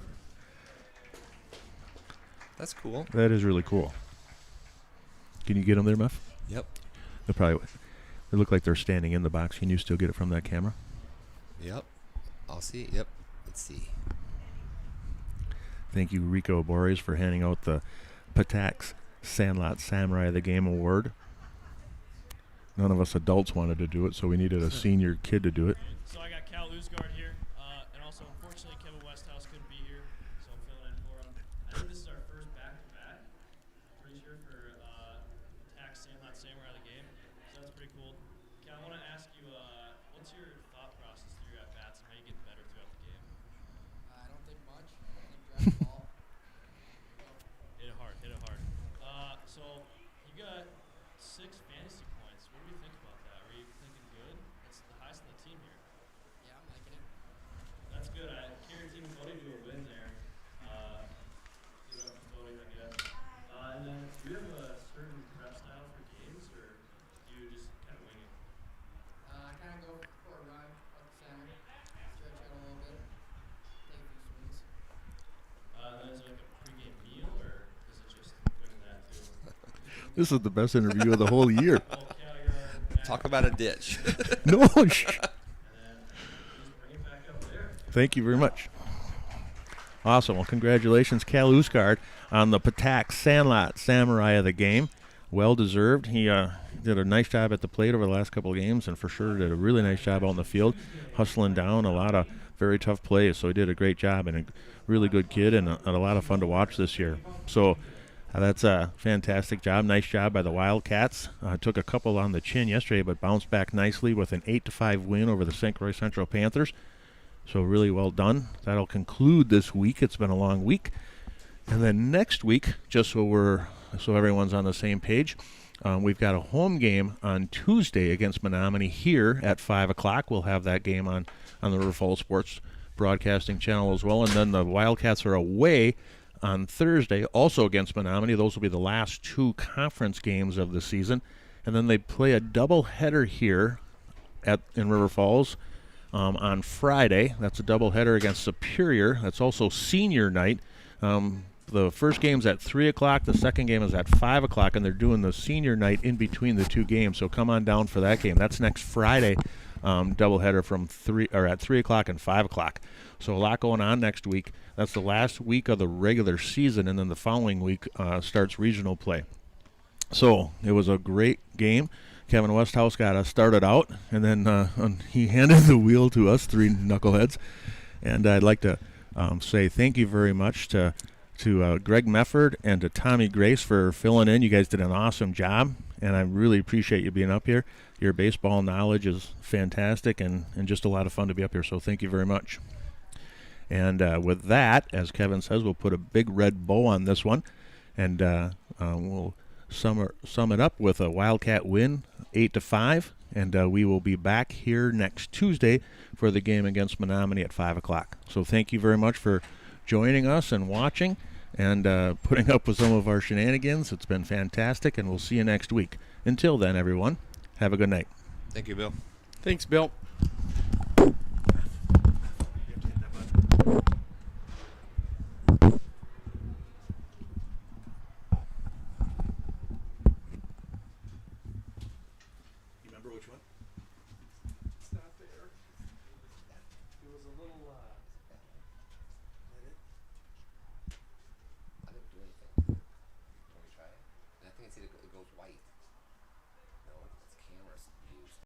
That's cool. That is really cool. Can you get them there, Muff? Yep. They look like they're standing in the box. Can you still get it from that camera? Yep. I'll see. Yep. Let's see. Thank you, Rico Abores, for handing out the Patax Sandlot Samurai of the Game Award. None of us adults wanted to do it, so we needed a senior kid to do it. So I got Cal Usgard here, and also unfortunately Kevin Westhouse couldn't be here, so I'm filling in for him. I think this is our first back-to-back, pretty sure, for Tax Sandlot Samurai of the Game, so that's pretty cool. Cal, I want to ask you, what's your thought process through your at-bats and how you get better throughout the game? I don't think much. I think grab the ball. Hit it hard. So you got 6 fantasy points. What do you think about that? Were you thinking good? That's the highest on the team here. Yeah, I'm liking it. That's good. I carried Team Cody to a win there. Give it up to Cody, I guess. And then, do you have a certain prep style for games, or do you just kind of wing it? I kind of go for a run up the center, stretch out a little bit, take a few swings. Then is it like a pregame meal, or is it just winging that too? This is the best interview of the whole year. Oh, Cal, you're on back. Talk about a ditch. No. And then just bring it back up there. Thank you very much. Awesome. Well, congratulations, Cal Usgard, on the Patax Sandlot Samurai of the Game. Well deserved. He did a nice job at the plate over the last couple of games, and for sure did a really nice job out in the field, hustling down a lot of very tough plays. So he did a great job, and a really good kid, and a lot of fun to watch this year. So that's a fantastic job. Nice job by the Wildcats. Took a couple on the chin yesterday, but bounced back nicely with an 8-5 win over the St. Croix Central Panthers. So really well done. That'll conclude this week. It's been a long week. And then next week, just so everyone's on the same page, we've got a home game on Tuesday against Menominee here at 5 o'clock. We'll have that game on the River Falls Sports Broadcasting Channel as well. And then the Wildcats are away on Thursday, also against Menominee. Those will be the last 2 conference games of the season. And then they play a doubleheader here in River Falls on Friday. That's a doubleheader against Superior. That's also senior night. The first game's at 3 o'clock. The second game is at 5 o'clock, and they're doing the senior night in between the 2 games. So come on down for that game. That's next Friday, doubleheader at 3 o'clock and 5 o'clock. So a lot going on next week. That's the last week of the regular season, and then the following week starts regional play. So it was a great game. Kevin Westhouse got us started out, and then he handed the wheel to us 3 knuckleheads. And I'd like to say thank you very much to Greg Mefford and to Tommy Grace for filling in. You guys did an awesome job, and I really appreciate you being up here. Your baseball knowledge is fantastic and just a lot of fun to be up here, so thank you very much. And with that, as Kevin says, we'll put a big red bow on this one, and we'll sum it up with a Wildcat win, 8-5. And we will be back here next Tuesday for the game against Menominee at 5 o'clock. So thank you very much for joining us and watching and putting up with some of our shenanigans. It's been fantastic, and we'll see you next week. Until then, everyone, have a good night. Thank you, Bill. Thanks, Bill. You remember which one? It's not there. It was a little. I didn't do anything. Can we try it? I think it's either it goes white. No, it's cameras used.